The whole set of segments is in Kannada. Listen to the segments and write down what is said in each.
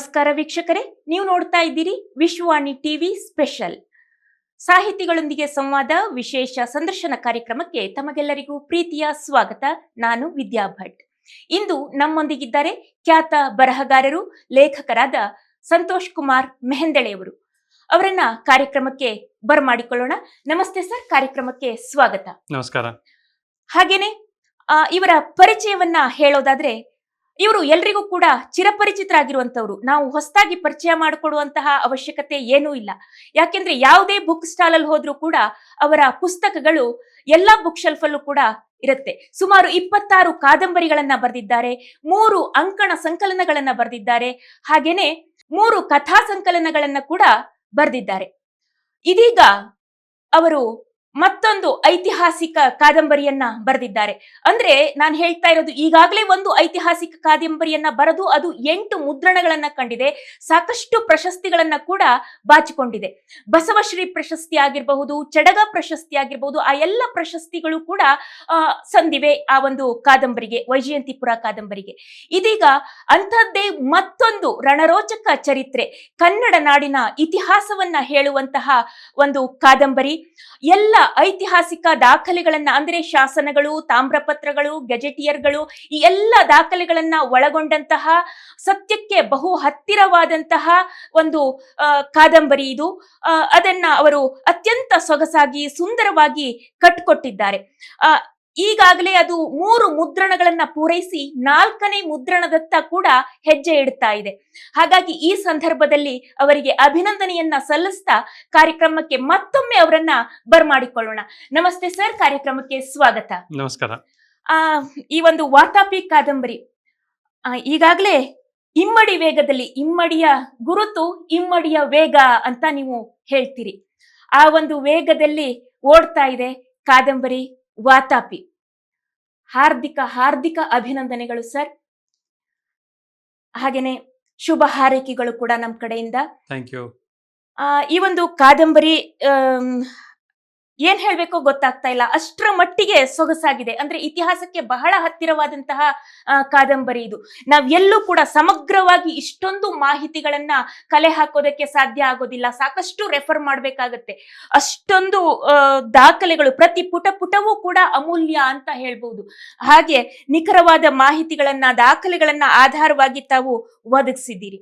ನಮಸ್ಕಾರ ವೀಕ್ಷಕರೇ, ನೀವು ನೋಡ್ತಾ ಇದ್ದೀರಿ ವಿಶ್ವವಾಣಿ ಟಿವಿ ಸ್ಪೆಷಲ್. ಸಾಹಿತಿಗಳೊಂದಿಗೆ ಸಂವಾದ ವಿಶೇಷ ಸಂದರ್ಶನ ಕಾರ್ಯಕ್ರಮಕ್ಕೆ ತಮಗೆಲ್ಲರಿಗೂ ಪ್ರೀತಿಯ ಸ್ವಾಗತ. ನಾನು ವಿದ್ಯಾ ಭಟ್. ಇಂದು ನಮ್ಮೊಂದಿಗಿದ್ದಾರೆ ಖ್ಯಾತ ಬರಹಗಾರರು, ಲೇಖಕರಾದ ಸಂತೋಷ್ ಕುಮಾರ್ ಮೆಹೆಂದಳೆಯವರು. ಅವರನ್ನ ಕಾರ್ಯಕ್ರಮಕ್ಕೆ ಬರಮಾಡಿಕೊಳ್ಳೋಣ. ನಮಸ್ತೆ ಸರ್, ಕಾರ್ಯಕ್ರಮಕ್ಕೆ ಸ್ವಾಗತ. ನಮಸ್ಕಾರ. ಹಾಗೇನೆ ಇವರ ಪರಿಚಯವನ್ನ ಹೇಳೋದಾದ್ರೆ, ಇವರು ಎಲ್ರಿಗೂ ಕೂಡ ಚಿರಪರಿಚಿತರಾಗಿರುವಂತವ್ರು. ನಾವು ಹೊಸದಾಗಿ ಪರಿಚಯ ಮಾಡಿಕೊಡುವಂತಹ ಅವಶ್ಯಕತೆ ಏನೂ ಇಲ್ಲ. ಯಾಕೆಂದ್ರೆ ಯಾವುದೇ ಬುಕ್ ಸ್ಟಾಲ್ ಅಲ್ಲಿ ಹೋದ್ರೂ ಕೂಡ ಅವರ ಪುಸ್ತಕಗಳು ಎಲ್ಲಾ ಬುಕ್ ಶೆಲ್ಫ್ ಅಲ್ಲೂ ಕೂಡ ಇರುತ್ತೆ. ಸುಮಾರು 26 ಕಾದಂಬರಿಗಳನ್ನ ಬರೆದಿದ್ದಾರೆ, 3 ಅಂಕಣ ಸಂಕಲನಗಳನ್ನ ಬರೆದಿದ್ದಾರೆ, ಹಾಗೇನೆ 3 ಕಥಾ ಸಂಕಲನಗಳನ್ನ ಕೂಡ ಬರೆದಿದ್ದಾರೆ. ಇದೀಗ ಅವರು ಮತ್ತೊಂದು ಐತಿಹಾಸಿಕ ಕಾದಂಬರಿಯನ್ನ ಬರೆದಿದ್ದಾರೆ. ಅಂದ್ರೆ ನಾನು ಹೇಳ್ತಾ ಇರೋದು, ಈಗಾಗಲೇ ಒಂದು ಐತಿಹಾಸಿಕ ಕಾದಂಬರಿಯನ್ನ ಬರೆದು ಅದು 8 ಮುದ್ರಣಗಳನ್ನ ಕಂಡಿದೆ, ಸಾಕಷ್ಟು ಪ್ರಶಸ್ತಿಗಳನ್ನ ಕೂಡ ಬಾಚಿಕೊಂಡಿದೆ. ಬಸವಶ್ರೀ ಪ್ರಶಸ್ತಿ ಆಗಿರಬಹುದು, ಚಡಗ ಪ್ರಶಸ್ತಿ ಆಗಿರಬಹುದು, ಆ ಎಲ್ಲ ಪ್ರಶಸ್ತಿಗಳು ಕೂಡ ಸಂದಿವೆ ಆ ಒಂದು ಕಾದಂಬರಿಗೆ, ವೈಜಯಂತಿಪುರ ಕಾದಂಬರಿಗೆ. ಇದೀಗ ಅಂಥದ್ದೇ ಮತ್ತೊಂದು ರಣರೋಚಕ ಚರಿತ್ರೆ, ಕನ್ನಡ ನಾಡಿನ ಇತಿಹಾಸವನ್ನ ಹೇಳುವಂತಹ ಒಂದು ಕಾದಂಬರಿ. ಎಲ್ಲ ಐತಿಹಾಸಿಕ ದಾಖಲೆಗಳನ್ನ, ಅಂದ್ರೆ ಶಾಸನಗಳು, ತಾಮ್ರಪತ್ರಗಳು, ಗೆಜೆಟಿಯರ್ಗಳು, ಈ ಎಲ್ಲ ದಾಖಲೆಗಳನ್ನ ಒಳಗೊಂಡಂತಹ ಸತ್ಯಕ್ಕೆ ಬಹು ಹತ್ತಿರವಾದಂತಹ ಒಂದು ಕಾದಂಬರಿ ಇದು. ಅದನ್ನ ಅವರು ಅತ್ಯಂತ ಸೊಗಸಾಗಿ ಸುಂದರವಾಗಿ ಕಟ್ಟಿಕೊಟ್ಟಿದ್ದಾರೆ. ಈಗಾಗಲೇ ಅದು 3 ಮುದ್ರಣಗಳನ್ನ ಪೂರೈಸಿ 4ನೇ ಮುದ್ರಣದತ್ತ ಕೂಡ ಹೆಜ್ಜೆ ಇಡ್ತಾ ಇದೆ. ಹಾಗಾಗಿ ಈ ಸಂದರ್ಭದಲ್ಲಿ ಅವರಿಗೆ ಅಭಿನಂದನೆಯನ್ನ ಸಲ್ಲಿಸ್ತಾ ಕಾರ್ಯಕ್ರಮಕ್ಕೆ ಮತ್ತೊಮ್ಮೆ ಅವರನ್ನ ಬರಮಾಡಿಕೊಳ್ಳೋಣ. ನಮಸ್ತೆ ಸರ್, ಕಾರ್ಯಕ್ರಮಕ್ಕೆ ಸ್ವಾಗತ. ನಮಸ್ಕಾರ. ಈ ಒಂದು ವಾತಾಪಿ ಕಾದಂಬರಿ ಈಗಾಗಲೇ ಇಮ್ಮಡಿ ವೇಗದಲ್ಲಿ, ಇಮ್ಮಡಿಯ ಗುರುತು ಇಮ್ಮಡಿಯ ವೇಗ ಅಂತ ನೀವು ಹೇಳ್ತೀರಿ, ಆ ಒಂದು ವೇಗದಲ್ಲಿ ಓಡ್ತಾ ಇದೆ ಕಾದಂಬರಿ ವಾತಾಪಿ. ಹಾರ್ದಿಕ ಅಭಿನಂದನೆಗಳು ಸರ್. ಹಾಗೇನೆ ಶುಭ ಹಾರೈಕೆಗಳು ಕೂಡ ನಮ್ಮ ಕಡೆಯಿಂದ. Thank you. ಈ ಒಂದು ಕಾದಂಬರಿ ಏನ್ ಹೇಳ್ಬೇಕೋ ಗೊತ್ತಾಗ್ತಾ ಇಲ್ಲ, ಅಷ್ಟರ ಮಟ್ಟಿಗೆ ಸೊಗಸಾಗಿದೆ. ಅಂದ್ರೆ ಇತಿಹಾಸಕ್ಕೆ ಬಹಳ ಹತ್ತಿರವಾದಂತಹ ಕಾದಂಬರಿ ಇದು. ನಾವ್ ಎಲ್ಲೂ ಕೂಡ ಸಮಗ್ರವಾಗಿ ಇಷ್ಟೊಂದು ಮಾಹಿತಿಗಳನ್ನ ಕಲೆ ಹಾಕೋದಕ್ಕೆ ಸಾಧ್ಯ ಆಗೋದಿಲ್ಲ, ಸಾಕಷ್ಟು ರೆಫರ್ ಮಾಡ್ಬೇಕಾಗತ್ತೆ. ಅಷ್ಟೊಂದು ದಾಖಲೆಗಳು, ಪ್ರತಿ ಪುಟವೂ ಕೂಡ ಅಮೂಲ್ಯ ಅಂತ ಹೇಳ್ಬಹುದು. ಹಾಗೆ ನಿಖರವಾದ ಮಾಹಿತಿಗಳನ್ನ, ದಾಖಲೆಗಳನ್ನ ಆಧಾರವಾಗಿ ತಾವು ಒದಗಿಸಿದ್ದೀರಿ.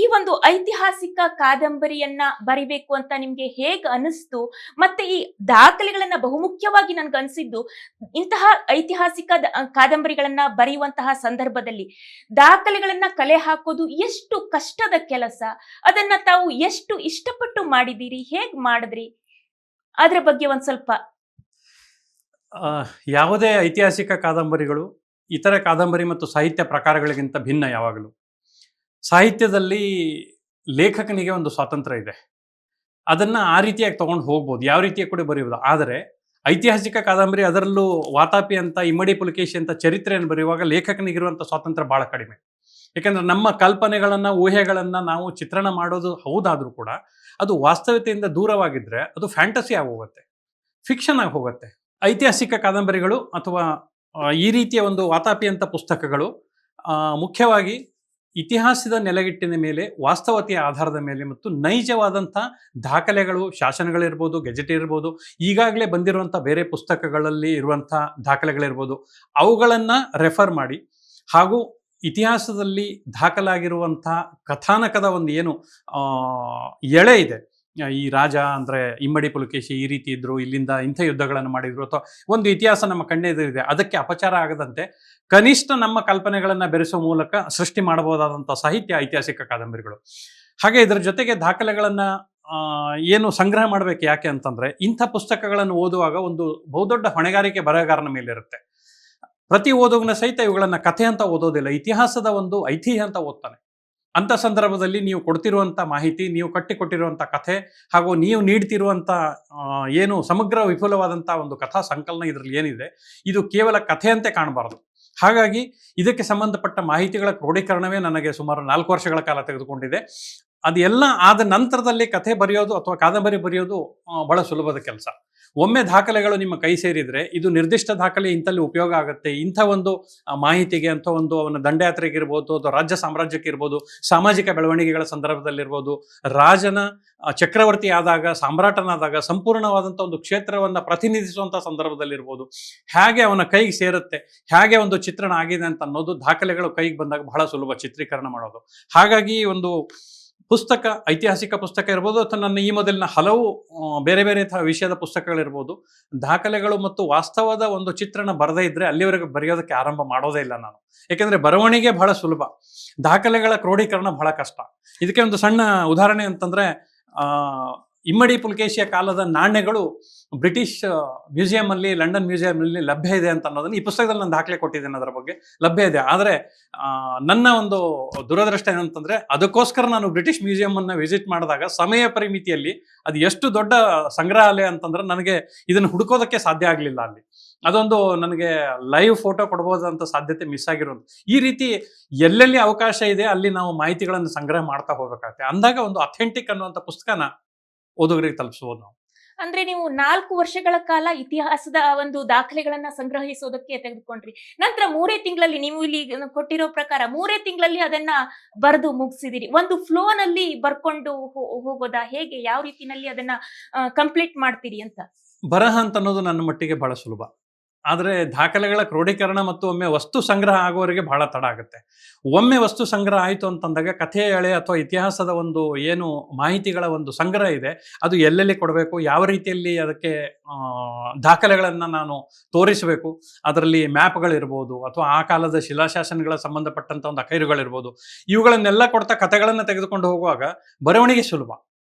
ಈ ಒಂದು ಐತಿಹಾಸಿಕ ಕಾದಂಬರಿಯನ್ನ ಬರಿಬೇಕು ಅಂತ ನಿಮ್ಗೆ ಹೇಗ್ ಅನಿಸ್ತು? ಮತ್ತೆ ಈ ದಾಖಲೆಗಳನ್ನ ಬಹುಮುಖ್ಯವಾಗಿ ನನ್ಗೆ ಅನ್ಸಿದ್ದು, ಇಂತಹ ಐತಿಹಾಸಿಕ ಕಾದಂಬರಿಗಳನ್ನ ಬರೆಯುವಂತಹ ಸಂದರ್ಭದಲ್ಲಿ ದಾಖಲೆಗಳನ್ನ ಕಲೆ ಹಾಕೋದು ಎಷ್ಟು ಕಷ್ಟದ ಕೆಲಸ, ಅದನ್ನ ತಾವು ಎಷ್ಟು ಇಷ್ಟಪಟ್ಟು ಮಾಡಿದ್ದೀರಿ, ಹೇಗ್ ಮಾಡಿದ್ರಿ? ಅದ್ರ ಬಗ್ಗೆ ಒಂದ್ ಸ್ವಲ್ಪ. ಯಾವುದೇ ಐತಿಹಾಸಿಕ ಕಾದಂಬರಿಗಳು ಇತರ ಕಾದಂಬರಿ ಮತ್ತು ಸಾಹಿತ್ಯ ಪ್ರಕಾರಗಳಿಗಿಂತ ಭಿನ್ನ. ಯಾವಾಗಲೂ ಸಾಹಿತ್ಯದಲ್ಲಿ ಲೇಖಕನಿಗೆ ಒಂದು ಸ್ವಾತಂತ್ರ್ಯ ಇದೆ, ಅದನ್ನು ಆ ರೀತಿಯಾಗಿ ತೊಗೊಂಡು ಹೋಗ್ಬೋದು, ಯಾವ ರೀತಿಯಾಗಿ ಕೂಡ ಬರೆಯುವುದು. ಆದರೆ ಐತಿಹಾಸಿಕ ಕಾದಂಬರಿ, ಅದರಲ್ಲೂ ವಾತಾಪಿ ಅಂತ, ಇಮ್ಮಡಿ ಪುಲಕೇಶಿ ಅಂತ ಚರಿತ್ರೆಯನ್ನು ಬರೆಯುವಾಗ ಲೇಖಕನಿಗಿರುವಂಥ ಸ್ವಾತಂತ್ರ್ಯ ಭಾಳ ಕಡಿಮೆ. ಯಾಕೆಂದರೆ ನಮ್ಮ ಕಲ್ಪನೆಗಳನ್ನು, ಊಹೆಗಳನ್ನು ನಾವು ಚಿತ್ರಣ ಮಾಡೋದು ಹೌದಾದರೂ ಕೂಡ ಅದು ವಾಸ್ತವತೆಯಿಂದ ದೂರವಾಗಿದ್ದರೆ ಅದು ಫ್ಯಾಂಟಸಿ ಆಗಿ ಹೋಗುತ್ತೆ, ಫಿಕ್ಷನ್ ಆಗಿ ಹೋಗುತ್ತೆ. ಐತಿಹಾಸಿಕ ಕಾದಂಬರಿಗಳು ಅಥವಾ ಈ ರೀತಿಯ ಒಂದು ವಾತಾಪಿ ಅಂತ ಪುಸ್ತಕಗಳು ಮುಖ್ಯವಾಗಿ ಇತಿಹಾಸದ ನೆಲೆಗಟ್ಟಿನ ಮೇಲೆ, ವಾಸ್ತವತೆಯ ಆಧಾರದ ಮೇಲೆ ಮತ್ತು ನೈಜವಾದಂಥ ದಾಖಲೆಗಳು, ಶಾಸನಗಳಿರ್ಬೋದು, ಗೆಜೆಟ್ ಇರ್ಬೋದು, ಈಗಾಗಲೇ ಬಂದಿರುವಂಥ ಬೇರೆ ಪುಸ್ತಕಗಳಲ್ಲಿ ಇರುವಂಥ ದಾಖಲೆಗಳಿರ್ಬೋದು, ಅವುಗಳನ್ನು ರೆಫರ್ ಮಾಡಿ, ಹಾಗೂ ಇತಿಹಾಸದಲ್ಲಿ ದಾಖಲಾಗಿರುವಂಥ ಕಥಾನಕದ ಒಂದು ಏನು ಎಳೆ ಇದೆ, ಈ ರಾಜ ಅಂದರೆ ಇಮ್ಮಡಿ ಪುಲಕೇಶಿ ಈ ರೀತಿ ಇದ್ದರು, ಇಲ್ಲಿಂದ ಇಂಥ ಯುದ್ಧಗಳನ್ನು ಮಾಡಿದರು, ಅಥವಾ ಒಂದು ಇತಿಹಾಸ ನಮ್ಮ ಕಣ್ಣೆದುರಿದೆ, ಅದಕ್ಕೆ ಅಪಚಾರ ಆಗದಂತೆ ಕನಿಷ್ಠ ನಮ್ಮ ಕಲ್ಪನೆಗಳನ್ನು ಬೆರೆಸುವ ಮೂಲಕ ಸೃಷ್ಟಿ ಮಾಡಬಹುದಾದಂಥ ಸಾಹಿತ್ಯ ಐತಿಹಾಸಿಕ ಕಾದಂಬರಿಗಳು. ಹಾಗೆ ಇದರ ಜೊತೆಗೆ ದಾಖಲೆಗಳನ್ನು ಏನು ಸಂಗ್ರಹ ಮಾಡಬೇಕು. ಯಾಕೆ ಅಂತಂದರೆ, ಇಂಥ ಪುಸ್ತಕಗಳನ್ನು ಓದುವಾಗ ಒಂದು ಬಹುದೊಡ್ಡ ಹೊಣೆಗಾರಿಕೆ ಬರಹಗಾರನ ಮೇಲಿರುತ್ತೆ. ಪ್ರತಿ ಓದುಗನ ಸಹಿತ ಇವುಗಳನ್ನು ಕಥೆ ಅಂತ ಓದೋದಿಲ್ಲ, ಇತಿಹಾಸದ ಒಂದು ಐತಿಹ್ಯ ಅಂತ ಓದ್ತಾನೆ. ಅಂಥ ಸಂದರ್ಭದಲ್ಲಿ ನೀವು ಕೊಡ್ತಿರುವಂಥ ಮಾಹಿತಿ, ನೀವು ಕಟ್ಟಿಕೊಟ್ಟಿರುವಂಥ ಕಥೆ, ಹಾಗೂ ನೀವು ನೀಡ್ತಿರುವಂಥ ಏನು ಸಮಗ್ರ ವಿಪುಲವಾದಂಥ ಒಂದು ಕಥಾ ಸಂಕಲನ ಇದರಲ್ಲಿ ಏನಿದೆ, ಇದು ಕೇವಲ ಕಥೆಯಂತೆ ಕಾಣಬಾರದು. ಹಾಗಾಗಿ ಇದಕ್ಕೆ ಸಂಬಂಧಪಟ್ಟ ಮಾಹಿತಿಗಳ ಕ್ರೋಢೀಕರಣವೇ ನನಗೆ ಸುಮಾರು 4 ವರ್ಷಗಳ ಕಾಲ ತೆಗೆದುಕೊಂಡಿದೆ. ಅದೆಲ್ಲ ಆದ ನಂತರದಲ್ಲಿ ಕಥೆ ಬರೆಯೋದು ಅಥವಾ ಕಾದಂಬರಿ ಬರೆಯೋದು ಬಹಳ ಸುಲಭದ ಕೆಲಸ. ಒಮ್ಮೆ ದಾಖಲೆಗಳು ನಿಮ್ಮ ಕೈ ಸೇರಿದ್ರೆ ಇದು ನಿರ್ದಿಷ್ಟ ದಾಖಲೆ ಇಂಥಲ್ಲಿ ಉಪಯೋಗ ಆಗುತ್ತೆ, ಇಂಥ ಒಂದು ಮಾಹಿತಿಗೆ ಅಂತ ಒಂದು ಅವನ ದಂಡಯಾತ್ರೆಗೆ ಇರ್ಬೋದು, ಅಥವಾ ರಾಜ್ಯ ಸಾಮ್ರಾಜ್ಯಕ್ಕೆ ಇರ್ಬೋದು, ಸಾಮಾಜಿಕ ಬೆಳವಣಿಗೆಗಳ ಸಂದರ್ಭದಲ್ಲಿರ್ಬೋದು, ರಾಜನ ಚಕ್ರವರ್ತಿ ಆದಾಗ, ಸಾಮ್ರಾಟನಾದಾಗ ಸಂಪೂರ್ಣವಾದಂಥ ಒಂದು ಕ್ಷೇತ್ರವನ್ನು ಪ್ರತಿನಿಧಿಸುವಂಥ ಸಂದರ್ಭದಲ್ಲಿರ್ಬೋದು, ಹೇಗೆ ಅವನ ಕೈಗೆ ಸೇರುತ್ತೆ, ಹೇಗೆ ಒಂದು ಚಿತ್ರಣ ಆಗಿದೆ ಅಂತ ಅನ್ನೋದು ದಾಖಲೆಗಳು ಕೈಗೆ ಬಂದಾಗ ಬಹಳ ಸುಲಭ ಚಿತ್ರೀಕರಣ ಮಾಡೋದು. ಹಾಗಾಗಿ ಒಂದು ಪುಸ್ತಕ, ಐತಿಹಾಸಿಕ ಪುಸ್ತಕ ಇರ್ಬೋದು, ಅಥವಾ ನನ್ನ ಈ ಮೊದಲಿನ ಹಲವು ಬೇರೆ ಬೇರೆ ವಿಷಯದ ಪುಸ್ತಕಗಳಿರ್ಬೋದು, ದಾಖಲೆಗಳು ಮತ್ತು ವಾಸ್ತವದ ಒಂದು ಚಿತ್ರಣ ಬರದೇ ಇದ್ರೆ ಅಲ್ಲಿವರೆಗೆ ಬರೆಯೋದಕ್ಕೆ ಆರಂಭ ಮಾಡೋದೇ ಇಲ್ಲ ನಾನು. ಯಾಕೆಂದ್ರೆ ಬರವಣಿಗೆ ಬಹಳ ಸುಲಭ, ದಾಖಲೆಗಳ ಕ್ರೋಢೀಕರಣ ಬಹಳ ಕಷ್ಟ. ಇದಕ್ಕೆ ಒಂದು ಸಣ್ಣ ಉದಾಹರಣೆ ಅಂತಂದ್ರೆ, ಇಮ್ಮಡಿ ಪುಲಕೇಶಿಯ ಕಾಲದ ನಾಣ್ಯಗಳು ಬ್ರಿಟಿಷ್ ಮ್ಯೂಸಿಯಂ ಅಲ್ಲಿ, ಲಂಡನ್ ಮ್ಯೂಸಿಯಂ ಅಲ್ಲಿ ಲಭ್ಯ ಇದೆ ಅಂತ ಅನ್ನೋದನ್ನ ಈ ಪುಸ್ತಕದಲ್ಲಿ ನಾನು ದಾಖಲೆ ಕೊಟ್ಟಿದ್ದೇನೆ, ಅದರ ಬಗ್ಗೆ ಲಭ್ಯ ಇದೆ. ಆದರೆ ನನ್ನ ಒಂದು ದುರದೃಷ್ಟ ಏನಂತಂದ್ರೆ, ಅದಕ್ಕೋಸ್ಕರ ನಾನು ಬ್ರಿಟಿಷ್ ಮ್ಯೂಸಿಯಂ ಅನ್ನ ವಿಸಿಟ್ ಮಾಡಿದಾಗ ಸಮಯ ಪರಿಮಿತಿಯಲ್ಲಿ ಅದು ಎಷ್ಟು ದೊಡ್ಡ ಸಂಗ್ರಹಾಲಯ ಅಂತಂದ್ರೆ ನನಗೆ ಇದನ್ನು ಹುಡುಕೋದಕ್ಕೆ ಸಾಧ್ಯ ಆಗಲಿಲ್ಲ. ಅಲ್ಲಿ ಅದೊಂದು ನನಗೆ ಲೈವ್ ಫೋಟೋ ಕೊಡ್ಬೋದಂತ ಸಾಧ್ಯತೆ ಮಿಸ್ ಆಗಿರೋದು. ಈ ರೀತಿ ಎಲ್ಲೆಲ್ಲಿ ಅವಕಾಶ ಇದೆ ಅಲ್ಲಿ ನಾವು ಮಾಹಿತಿಗಳನ್ನು ಸಂಗ್ರಹ ಮಾಡ್ತಾ ಹೋಗ್ಬೇಕಾಗತ್ತೆ. ಅಂದಾಗ ಒಂದು ಅಥೆಂಟಿಕ್ ಅನ್ನುವಂಥ ಪುಸ್ತಕನ ಓದುಗರಿಗೆ ತಲುಪಿಸಬಹುದು ನಾವು. ಅಂದ್ರೆ ನೀವು 4 ವರ್ಷಗಳ ಕಾಲ ಇತಿಹಾಸದ ಒಂದು ದಾಖಲೆಗಳನ್ನ ಸಂಗ್ರಹಿಸೋದಕ್ಕೆ ತೆಗೆದುಕೊಂಡ್ರಿ. ನಂತರ 3 ತಿಂಗಳಲ್ಲಿ, ನೀವು ಇಲ್ಲಿ ಕೊಟ್ಟಿರೋ ಪ್ರಕಾರ 3 ತಿಂಗಳಲ್ಲಿ ಅದನ್ನ ಬರೆದು ಮುಗಿಸಿದಿರಿ. ಒಂದು ಫ್ಲೋ ನಲ್ಲಿ ಬರ್ಕೊಂಡು ಹೋಗೋದಾ, ಹೇಗೆ, ಯಾವ ರೀತಿನಲ್ಲಿ ಅದನ್ನ ಕಂಪ್ಲೀಟ್ ಮಾಡ್ತೀರಿ ಅಂತ? ಬರಹ ಅಂತ ಅನ್ನೋದು ನನ್ನ ಮಟ್ಟಿಗೆ ಬಹಳ ಸುಲಭ, ಆದರೆ ದಾಖಲೆಗಳ ಕ್ರೋಢೀಕರಣ ಮತ್ತು ಒಮ್ಮೆ ವಸ್ತು ಸಂಗ್ರಹ ಆಗೋವರೆಗೆ ಬಹಳ ತಡ ಆಗುತ್ತೆ. ಒಮ್ಮೆ ವಸ್ತು ಸಂಗ್ರಹ ಆಯಿತು ಅಂತಂದಾಗ ಕಥೆಯ ಎಳೆ ಅಥವಾ ಇತಿಹಾಸದ ಒಂದು ಏನು ಮಾಹಿತಿಗಳ ಒಂದು ಸಂಗ್ರಹ ಇದೆ, ಅದು ಎಲ್ಲೆಲ್ಲಿ ಕೊಡಬೇಕು, ಯಾವ ರೀತಿಯಲ್ಲಿ ಅದಕ್ಕೆ ದಾಖಲೆಗಳನ್ನು ನಾನು ತೋರಿಸಬೇಕು, ಅದರಲ್ಲಿ ಮ್ಯಾಪ್ಗಳಿರ್ಬೋದು ಅಥವಾ ಆ ಕಾಲದ ಶಿಲಾಶಾಸನಗಳ ಸಂಬಂಧಪಟ್ಟಂಥ ಒಂದು ಅಖೈರುಗಳಿರ್ಬೋದು, ಇವುಗಳನ್ನೆಲ್ಲ ಕೊಡ್ತಾ ಕಥೆಗಳನ್ನು ತೆಗೆದುಕೊಂಡು ಹೋಗುವಾಗ ಬರವಣಿಗೆ ಸುಲಭ.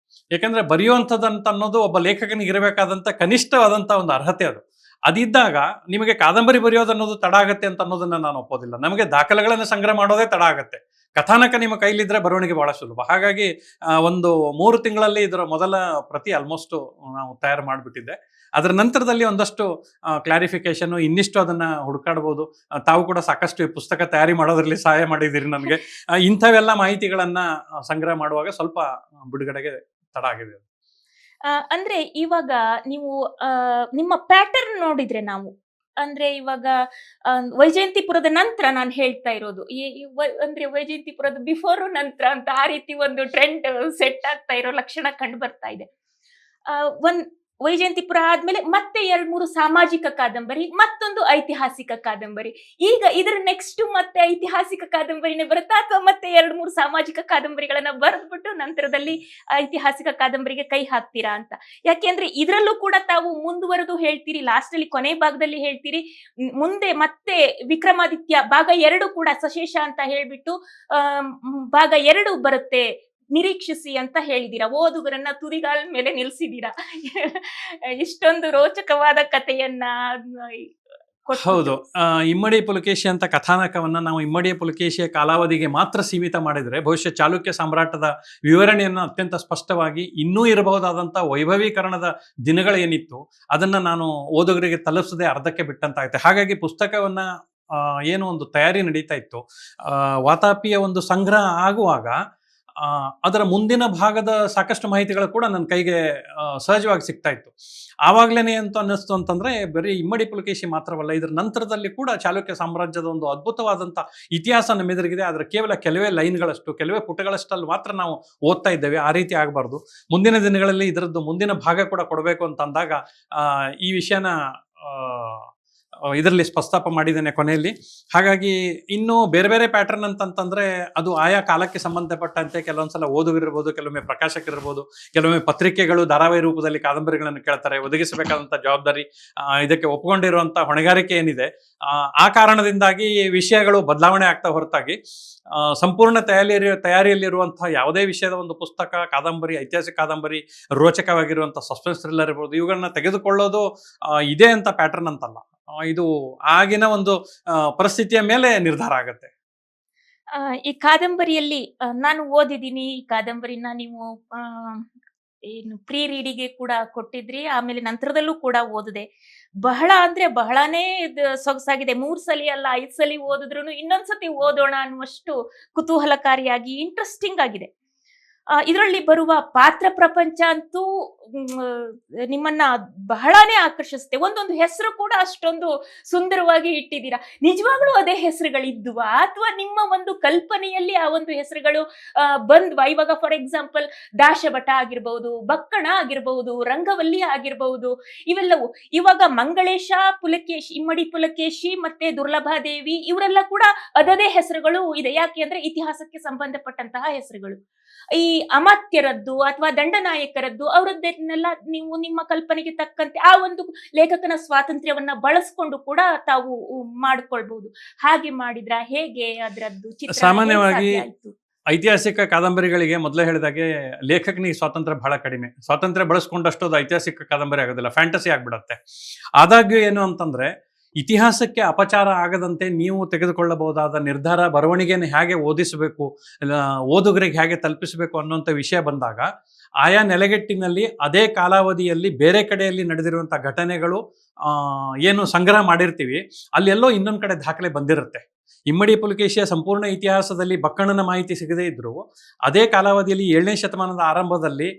ಯಾಕಂದ್ರೆ ಬರೆಯುವಂಥದ್ದಂತ ಅನ್ನೋದು ಒಬ್ಬ ಲೇಖಕನಿಗೆ ಇರಬೇಕಾದಂಥ ಕನಿಷ್ಠವಾದಂಥ ಒಂದು ಅರ್ಹತೆ ಅದು. ಅದಿದ್ದಾಗ ನಿಮಗೆ ಕಾದಂಬರಿ ಬರೆಯೋದು ಅನ್ನೋದು ತಡ ಆಗತ್ತೆ ಅಂತ ಅನ್ನೋದನ್ನ ನಾನು ಒಪ್ಪೋದಿಲ್ಲ. ನಮಗೆ ದಾಖಲೆಗಳನ್ನು ಸಂಗ್ರಹ ಮಾಡೋದೇ ತಡ ಆಗತ್ತೆ. ಕಥಾನಕ ನಿಮ್ಮ ಕೈಲಿದ್ರೆ ಬರವಣಿಗೆ ಬಹಳ ಸುಲಭ. ಹಾಗಾಗಿ ಒಂದು 3 ತಿಂಗಳಲ್ಲಿ ಇದರ ಮೊದಲ ಪ್ರತಿ ಆಲ್ಮೋಸ್ಟ್ ನಾವು ತಯಾರು ಮಾಡಿಬಿಟ್ಟಿದ್ದೆ. ಅದರ ನಂತರದಲ್ಲಿ ಒಂದಷ್ಟು ಕ್ಲಾರಿಫಿಕೇಶನ್, ಇನ್ನಿಷ್ಟು ಅದನ್ನ ಹುಡುಕಾಡ್ಬೋದು. ತಾವು ಕೂಡ ಸಾಕಷ್ಟು ಈ ಪುಸ್ತಕ ತಯಾರಿ ಮಾಡೋದ್ರಲ್ಲಿ ಸಹಾಯ ಮಾಡಿದ್ದೀರಿ ನನಗೆ. ಇಂಥವೆಲ್ಲ ಮಾಹಿತಿಗಳನ್ನ ಸಂಗ್ರಹ ಮಾಡುವಾಗ ಸ್ವಲ್ಪ ಬಿಡುಗಡೆಗೆ ತಡ ಆಗಿದೆ. ಅಂದ್ರೆ ಇವಾಗ ನೀವು ನಿಮ್ಮ ಪ್ಯಾಟರ್ನ್ ನೋಡಿದ್ರೆ ನಾವು, ಅಂದ್ರೆ ಇವಾಗ ವೈಜಯಂತಿಪುರದ ನಂತರ ನಾನು ಹೇಳ್ತಾ ಇರೋದು, ಅಂದ್ರೆ ವೈಜಯಂತಿಪುರದ ಬಿಫೋರ್ ನಂತರ ಅಂತ ಆ ರೀತಿ ಒಂದು ಟ್ರೆಂಡ್ ಸೆಟ್ ಆಗ್ತಾ ಇರೋ ಲಕ್ಷಣ ಕಂಡು ಬರ್ತಾ ಇದೆ. ಒಂದ್ ವೈಜಯಂತಿಪುರ ಆದ್ಮೇಲೆ ಮತ್ತೆ 2-3 ಸಾಮಾಜಿಕ ಕಾದಂಬರಿ, ಮತ್ತೊಂದು ಐತಿಹಾಸಿಕ ಕಾದಂಬರಿ. ಈಗ ಇದರ ನೆಕ್ಸ್ಟ್ ಮತ್ತೆ ಐತಿಹಾಸಿಕ ಕಾದಂಬರಿನೇ ಬರುತ್ತಾ, ಅಥವಾ ಮತ್ತೆ 2-3 ಸಾಮಾಜಿಕ ಕಾದಂಬರಿಗಳನ್ನ ಬರೆದ್ಬಿಟ್ಟು ನಂತರದಲ್ಲಿ ಐತಿಹಾಸಿಕ ಕಾದಂಬರಿಗೆ ಕೈ ಹಾಕ್ತೀರಾ ಅಂತ? ಯಾಕೆಂದ್ರೆ ಇದರಲ್ಲೂ ಕೂಡ ತಾವು ಮುಂದುವರೆದು ಹೇಳ್ತೀರಿ, ಲಾಸ್ಟ್ ಅಲ್ಲಿ ಕೊನೆ ಭಾಗದಲ್ಲಿ ಹೇಳ್ತೀರಿ, ಮುಂದೆ ಮತ್ತೆ ವಿಕ್ರಮಾದಿತ್ಯ ಭಾಗ 2 ಕೂಡ ಸಶೇಷ ಅಂತ ಹೇಳ್ಬಿಟ್ಟು ಭಾಗ 2 ಬರುತ್ತೆ, ನಿರೀಕ್ಷಿಸಿ ಅಂತ ಹೇಳಿದೀರಾ. ಓದುಗರನ್ನ ತುದಿಗಾಲ ಮೇಲೆ ನಿಲ್ಸಿದೀರಾ. ಇಷ್ಟೊಂದು ರೋಚಕವಾದ ಕಥೆಯನ್ನ ಹೌದು. ಇಮ್ಮಡಿ ಪುಲಕೇಶಿ ಅಂತ ಕಥಾನಕವನ್ನ ನಾವು ಇಮ್ಮಡಿ ಪುಲಕೇಶಿಯ ಕಾಲಾವಧಿಗೆ ಮಾತ್ರ ಸೀಮಿತ ಮಾಡಿದ್ರೆ ಬಹುಶಃ ಚಾಲುಕ್ಯ ಸಾಮ್ರಾಟದ ವಿವರಣೆಯನ್ನು ಅತ್ಯಂತ ಸ್ಪಷ್ಟವಾಗಿ ಇನ್ನೂ ಇರಬಹುದಾದಂಥ ವೈಭವೀಕರಣದ ದಿನಗಳೇನಿತ್ತು ಅದನ್ನ ನಾನು ಓದುಗರಿಗೆ ತಲುಪಿಸದೆ ಅರ್ಧಕ್ಕೆ ಬಿಟ್ಟಂತಾಗುತ್ತೆ. ಹಾಗಾಗಿ ಪುಸ್ತಕವನ್ನ ಏನು ಒಂದು ತಯಾರಿ ನಡೀತಾ ಇತ್ತು, ವಾತಾಪಿಯ ಒಂದು ಸಂಗ್ರಹ ಆಗುವಾಗ ಅದರ ಮುಂದಿನ ಭಾಗದ ಸಾಕಷ್ಟು ಮಾಹಿತಿಗಳು ಕೂಡ ನನ್ನ ಕೈಗೆ ಸಹಜವಾಗಿ ಸಿಗ್ತಾ ಇತ್ತು. ಆವಾಗ್ಲೇನೆ ಅಂತ ಅನ್ನಿಸ್ತು ಅಂತಂದ್ರೆ, ಬರೀ ಇಮ್ಮಡಿ ಪುಲಕೇಶಿ ಮಾತ್ರವಲ್ಲ, ಇದರ ನಂತರದಲ್ಲಿ ಕೂಡ ಚಾಲುಕ್ಯ ಸಾಮ್ರಾಜ್ಯದ ಒಂದು ಅದ್ಭುತವಾದಂಥ ಇತಿಹಾಸ ನಮ್ಮೆದುರಿಗಿದೆ. ಆದರೆ ಕೇವಲ ಕೆಲವೇ ಲೈನ್ಗಳಷ್ಟು, ಕೆಲವೇ ಪುಟಗಳಷ್ಟಲ್ಲಿ ಮಾತ್ರ ನಾವು ಓದ್ತಾ ಇದ್ದೇವೆ. ಆ ರೀತಿ ಆಗಬಾರ್ದು. ಮುಂದಿನ ದಿನಗಳಲ್ಲಿ ಇದರದ್ದು ಮುಂದಿನ ಭಾಗ ಕೂಡ ಕೊಡಬೇಕು ಅಂತ ಅಂದಾಗ ಈ ವಿಷಯನ ಇದರಲ್ಲಿ ಪ್ರಸ್ತಾಪ ಮಾಡಿದ್ದೇನೆ ಕೊನೆಯಲ್ಲಿ. ಹಾಗಾಗಿ ಇನ್ನು ಬೇರೆ ಬೇರೆ ಪ್ಯಾಟರ್ನ್ ಅಂತಂತಂದ್ರೆ ಅದು ಆಯಾ ಕಾಲಕ್ಕೆ ಸಂಬಂಧಪಟ್ಟಂತೆ ಕೆಲವೊಂದ್ಸಲ ಓದುಗರಿರ್ಬೋದು, ಕೆಲವೊಮ್ಮೆ ಪ್ರಕಾಶಕರಿರ್ಬೋದು, ಕೆಲವೊಮ್ಮೆ ಪತ್ರಿಕೆಗಳು ಧಾರಾವಾಹಿ ರೂಪದಲ್ಲಿ ಕಾದಂಬರಿಗಳನ್ನು ಕೇಳ್ತಾರೆ. ಒದಗಿಸಬೇಕಾದಂಥ ಜವಾಬ್ದಾರಿ, ಇದಕ್ಕೆ ಒಪ್ಪಿಕೊಂಡಿರುವಂಥ ಹೊಣೆಗಾರಿಕೆ ಏನಿದೆ, ಆ ಕಾರಣದಿಂದಾಗಿ ವಿಷಯಗಳು ಬದಲಾವಣೆ ಆಗ್ತಾ ಹೊರತಾಗಿ ಸಂಪೂರ್ಣ ತಯಾರಿಯಲ್ಲಿರುವಂತಹ ಯಾವುದೇ ವಿಷಯದ ಒಂದು ಪುಸ್ತಕ, ಕಾದಂಬರಿ, ಐತಿಹಾಸಿಕ ಕಾದಂಬರಿ, ರೋಚಕವಾಗಿರುವಂಥ ಸಸ್ಪೆನ್ಸ್ ಥ್ರಿಲ್ಲರ್ ಇರ್ಬೋದು, ಇವುಗಳನ್ನ ತೆಗೆದುಕೊಳ್ಳೋದು ಇದೆ ಅಂತ ಪ್ಯಾಟರ್ನ್ ಅಂತಲ್ಲ. ಇದು ಆಗಿನ ಒಂದು ಪರಿಸ್ಥಿತಿಯ ಮೇಲೆ ನಿರ್ಧಾರ ಆಗತ್ತೆ. ಈ ಕಾದಂಬರಿಯಲ್ಲಿ ನಾನು ಓದಿದ್ದೀನಿ. ಈ ಕಾದಂಬರಿನ ನೀವು ಏನು ಪ್ರೀ ರೀಡಿಗೆ ಕೂಡ ಕೊಟ್ಟಿದ್ರಿ, ಆಮೇಲೆ ನಂತರದಲ್ಲೂ ಕೂಡ ಓದಿದೆ. ಬಹಳ ಅಂದ್ರೆ ಬಹಳನೇ ಸೊಗಸಾಗಿದೆ. 3 ಸಲ ಅಲ್ಲ 5 ಸಲ ಓದಿದ್ರು ಇನ್ನೊಂದ್ಸತಿ ಓದೋಣ ಅನ್ನುವಷ್ಟು ಕುತೂಹಲಕಾರಿಯಾಗಿ ಇಂಟ್ರೆಸ್ಟಿಂಗ್ ಆಗಿದೆ. ಇದರಲ್ಲಿ ಬರುವ ಪಾತ್ರ ಪ್ರಪಂಚ ಅಂತೂ ನಿಮ್ಮನ್ನ ಬಹಳಾನೇ ಆಕರ್ಷಿಸುತ್ತೆ. ಒಂದೊಂದು ಹೆಸರು ಕೂಡ ಅಷ್ಟೊಂದು ಸುಂದರವಾಗಿ ಇಟ್ಟಿದ್ದೀರಾ. ನಿಜವಾಗ್ಲೂ ಅದೇ ಹೆಸರುಗಳಿದ್ವಾ ಅಥವಾ ನಿಮ್ಮ ಒಂದು ಕಲ್ಪನೆಯಲ್ಲಿ ಆ ಒಂದು ಹೆಸರುಗಳು ಬಂದ್ವಾ? ಇವಾಗ ಫಾರ್ ಎಕ್ಸಾಂಪಲ್ ದಾಶಭಟ ಆಗಿರ್ಬಹುದು, ಬಕ್ಕಣ ಆಗಿರ್ಬಹುದು, ರಂಗವಲ್ಲಿ ಆಗಿರ್ಬಹುದು, ಇವೆಲ್ಲವೂ ಇವಾಗ ಮಂಗಳೇಶ, ಪುಲಕೇಶಿ, ಇಮ್ಮಡಿ ಪುಲಕೇಶಿ ಮತ್ತೆ ದುರ್ಲಭಾದೇವಿ ಇವರೆಲ್ಲ ಕೂಡ ಅದದೇ ಹೆಸರುಗಳು ಇದೆ. ಯಾಕೆ ಅಂದ್ರೆ ಇತಿಹಾಸಕ್ಕೆ ಸಂಬಂಧಪಟ್ಟಂತಹ ಹೆಸರುಗಳು. ಈ ಅಮಾತ್ಯರದ್ದು ಅಥವಾ ದಂಡನಾಯಕರದ್ದು ಅವರದ್ದನ್ನೆಲ್ಲ ನೀವು ನಿಮ್ಮ ಕಲ್ಪನೆಗೆ ತಕ್ಕಂತೆ ಆ ಒಂದು ಲೇಖಕನ ಸ್ವಾತಂತ್ರ್ಯವನ್ನ ಬಳಸ್ಕೊಂಡು ಕೂಡ ತಾವು ಮಾಡ್ಕೊಳ್ಬಹುದು. ಹಾಗೆ ಮಾಡಿದ್ರ ಹೇಗೆ ಅದರದ್ದು ಚಿತ್ರ ಸಾಮಾನ್ಯವಾಗಿ ಸಾಧ್ಯ ಆಯ್ತು? ಐತಿಹಾಸಿಕ ಕಾದಂಬರಿಗಳಿಗೆ ಮೊದಲೇ ಹೇಳಿದಾಗೆ ಲೇಖಕನಿಗೆ ಸ್ವಾತಂತ್ರ್ಯ ಬಹಳ ಕಡಿಮೆ. ಸ್ವಾತಂತ್ರ್ಯ ಬಳಸ್ಕೊಂಡಷ್ಟು ಅದು ಐತಿಹಾಸಿಕ ಕಾದಂಬರಿ ಆಗೋದಿಲ್ಲ, ಫ್ಯಾಂಟಸಿ ಆಗ್ಬಿಡತ್ತೆ. ಆದಾಗ್ಯೂ ಏನು ಅಂತಂದ್ರೆ, ಇತಿಹಾಸಕ್ಕೆ ಅಪಚಾರ ಆಗದಂತೆ ನೀವು ತೆಗೆದುಕೊಳ್ಳಬಹುದಾದ ನಿರ್ಧಾರ, ಬರವಣಿಗೆಯನ್ನು ಹೇಗೆ ಓದಿಸಬೇಕು, ಓದುಗರಿಗೆ ಹೇಗೆ ತಲುಪಿಸಬೇಕು ಅನ್ನುವಂಥ ವಿಷಯ ಬಂದಾಗ ಆಯಾ ನೆಲೆಗಟ್ಟಿನಲ್ಲಿ ಅದೇ ಕಾಲಾವಧಿಯಲ್ಲಿ ಬೇರೆ ಕಡೆಯಲ್ಲಿ ನಡೆದಿರುವಂಥ ಘಟನೆಗಳು ಏನು ಸಂಗ್ರಹ ಮಾಡಿರ್ತೀವಿ ಅಲ್ಲೆಲ್ಲೋ ಇನ್ನೊಂದು ಕಡೆ ದಾಖಲೆ ಬಂದಿರುತ್ತೆ. ಇಮ್ಮಡಿ ಪುಲಕೇಶಿಯ ಸಂಪೂರ್ಣ ಇತಿಹಾಸದಲ್ಲಿ ಬಕ್ಕಣ್ಣನ ಮಾಹಿತಿ ಸಿಗದೇ ಇದ್ರೂ ಅದೇ ಕಾಲಾವಧಿಯಲ್ಲಿ 7ನೇ ಶತಮಾನದ ಆರಂಭದಲ್ಲಿ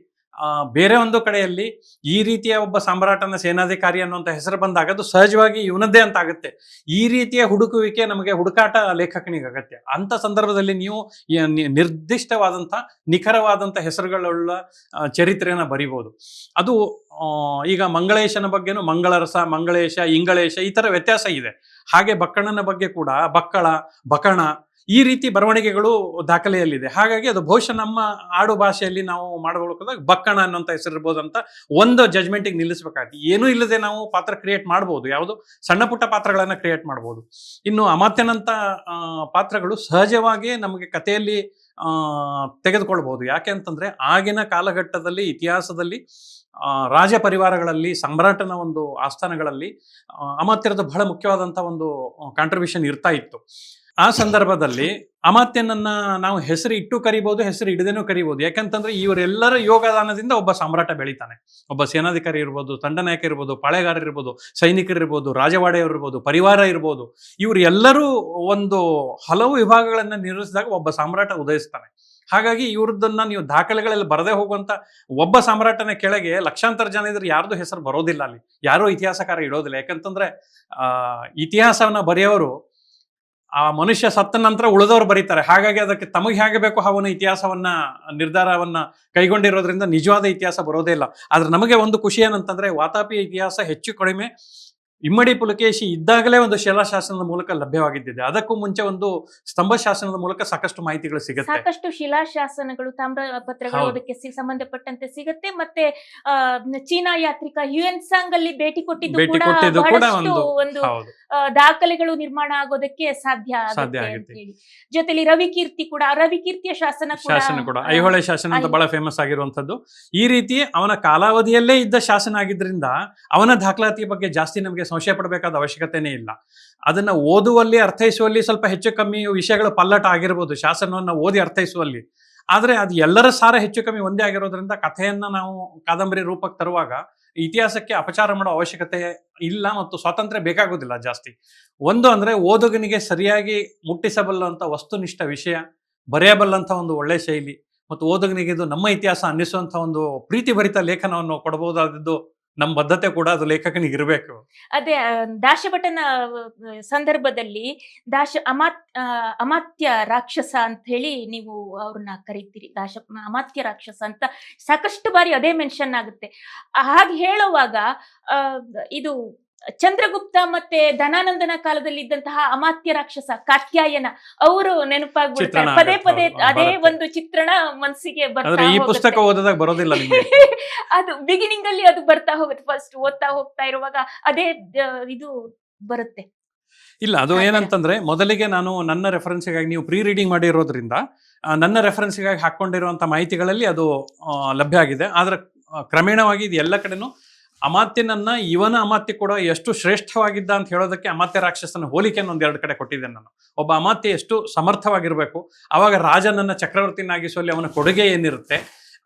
ಬೇರೆ ಒಂದು ಕಡೆಯಲ್ಲಿ ಈ ರೀತಿಯ ಒಬ್ಬ ಸಾಮ್ರಾಟನ ಸೇನಾಧಿಕಾರಿ ಅನ್ನುವಂಥ ಹೆಸರು ಬಂದಾಗ ಅದು ಸಹಜವಾಗಿ ಇವನದ್ದೇ ಅಂತ ಆಗುತ್ತೆ. ಈ ರೀತಿಯ ಹುಡುಕುವಿಕೆ ನಮಗೆ ಹುಡುಕಾಟ ಲೇಖಕನಿಗೆ ಅಗತ್ಯ. ಅಂತ ಸಂದರ್ಭದಲ್ಲಿ ನೀವು ನಿರ್ದಿಷ್ಟವಾದಂಥ ನಿಖರವಾದಂಥ ಹೆಸರುಗಳುಳ್ಳ ಚರಿತ್ರೆಯನ್ನು ಬರಿಬೋದು. ಅದು ಈಗ ಮಂಗಳೇಶನ ಬಗ್ಗೆನೂ ಮಂಗಳರಸ, ಮಂಗಳೇಶ, ಇಂಗಳೇಶ ಈ ಥರ ವ್ಯತ್ಯಾಸ ಇದೆ. ಹಾಗೆ ಬಕ್ಕಣ್ಣನ ಬಗ್ಗೆ ಕೂಡ ಬಕ್ಕಳ, ಬಕಣ ಈ ರೀತಿ ಬರವಣಿಗೆಗಳು ದಾಖಲೆಯಲ್ಲಿದೆ. ಹಾಗಾಗಿ ಅದು ಬಹುಶಃ ನಮ್ಮ ಆಡು ಭಾಷೆಯಲ್ಲಿ ನಾವು ಮಾಡಬೇಕಾದಾಗ ಬಕ್ಕಣ ಅನ್ನೋಂಥ ಹೆಸರು ಇರ್ಬೋದು ಅಂತ ಒಂದು ಜಜ್ಮೆಂಟಿಗೆ ನಿಲ್ಲಿಸಬೇಕಾಗ್ತದೆ. ಏನೂ ಇಲ್ಲದೆ ನಾವು ಪಾತ್ರ ಕ್ರಿಯೇಟ್ ಮಾಡ್ಬೋದು, ಯಾವುದು ಸಣ್ಣ ಪುಟ್ಟ ಪಾತ್ರಗಳನ್ನು ಕ್ರಿಯೇಟ್ ಮಾಡ್ಬೋದು. ಇನ್ನು ಅಮಾತ್ಯನಂಥ ಪಾತ್ರಗಳು ಸಹಜವಾಗಿಯೇ ನಮಗೆ ಕಥೆಯಲ್ಲಿ ತೆಗೆದುಕೊಳ್ಬಹುದು. ಯಾಕೆ ಅಂತಂದ್ರೆ ಆಗಿನ ಕಾಲಘಟ್ಟದಲ್ಲಿ ಇತಿಹಾಸದಲ್ಲಿ ರಾಜ ಪರಿವಾರಗಳಲ್ಲಿ, ಸಮ್ರಾಟನ ಒಂದು ಆಸ್ಥಾನಗಳಲ್ಲಿ ಅಮಾತ್ಯರದ ಬಹಳ ಮುಖ್ಯವಾದಂಥ ಒಂದು ಕಾಂಟ್ರಿಬ್ಯೂಷನ್ ಇರ್ತಾ ಇತ್ತು. ಆ ಸಂದರ್ಭದಲ್ಲಿ ಅಮಾತ್ಯನನ್ನ ನಾವು ಹೆಸರು ಇಟ್ಟು ಕರಿಬಹುದು, ಹೆಸರು ಇಡದೇನೂ ಕರಿಬಹುದು. ಯಾಕಂತಂದ್ರೆ ಇವರೆಲ್ಲರ ಯೋಗದಾನದಿಂದ ಒಬ್ಬ ಸಾಮ್ರಾಟ ಬೆಳೀತಾನೆ. ಒಬ್ಬ ಸೇನಾಧಿಕಾರಿ ಇರ್ಬೋದು, ದಂಡನಾಯಕ ಇರ್ಬೋದು, ಪಾಳೆಗಾರ ಇರ್ಬೋದು, ಸೈನಿಕರಿರ್ಬೋದು, ರಾಜವಾಡೆಯವರು ಇರ್ಬೋದು, ಪರಿವಾರ ಇರ್ಬೋದು, ಇವರು ಎಲ್ಲರೂ ಒಂದು ಹಲವು ವಿಭಾಗಗಳನ್ನ ನಿರ್ವಹಿಸಿದಾಗ ಒಬ್ಬ ಸಾಮ್ರಾಟ ಉದಯಿಸ್ತಾನೆ. ಹಾಗಾಗಿ ಇವ್ರದನ್ನ ನೀವು ದಾಖಲೆಗಳಲ್ಲಿ ಬರದೇ ಹೋಗುವಂತ ಒಬ್ಬ ಸಾಮ್ರಾಟನ ಕೆಳಗೆ ಲಕ್ಷಾಂತರ ಜನ ಇದ್ರೆ ಯಾರ್ದು ಹೆಸರು ಬರೋದಿಲ್ಲ, ಅಲ್ಲಿ ಯಾರೋ ಇತಿಹಾಸಕಾರ ಇಡೋದಿಲ್ಲ. ಯಾಕಂತಂದ್ರೆ ಇತಿಹಾಸವನ್ನ ಬರೆಯೋರು ಆ ಮನುಷ್ಯ ಸತ್ತ ನಂತರ ಉಳಿದವರು ಬರೀತಾರೆ. ಹಾಗಾಗಿ ಅದಕ್ಕೆ ತಮಗೆ ಹೇಗೆ ಬೇಕು ಅವನ ಇತಿಹಾಸವನ್ನ ನಿರ್ಧಾರವನ್ನ ಕೈಗೊಂಡಿರೋದ್ರಿಂದ ನಿಜವಾದ ಇತಿಹಾಸ ಬರೋದೇ ಇಲ್ಲ. ಆದ್ರೆ ನಮಗೆ ಒಂದು ಖುಷಿ ಏನಂತಂದ್ರೆ ವಾತಾಪಿಯ ಇತಿಹಾಸ ಹೆಚ್ಚು ಕಡಿಮೆ ಇಮ್ಮಡಿ ಪುಲಕೇಶಿ ಇದ್ದಾಗಲೇ ಒಂದು ಶಿಲಾಶಾಸನದ ಮೂಲಕ ಲಭ್ಯವಾಗಿದ್ದಿದೆ. ಅದಕ್ಕೂ ಮುಂಚೆ ಒಂದು ಸ್ತಂಭ ಶಾಸನದ ಮೂಲಕ ಸಾಕಷ್ಟು ಮಾಹಿತಿಗಳು ಸಿಗುತ್ತೆ. ಸಾಕಷ್ಟು ಶಿಲಾಶಾಸನಗಳು, ತಾಮ್ರ ಪತ್ರಗಳು ಅದಕ್ಕೆ ಸಂಬಂಧಪಟ್ಟಂತೆ ಸಿಗುತ್ತೆ. ಮತ್ತೆ ಚೀನಾ ಯಾತ್ರಿಕ ಹ್ಯುಯೆನ್ ಸಾಂಗ್ ಅಲ್ಲಿ ಭೇಟಿ ಕೊಟ್ಟಿದ್ದು ಕೂಡ ಒಂದು ದಾಖಲೆಗಳು ನಿರ್ಮಾಣ ಆಗೋದಕ್ಕೆ ಸಾಧ್ಯ ಆಗುತ್ತೆ. ಜೊತೆಲಿ ರವಿಕೀರ್ತಿಯ ಶಾಸನ ಕೂಡ ಐಹೊಳೆ ಶಾಸನ ಅಂತ ಬಹಳ ಫೇಮಸ್ ಆಗಿರುವಂತದ್ದು. ಈ ರೀತಿ ಅವನ ಕಾಲಾವಧಿಯಲ್ಲೇ ಇದ್ದ ಶಾಸನ ಆಗಿದ್ರಿಂದ ಅವನ ದಾಖಲಾತಿ ಬಗ್ಗೆ ಜಾಸ್ತಿ ನಮಗೆ ಸಂಶಯ ಪಡಬೇಕಾದ ಅವಶ್ಯಕತೆನೇ ಇಲ್ಲ. ಅದನ್ನ ಓದುವಲ್ಲಿ, ಅರ್ಥೈಸುವಲ್ಲಿ ಸ್ವಲ್ಪ ಹೆಚ್ಚು ಕಮ್ಮಿ ವಿಷಯಗಳು ಪಲ್ಲಟ ಆಗಿರ್ಬೋದು ಶಾಸನವನ್ನ ಓದಿ ಅರ್ಥೈಸುವಲ್ಲಿ. ಆದ್ರೆ ಅದು ಎಲ್ಲರ ಸಾರ ಹೆಚ್ಚು ಕಮ್ಮಿ ಒಂದೇ ಆಗಿರೋದ್ರಿಂದ ಕಥೆಯನ್ನ ನಾವು ಕಾದಂಬರಿ ರೂಪಕ್ಕೆ ತರುವಾಗ ಇತಿಹಾಸಕ್ಕೆ ಅಪಚಾರ ಮಾಡೋ ಅವಶ್ಯಕತೆ ಇಲ್ಲ ಮತ್ತು ಸ್ವಾತಂತ್ರ್ಯ ಬೇಕಾಗೋದಿಲ್ಲ ಜಾಸ್ತಿ. ಒಂದು ಅಂದ್ರೆ ಓದುಗನಿಗೆ ಸರಿಯಾಗಿ ಮುಟ್ಟಿಸಬಲ್ಲಂತ ವಸ್ತುನಿಷ್ಠ ವಿಷಯ, ಬರೆಯಬಲ್ಲಂತ ಒಂದು ಒಳ್ಳೆ ಶೈಲಿ ಮತ್ತು ಓದುಗನಿಗೆ ಇದು ನಮ್ಮ ಇತಿಹಾಸ ಅನ್ನಿಸುವಂತ ಒಂದು ಪ್ರೀತಿ ಭರಿತ ಲೇಖನವನ್ನು ಕೊಡಬಹುದಾದದ್ದು ನಮ್ಮ ಬದ್ಧತೆ ಕೂಡ ಅದು ಲೇಖಕನಿಗೆ ಇರಬೇಕು. ಅದೇ ದಾಶಭಟನ ಸಂದರ್ಭದಲ್ಲಿ ಅಮಾತ್ಯ ರಾಕ್ಷಸ ಅಂತ ಹೇಳಿ ನೀವು ಅವ್ರನ್ನ ಕರೀತೀರಿ. ಅಮಾತ್ಯ ರಾಕ್ಷಸ ಅಂತ ಸಾಕಷ್ಟು ಬಾರಿ ಅದೇ ಮೆನ್ಷನ್ ಆಗುತ್ತೆ. ಹಾಗೆ ಹೇಳುವಾಗ ಇದು ಚಂದ್ರಗುಪ್ತ ಮತ್ತೆ ಧನಾನಂದನ ಕಾಲದಲ್ಲಿ ಇದ್ದಂತಹ ಅಮಾತ್ಯ ರಾಕ್ಷಸ ಕಾತ್ಯಾಯನ ಅವರು ನೆನಪಾಗ್ಬಿಡ್ತಾರೆ. ಪದೇ ಪದೇ ಅದೇ ಒಂದು ಚಿತ್ರಣ ಮನಸ್ಸಿಗೆ ಬರ್ತಾ ಈ ಪುಸ್ತಕ ಓದಿದಾಗ ಬರೋದಿಲ್ಲ. ಅದು ಬಿಗಿನಿಂಗ್ ಅಲ್ಲಿ ಅದು ಬರ್ತಾ ಹೋಗುತ್ತೆ. ಫಸ್ಟ್ ಓದ್ತಾ ಹೋಗ್ತಾ ಇರುವಾಗ ಅದೇ ಇದು ಬರುತ್ತೆ. ಇಲ್ಲ, ಅದು ಏನಂತಂದ್ರೆ ಮೊದಲಿಗೆ ನಾನು ನನ್ನ ರೆಫರೆನ್ಸ್ಗಾಗಿ, ನೀವು ಪ್ರೀ ರೀಡಿಂಗ್ ಮಾಡಿರೋದ್ರಿಂದ ನನ್ನ ರೆಫರೆನ್ಸ್ಗಾಗಿ ಹಾಕೊಂಡಿರುವಂತ ಮಾಹಿತಿಗಳಲ್ಲಿ ಅದು ಲಭ್ಯ ಆಗಿದೆ. ಆದ್ರೆ ಕ್ರಮೇಣವಾಗಿ ಇದು ಎಲ್ಲ ಕಡೆನೂ ಅಮಾತ್ಯನನ್ನ ಇವನ ಅಮಾತ್ಯ ಕೂಡ ಎಷ್ಟು ಶ್ರೇಷ್ಠವಾಗಿದ್ದ ಅಂತ ಹೇಳೋದಕ್ಕೆ ಅಮಾತ್ಯ ರಾಕ್ಷಸನ ಹೋಲಿಕೆಯನ್ನು ಒಂದೆರಡು ಕಡೆ ಕೊಟ್ಟಿದ್ದೇನೆ ನಾನು. ಒಬ್ಬ ಅಮಾತ್ಯ ಎಷ್ಟು ಸಮರ್ಥವಾಗಿರ್ಬೇಕು, ಅವಾಗ ರಾಜನನ್ನ ಚಕ್ರವರ್ತಿನಾಗಿಸುವಲ್ಲಿ ಅವನ ಕೊಡುಗೆ ಏನಿರುತ್ತೆ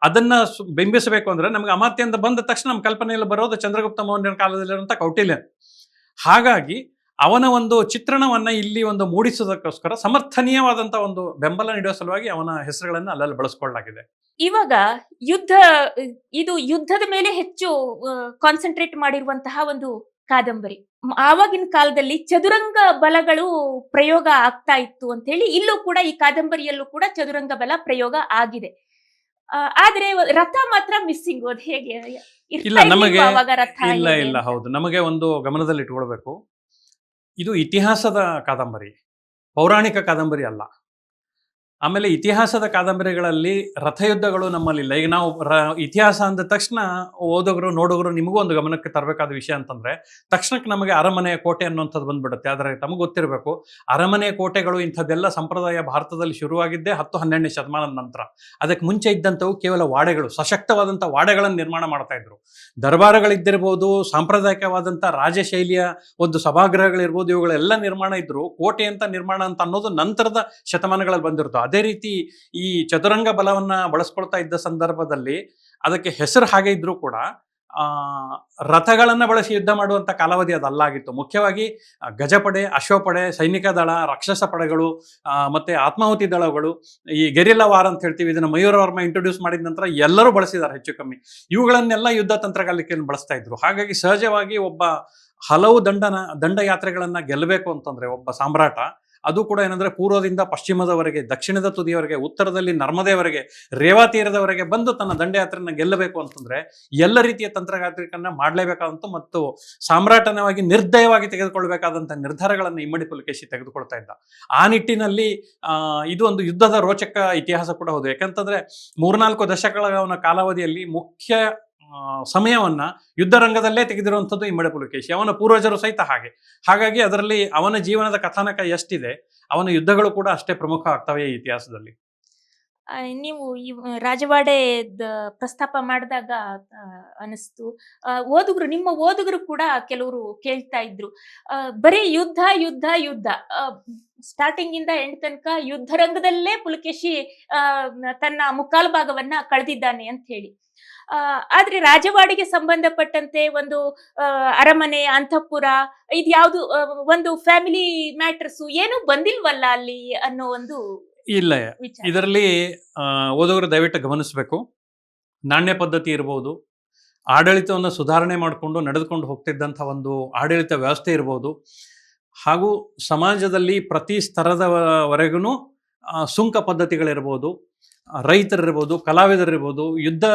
ಅದನ್ನ ಬಿಂಬಿಸಬೇಕು ಅಂದ್ರೆ ನಮ್ಗೆ ಅಮಾತ್ಯ ಅಂತ ಬಂದ ತಕ್ಷಣ ನಮ್ಮ ಕಲ್ಪನೆಯಲ್ಲಿ ಬರೋದು ಚಂದ್ರಗುಪ್ತ ಮೌರ್ಯನ ಕಾಲದಲ್ಲಿರುವಂತ ಕೌಟಿಲ್ಯ. ಹಾಗಾಗಿ ಅವನ ಒಂದು ಚಿತ್ರಣವನ್ನ ಇಲ್ಲಿ ಒಂದು ಮೂಡಿಸೋದಕ್ಕೋಸ್ಕರ ಸಮರ್ಥನೀಯವಾದಂತ ಒಂದು ಬೆಂಬಲ ನೀಡುವ ಸಲುವಾಗಿ ಅವನ ಹೆಸರುಗಳನ್ನ ಅಲ್ಲಲ್ಲಿ ಬಳಸ್ಕೊಳ್ಳಲಾಗಿದೆ. ಇವಾಗ ಯುದ್ಧ ಇದು ಯುದ್ಧದ ಮೇಲೆ ಹೆಚ್ಚು ಕಾನ್ಸಂಟ್ರೇಟ್ ಮಾಡಿರುವಂತಹ ಒಂದು ಕಾದಂಬರಿ. ಆವಾಗಿನ ಕಾಲದಲ್ಲಿ ಚದುರಂಗ ಬಲಗಳು ಪ್ರಯೋಗ ಆಗ್ತಾ ಇತ್ತು ಅಂತ ಹೇಳಿ ಇಲ್ಲೂ ಕೂಡ ಈ ಕಾದಂಬರಿಯಲ್ಲೂ ಕೂಡ ಚದುರಂಗ ಬಲ ಪ್ರಯೋಗ ಆಗಿದೆ. ಆದ್ರೆ ರಥ ಮಾತ್ರ ಮಿಸ್ಸಿಂಗ್. ಅದು ಹೇಗೆ ಇಲ್ಲ, ನಮಗೆ ಅವಾಗ ರಥ ಇಲ್ಲ ಹೇಗೆ ಇಲ್ಲ ಅಂತ? ಹೌದು, ನಮಗೆ ಒಂದು ಗಮನದಲ್ಲಿ ಇಟ್ಕೊಳ್ಬೇಕು. ಇದು ಇತಿಹಾಸದ ಕಾದಂಬರಿ, ಪೌರಾಣಿಕ ಕಾದಂಬರಿ ಅಲ್ಲ. ಆಮೇಲೆ ಇತಿಹಾಸದ ಕಾದಂಬರಿಗಳಲ್ಲಿ ರಥಯುದ್ಧಗಳು ನಮ್ಮಲ್ಲಿಲ್ಲ. ಈಗ ನಾವು ಇತಿಹಾಸ ಅಂದ ತಕ್ಷಣ ಓದೋರು ನೋಡೋರು ನಿಮಗೂ ಒಂದು ಗಮನಕ್ಕೆ ತರಬೇಕಾದ ವಿಷಯ ಅಂತಂದ್ರೆ, ತಕ್ಷಣಕ್ಕೆ ನಮಗೆ ಅರಮನೆಯ ಕೋಟೆ ಅನ್ನುವಂಥದ್ದು ಬಂದ್ಬಿಡುತ್ತೆ. ಆದರೆ ತಮಗೆ ಗೊತ್ತಿರಬೇಕು, ಅರಮನೆ ಕೋಟೆಗಳು ಇಂಥದ್ದೆಲ್ಲ ಸಂಪ್ರದಾಯ ಭಾರತದಲ್ಲಿ ಶುರುವಾಗಿದ್ದೇ 10-12ನೇ ಶತಮಾನದ ನಂತರ. ಅದಕ್ಕೆ ಮುಂಚೆ ಇದ್ದಂಥವು ಕೇವಲ ವಾಡೆಗಳು, ಸಶಕ್ತವಾದಂಥ ವಾಡೆಗಳನ್ನು ನಿರ್ಮಾಣ ಮಾಡ್ತಾ ಇದ್ರು. ದರ್ಬಾರಗಳಿದ್ದಿರ್ಬೋದು, ಸಾಂಪ್ರದಾಯಿಕವಾದಂಥ ರಾಜಶೈಲಿಯ ಒಂದು ಸಭಾಗೃಹಗಳಿರ್ಬೋದು, ಇವುಗಳೆಲ್ಲ ನಿರ್ಮಾಣ ಇದ್ರು. ಕೋಟೆ ಅಂತ ನಿರ್ಮಾಣ ಅಂತ ಅನ್ನೋದು ನಂತರದ ಶತಮಾನಗಳಲ್ಲಿ ಬಂದಿರುತ್ತೆ. ಅದೇ ರೀತಿ ಈ ಚದುರಂಗ ಬಲವನ್ನ ಬಳಸ್ಕೊಳ್ತಾ ಇದ್ದ ಸಂದರ್ಭದಲ್ಲಿ ಅದಕ್ಕೆ ಹೆಸರು ಹಾಗೆ ಇದ್ರೂ ಕೂಡ ರಥಗಳನ್ನ ಬಳಸಿ ಯುದ್ಧ ಮಾಡುವಂತ ಕಾಲಾವಧಿ ಅದಲ್ಲಾಗಿತ್ತು. ಮುಖ್ಯವಾಗಿ ಗಜಪಡೆ, ಅಶ್ವಪಡೆ, ಸೈನಿಕ ದಳ, ರಾಕ್ಷಸ ಪಡೆಗಳು, ಮತ್ತೆ ಆತ್ಮಾಹುತಿ ದಳಗಳು, ಈ ಗೆರಿಲ್ಲಾ ವಾರ್ ಅಂತ ಹೇಳ್ತೀವಿ, ಇದನ್ನ ಮಯೂರ ವರ್ಮ ಇಂಟ್ರೊಡ್ಯೂಸ್ ಮಾಡಿದ ನಂತರ ಎಲ್ಲರೂ ಬಳಸಿದ್ದಾರೆ ಹೆಚ್ಚು ಕಮ್ಮಿ. ಇವುಗಳನ್ನೆಲ್ಲ ಯುದ್ಧ ತಂತ್ರಗಾರಿಕೆಯನ್ನು ಬಳಸ್ತಾ ಇದ್ರು. ಹಾಗಾಗಿ ಸಹಜವಾಗಿ ಒಬ್ಬ ಹಲವು ದಂಡಯಾತ್ರೆಗಳನ್ನ ಗೆಲ್ಲಬೇಕು ಅಂತಂದ್ರೆ ಒಬ್ಬ ಸಾಮ್ರಾಟ, ಅದು ಕೂಡ ಏನಂದ್ರೆ ಪೂರ್ವದಿಂದ ಪಶ್ಚಿಮದವರೆಗೆ, ದಕ್ಷಿಣದ ತುದಿಯವರೆಗೆ, ಉತ್ತರದಲ್ಲಿ ನರ್ಮದೆವರೆಗೆ, ರೇವಾ ತೀರದವರೆಗೆ ಬಂದು ತನ್ನ ದಂಡಯಾತ್ರೆಯನ್ನ ಗೆಲ್ಲಬೇಕು ಅಂತಂದ್ರೆ ಎಲ್ಲ ರೀತಿಯ ತಂತ್ರಗಾರಿಕೆಯನ್ನ ಮಾಡಲೇಬೇಕಾದಂತ ಮತ್ತು ಸಾಮ್ರಾಟನವಾಗಿ ನಿರ್ದಯವಾಗಿ ತೆಗೆದುಕೊಳ್ಬೇಕಾದಂತ ನಿರ್ಧಾರಗಳನ್ನು ಇಮ್ಮಡಿ ಪುಲಕೇಶಿ ತೆಗೆದುಕೊಳ್ತಾ ಇದ್ದ. ಆ ನಿಟ್ಟಿನಲ್ಲಿ ಇದು ಒಂದು ಯುದ್ಧದ ರೋಚಕ ಇತಿಹಾಸ ಕೂಡ ಹೌದು. ಯಾಕಂತಂದ್ರೆ 3-4 ದಶಕಗಳ ಅವನ ಕಾಲಾವಧಿಯಲ್ಲಿ ಮುಖ್ಯ ಸಮಯವನ್ನ ಯುದ್ಧ ರಂಗದಲ್ಲೇ ತೆಗೆದಿರುವಂಥದ್ದು ಇಮ್ಮಡಿ ಪುಲಕೇಶಿ. ಅವನ ಪೂರ್ವಜರು ಸಹಿತ ಹಾಗೆ. ಹಾಗಾಗಿ ಅದರಲ್ಲಿ ಅವನ ಜೀವನದ ಕಥಾನಕ ಎಷ್ಟಿದೆ, ಅವನ ಯುದ್ಧಗಳು ಕೂಡ ಅಷ್ಟೇ ಪ್ರಮುಖ ಆಗ್ತವೆ ಈ ಇತಿಹಾಸದಲ್ಲಿ. ನೀವು ಈ ರಾಜವಾಡೆ ಪ್ರಸ್ತಾಪ ಮಾಡಿದಾಗ ಅನಿಸ್ತು, ನಿಮ್ಮ ಓದುಗರು ಕೂಡ ಕೆಲವರು ಕೇಳ್ತಾ ಇದ್ರು, ಬರೀ ಯುದ್ಧ ಯುದ್ಧ ಯುದ್ಧ, ಸ್ಟಾರ್ಟಿಂಗ್ ಇಂದ ಎಂಡ್ ತನಕ ಯುದ್ಧ ರಂಗದಲ್ಲೇ ಪುಲಕೇಶಿ ತನ್ನ ಮುಕ್ಕಾಲು ಭಾಗವನ್ನ ಕಳೆದಿದ್ದಾನೆ ಅಂತ ಹೇಳಿ. ಆದ್ರೆ ರಾಜವಾಡಿಗೆ ಸಂಬಂಧಪಟ್ಟಂತೆ ಒಂದು ಅರಮನೆ, ಅಂತಃಪುರ, ಇದ್ಯಾವುದು ಒಂದು ಫ್ಯಾಮಿಲಿ ಮ್ಯಾಟರ್ಸ್ ಏನು ಬಂದಿಲ್ವಲ್ಲ ಅಲ್ಲಿ ಅನ್ನೋ ಒಂದು ಇಲ್ಲ, ವಿಚಾರ. ಇದರಲ್ಲಿ ಓದೋರು ದಯವಿಟ್ಟು ಗಮನಿಸಬೇಕು. ನಾಣ್ಯ ಪದ್ಧತಿ ಇರ್ಬೋದು, ಆಡಳಿತವನ್ನು ಸುಧಾರಣೆ ಮಾಡಿಕೊಂಡು ನಡೆದುಕೊಂಡು ಹೋಗ್ತಿದ್ದಂಥ ಒಂದು ಆಡಳಿತ ವ್ಯವಸ್ಥೆ ಇರ್ಬೋದು, ಹಾಗೂ ಸಮಾಜದಲ್ಲಿ ಪ್ರತಿ ಸ್ತರದವರೆಗೂ ಸುಂಕ ಪದ್ಧತಿಗಳಿರ್ಬೋದು, ರೈತರಿರ್ಬೋದು, ಕಲಾವಿದರಿರ್ಬೋದು, ಯುದ್ಧ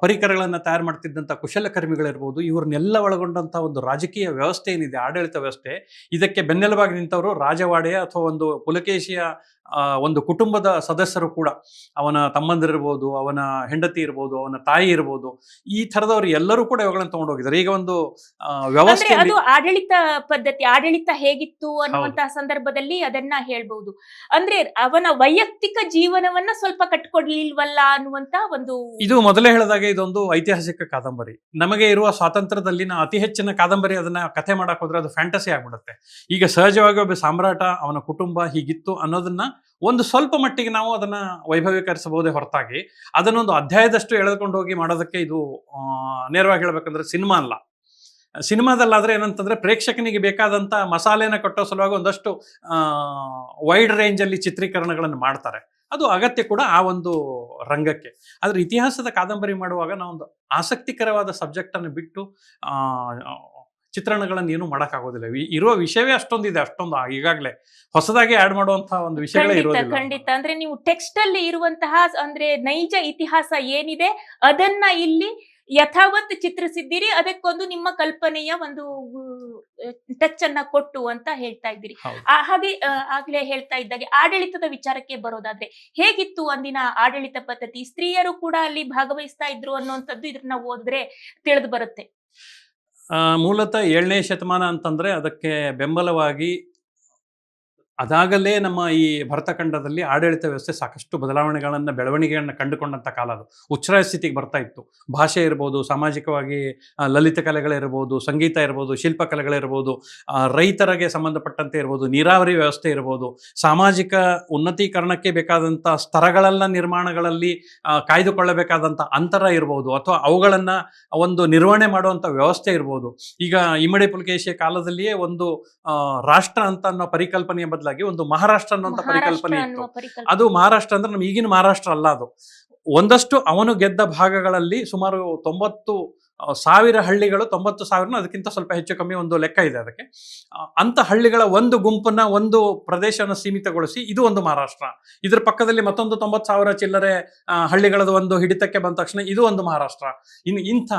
ಪರಿಕರಗಳನ್ನು ತಯಾರು ಮಾಡ್ತಿದ್ದಂಥ ಕುಶಲಕರ್ಮಿಗಳಿರ್ಬೋದು, ಇವ್ರನ್ನೆಲ್ಲ ಒಳಗೊಂಡಂಥ ಒಂದು ರಾಜಕೀಯ ವ್ಯವಸ್ಥೆ ಏನಿದೆ, ಆಡಳಿತ ವ್ಯವಸ್ಥೆ, ಇದಕ್ಕೆ ಬೆನ್ನೆಲುಬಾಗಿ ನಿಂತವರು ರಾಜವಾಡೆಯ ಅಥವಾ ಒಂದು ಪುಲಕೇಶಿಯ ಒಂದು ಕುಟುಂಬದ ಸದಸ್ಯರು ಕೂಡ. ಅವನ ತಮ್ಮಂದಿರಿರ್ಬೋದು, ಅವನ ಹೆಂಡತಿ ಇರ್ಬೋದು, ಅವನ ತಾಯಿ ಇರ್ಬೋದು, ಈ ಥರದವರು ಎಲ್ಲರೂ ಕೂಡ ಇವುಗಳನ್ನು ತಗೊಂಡೋಗಿದ್ದಾರೆ. ಈಗ ಒಂದು ವ್ಯವಸ್ಥೆ, ಅದು ಆಡಳಿತ ಪದ್ಧತಿ, ಆಡಳಿತ ಹೇಗಿತ್ತು ಅನ್ನುವಂತಹ ಸಂದರ್ಭದಲ್ಲಿ ಅದನ್ನ ಹೇಳ್ಬಹುದು. ಅಂದ್ರೆ ಅವನ ವೈಯಕ್ತಿಕ ಜೀವನವನ್ನ ಸ್ವಲ್ಪ ಕಟ್ಕೊಡ್ಲಿಲ್ವಲ್ಲ ಅನ್ನುವಂತ ಒಂದು. ಇದು ಮೊದಲೇ ಹೇಳಿದಾಗೆ ಇದೊಂದು ಐತಿಹಾಸಿಕ ಕಾದಂಬರಿ. ನಮಗೆ ಇರುವ ಸ್ವಾತಂತ್ರ್ಯದಲ್ಲಿನ ಅತಿ ಹೆಚ್ಚಿನ ಕಾದಂಬರಿ ಅದನ್ನ ಕಥೆ ಮಾಡಕ್ ಹೋದ್ರೆ ಅದು ಫ್ಯಾಂಟಸಿ ಆಗ್ಬಿಡುತ್ತೆ. ಈಗ ಸಹಜವಾಗಿ ಒಬ್ಬ ಸಾಮ್ರಾಟ, ಅವನ ಕುಟುಂಬ ಹೀಗಿತ್ತು ಅನ್ನೋದನ್ನ ಒಂದು ಸ್ವಲ್ಪ ಮಟ್ಟಿಗೆ ನಾವು ಅದನ್ನ ವೈಭವೀಕರಿಸಬಹುದೇ ಹೊರತಾಗಿ ಅದನ್ನೊಂದು ಅಧ್ಯಾಯದಷ್ಟು ಎಳೆದುಕೊಂಡು ಹೋಗಿ ಮಾಡೋದಕ್ಕೆ ಇದು ನೇರವಾಗಿ ಹೇಳ್ಬೇಕಂದ್ರೆ ಸಿನಿಮಾ ಅಲ್ಲ. ಸಿನಿಮಾದಲ್ಲಾದ್ರೆ ಏನಂತಂದ್ರೆ ಪ್ರೇಕ್ಷಕನಿಗೆ ಬೇಕಾದಂತ ಮಸಾಲೆನ ಕಟ್ಟೋ ಸಲುವಾಗಿ ಒಂದಷ್ಟು ವೈಡ್ ರೇಂಜ್ ಅಲ್ಲಿ ಚಿತ್ರೀಕರಣಗಳನ್ನು ಮಾಡ್ತಾರೆ. ಅದು ಅಗತ್ಯ ಕೂಡ ಆ ಒಂದು ರಂಗಕ್ಕೆ. ಆದ್ರೆ ಇತಿಹಾಸದ ಕಾದಂಬರಿ ಮಾಡುವಾಗ ನಾವೊಂದು ಆಸಕ್ತಿಕರವಾದ ಸಬ್ಜೆಕ್ಟ್ ಅನ್ನು ಬಿಟ್ಟು ಚಿತ್ರಣಗಳನ್ನು ಏನು ಮಾಡೋಕ್ಕಾಗೋದಿಲ್ಲ. ಇರುವ ವಿಷಯವೇ ಅಷ್ಟೊಂದಿದೆ, ಅಷ್ಟೊಂದು ಈಗಾಗಲೇ ಹೊಸದಾಗಿ ಆಡ್ ಮಾಡುವಂತಹ ಒಂದು ವಿಷಯಗಳೇ ಇರೋದಿಲ್ಲ. ಖಂಡಿತ. ಅಂದ್ರೆ ನೀವು ಟೆಕ್ಸ್ಟ್ ಅಲ್ಲಿ ಇರುವಂತಹ ಅಂದ್ರೆ ನೈಜ ಇತಿಹಾಸ ಏನಿದೆ ಅದನ್ನ ಇಲ್ಲಿ ಯಥಾವತ್ ಚಿತ್ರಿಸಿದ್ದೀರಿ. ಅದಕ್ಕೊಂದು ನಿಮ್ಮ ಕಲ್ಪನೆಯ ಒಂದು ಟಚ್ ಅನ್ನ ಕೊಟ್ಟು ಅಂತ ಹೇಳ್ತಾ ಇದ್ದೀರಿ. ಹಾಗೆ ಆಗ್ಲೇ ಹೇಳ್ತಾ ಇದ್ದಾಗೆ ಆಡಳಿತದ ವಿಚಾರಕ್ಕೆ ಬರೋದಾದ್ರೆ ಹೇಗಿತ್ತು ಅಂದಿನ ಆಡಳಿತ ಪದ್ಧತಿ? ಸ್ತ್ರೀಯರು ಕೂಡ ಅಲ್ಲಿ ಭಾಗವಹಿಸ್ತಾ ಇದ್ರು ಅನ್ನುವಂಥದ್ದು ಇದನ್ನ ಓದಿದ್ರೆ ತಿಳಿದು ಬರುತ್ತೆ. ಮೂಲತಃ 7ನೇ ಶತಮಾನ ಅಂತಂದ್ರೆ ಅದಕ್ಕೆ ಬೆಂಬಲವಾಗಿ ಅದಾಗಲೇ ನಮ್ಮ ಈ ಭರತಖಂಡದಲ್ಲಿ ಆಡಳಿತ ವ್ಯವಸ್ಥೆ ಸಾಕಷ್ಟು ಬೆಳವಣಿಗೆಯನ್ನು ಕಂಡುಕೊಂಡಂಥ ಕಾಲ ಅದು. ಉಚ್ಛ್ರಾಯ ಸ್ಥಿತಿಗೆ ಬರ್ತಾ ಇತ್ತು. ಭಾಷೆ ಇರ್ಬೋದು, ಸಾಮಾಜಿಕವಾಗಿ ಲಲಿತ ಕಲೆಗಳಿರ್ಬೋದು, ಸಂಗೀತ ಇರ್ಬೋದು, ಶಿಲ್ಪಕಲೆಗಳಿರ್ಬೋದು, ರೈತರಿಗೆ ಸಂಬಂಧಪಟ್ಟಂತೆ ಇರ್ಬೋದು, ನೀರಾವರಿ ವ್ಯವಸ್ಥೆ ಇರ್ಬೋದು, ಸಾಮಾಜಿಕ ಉನ್ನತೀಕರಣಕ್ಕೆ ಬೇಕಾದಂಥ ಸ್ತರಗಳೆಲ್ಲ ನಿರ್ಮಾಣಗಳಲ್ಲಿ ಕಾಯ್ದುಕೊಳ್ಳಬೇಕಾದಂಥ ಅಂತರ ಇರ್ಬೋದು, ಅಥವಾ ಅವುಗಳನ್ನು ಒಂದು ನಿರ್ವಹಣೆ ಮಾಡುವಂಥ ವ್ಯವಸ್ಥೆ ಇರ್ಬೋದು. ಈಗ ಇಮ್ಮಡಿ ಪುಲಕೇಶಿಯ ಕಾಲದಲ್ಲಿಯೇ ಒಂದು ರಾಷ್ಟ್ರ ಅಂತ ಅನ್ನೋ ಪರಿಕಲ್ಪನೆಯ ಬದಲಾಗಿ ಒಂದು ಮಹಾರಾಷ್ಟ್ರ ಅನ್ನುವಂಥ ಪರಿಕಲ್ಪನೆ ಇತ್ತು. ಅದು ಮಹಾರಾಷ್ಟ್ರ ಅಂದ್ರೆ ನಮ್ಮ ಈಗಿನ ಮಹಾರಾಷ್ಟ್ರ ಅಲ್ಲ. ಅದು ಒಂದಷ್ಟು ಅವನು ಗೆದ್ದ ಭಾಗಗಳಲ್ಲಿ ಸುಮಾರು 90,000 ಹಳ್ಳಿಗಳು, 90,000 ಅದಕ್ಕಿಂತ ಸ್ವಲ್ಪ ಹೆಚ್ಚು ಕಮ್ಮಿ ಒಂದು ಲೆಕ್ಕ ಇದೆ ಅದಕ್ಕೆ. ಅಂತ ಹಳ್ಳಿಗಳ ಒಂದು ಗುಂಪನ್ನ, ಒಂದು ಪ್ರದೇಶವನ್ನು ಸೀಮಿತಗೊಳಿಸಿ ಇದು ಒಂದು ಮಹಾರಾಷ್ಟ್ರ. ಇದ್ರ ಪಕ್ಕದಲ್ಲಿ ಮತ್ತೊಂದು 90,000 ಚಿಲ್ಲರೆ ಹಳ್ಳಿಗಳದ ಒಂದು ಹಿಡಿತಕ್ಕೆ ಬಂದ ತಕ್ಷಣ ಇದು ಒಂದು ಮಹಾರಾಷ್ಟ್ರ. ಇನ್ನು ಇಂಥ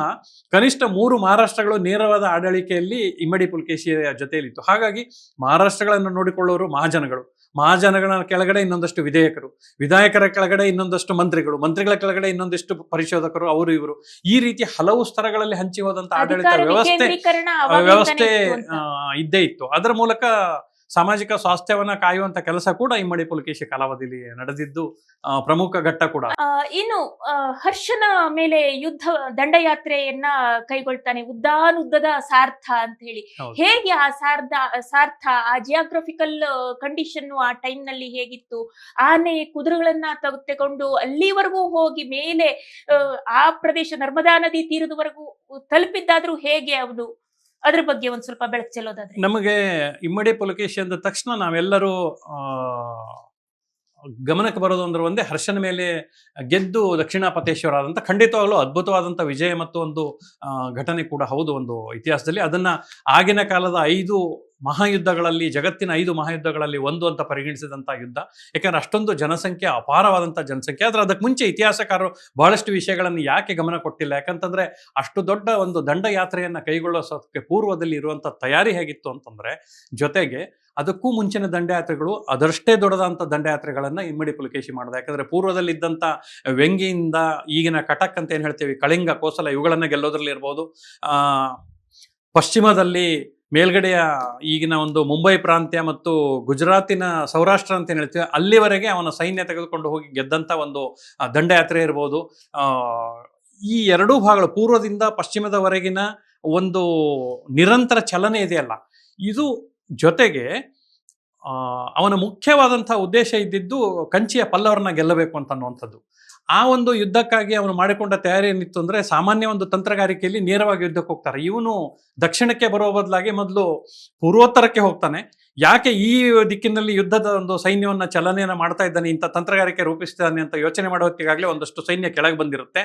ಕನಿಷ್ಠ 3 ಮಹಾರಾಷ್ಟ್ರಗಳು ನೇರವಾದ ಆಡಳಿಕೆಯಲ್ಲಿ ಇಮ್ಮಡಿ ಪುಲಕೇಶಿಯ ಜೊತೆಯಲ್ಲಿತ್ತು. ಹಾಗಾಗಿ ಮಹಾರಾಷ್ಟ್ರಗಳನ್ನು ನೋಡಿಕೊಳ್ಳೋರು ಮಹಾಜನಗಳ ಕೆಳಗಡೆ ಇನ್ನೊಂದಷ್ಟು ವಿಧಾಯಕರ ಕೆಳಗಡೆ ಇನ್ನೊಂದಷ್ಟು ಮಂತ್ರಿಗಳ ಕೆಳಗಡೆ ಇನ್ನೊಂದಿಷ್ಟು ಪರಿಶೋಧಕರು, ಅವರು ಇವರು, ಈ ರೀತಿ ಹಲವು ಸ್ತರಗಳಲ್ಲಿ ಹಂಚಿ ಹೋದಂತ ಆಡಳಿತ ವ್ಯವಸ್ಥೆ ಇದ್ದೇ ಇತ್ತು. ಅದರ ಮೂಲಕ ಸಾಮಾಜಿಕ ಸ್ವಾಸ್ಥ್ಯವನ್ನ ಕಾಯುವಂತ ಕೆಲಸ ಕೂಡ ಇಮ್ಮಡಿ ಪುಲಕೇಶಿ ಕಾಲಾವಧಿಯಲ್ಲಿ ನಡೆದಿದ್ದು ಪ್ರಮುಖ ಘಟ್ಟ ಕೂಡ. ಇನ್ನು ಹರ್ಷನ ಮೇಲೆ ಯುದ್ಧ ದಂಡಯಾತ್ರೆಯನ್ನ ಕೈಗೊಳ್ತಾನೆ, ಉದ್ದಾನುದ್ದದ ಸಾರ್ಥ ಅಂತ ಹೇಳಿ. ಹೇಗೆ ಆ ಸಾರ್ಥ ಆ ಜಿಯೋಗ್ರಫಿಕಲ್ ಕಂಡೀಷನ್ ಆ ಟೈಮ್ ನಲ್ಲಿ ಹೇಗಿತ್ತು? ಆನೆ ಕುದುರೆಗಳನ್ನ ತೆಗೆದುಕೊಂಡು ಅಲ್ಲಿವರೆಗೂ ಹೋಗಿ ಮೇಲೆ ಆ ಪ್ರದೇಶ ನರ್ಮದಾ ನದಿ ತೀರದವರೆಗೂ ತಲುಪಿದ್ದಾದ್ರೂ ಹೇಗೆ ಅವನು? ಅದ್ರ ಬಗ್ಗೆ ಒಂದ್ ಸ್ವಲ್ಪ ಬೆಳಕು ಚೆಲ್ಲೋದಾದ್ರೆ. ನಮಗೆ ಇಮ್ಮಡಿ ಪುಲಕೇಶಿ ಅಂದ ತಕ್ಷಣ ನಾವೆಲ್ಲರೂ ಗಮನಕ್ಕೆ ಬರೋದು ಅಂದ್ರೆ ಒಂದೇ, ಹರ್ಷನ ಮೇಲೆ ಗೆದ್ದು ದಕ್ಷಿಣಾಪತೇಶ್ವರ ಆದಂತ ಖಂಡಿತವಾಗ್ಲೂ ಅದ್ಭುತವಾದಂಥ ವಿಜಯ ಮತ್ತು ಒಂದು ಘಟನೆ ಕೂಡ ಹೌದು ಒಂದು ಇತಿಹಾಸದಲ್ಲಿ. ಅದನ್ನ ಆಗಿನ ಕಾಲದ 5 ಮಹಾಯುದ್ಧಗಳಲ್ಲಿ, ಜಗತ್ತಿನ 5 ಮಹಾಯುದ್ಧಗಳಲ್ಲಿ ಒಂದು ಅಂತ ಪರಿಗಣಿಸಿದಂಥ ಯುದ್ಧ. ಯಾಕಂದ್ರೆ ಅಷ್ಟೊಂದು ಜನಸಂಖ್ಯೆ, ಅಪಾರವಾದಂಥ ಜನಸಂಖ್ಯೆ. ಆದರೆ ಅದಕ್ಕೆ ಮುಂಚೆ ಇತಿಹಾಸಕಾರರು ಬಹಳಷ್ಟು ವಿಷಯಗಳನ್ನು ಯಾಕೆ ಗಮನ ಕೊಟ್ಟಿಲ್ಲ? ಯಾಕಂತಂದ್ರೆ ಅಷ್ಟು ದೊಡ್ಡ ಒಂದು ದಂಡಯಾತ್ರೆಯನ್ನು ಕೈಗೊಳ್ಳೋಸಕ್ಕೆ ಪೂರ್ವದಲ್ಲಿ ಇರುವಂಥ ತಯಾರಿ ಹೇಗಿತ್ತು ಅಂತಂದ್ರೆ, ಜೊತೆಗೆ ಅದಕ್ಕೂ ಮುಂಚಿನ ದಂಡಯಾತ್ರೆಗಳು ಅದರಷ್ಟೇ ದೊಡ್ಡದಂಥ ದಂಡಯಾತ್ರೆಗಳನ್ನು ಇಮ್ಮಡಿ ಪುಲಕೇಶಿ ಮಾಡಿದ. ಯಾಕಂದ್ರೆ ಪೂರ್ವದಲ್ಲಿದ್ದಂಥ ವೆಂಗಿಯಿಂದ ಈಗಿನ ಕಟಕ್ ಅಂತ ಏನು ಹೇಳ್ತೀವಿ, ಕಳಿಂಗ, ಕೋಸಲ, ಇವುಗಳನ್ನು ಗೆಲ್ಲೋದ್ರಲ್ಲಿ ಇರ್ಬೋದು. ಪಶ್ಚಿಮದಲ್ಲಿ ಮೇಲ್ಗಡೆಯ ಈಗಿನ ಒಂದು ಮುಂಬೈ ಪ್ರಾಂತ್ಯ ಮತ್ತು ಗುಜರಾತಿನ ಸೌರಾಷ್ಟ್ರ ಅಂತ ಏನು ಹೇಳ್ತೀವಿ, ಅಲ್ಲಿವರೆಗೆ ಅವನ ಸೈನ್ಯ ತೆಗೆದುಕೊಂಡು ಹೋಗಿ ಗೆದ್ದಂಥ ಒಂದು ದಂಡಯಾತ್ರೆ ಇರ್ಬೋದು. ಈ ಎರಡೂ ಭಾಗಗಳು, ಪೂರ್ವದಿಂದ ಪಶ್ಚಿಮದವರೆಗಿನ ಒಂದು ನಿರಂತರ ಚಲನೆ ಇದೆಯಲ್ಲ, ಇದು ಜೊತೆಗೆ ಅವನ ಮುಖ್ಯವಾದಂಥ ಉದ್ದೇಶ ಇದ್ದಿದ್ದು ಕಂಚಿಯ ಪಲ್ಲವರನ್ನ ಗೆಲ್ಲಬೇಕು ಅಂತ ಅನ್ನುವಂಥದ್ದು. ಆ ಒಂದು ಯುದ್ಧಕ್ಕಾಗಿ ಅವನು ಮಾಡಿಕೊಂಡ ತಯಾರಿ ಏನಿತ್ತು ಅಂದ್ರೆ, ಸಾಮಾನ್ಯ ಒಂದು ತಂತ್ರಗಾರಿಕೆಯಲ್ಲಿ ನೇರವಾಗಿ ಯುದ್ಧಕ್ಕೆ ಹೋಗ್ತಾರೆ. ಇವನು ದಕ್ಷಿಣಕ್ಕೆ ಬರುವ ಬದಲಾಗಿ ಮೊದಲು ಪೂರ್ವೋತ್ತರಕ್ಕೆ ಹೋಗ್ತಾನೆ. ಯಾಕೆ ಈ ದಿಕ್ಕಿನಲ್ಲಿ ಯುದ್ಧದ ಒಂದು ಸೈನ್ಯವನ್ನ ಚಲನೆಯನ್ನ ಮಾಡ್ತಾ ಇದ್ದಾನೆ, ಇಂಥ ತಂತ್ರಗಾರಿಕೆ ರೂಪಿಸ್ತಾನೆ ಅಂತ ಯೋಚನೆ ಮಾಡೋ ಹೊತ್ತಿಗಾಗಲೇ ಒಂದಷ್ಟು ಸೈನ್ಯ ಕೆಳಗೆ ಬಂದಿರುತ್ತೆ.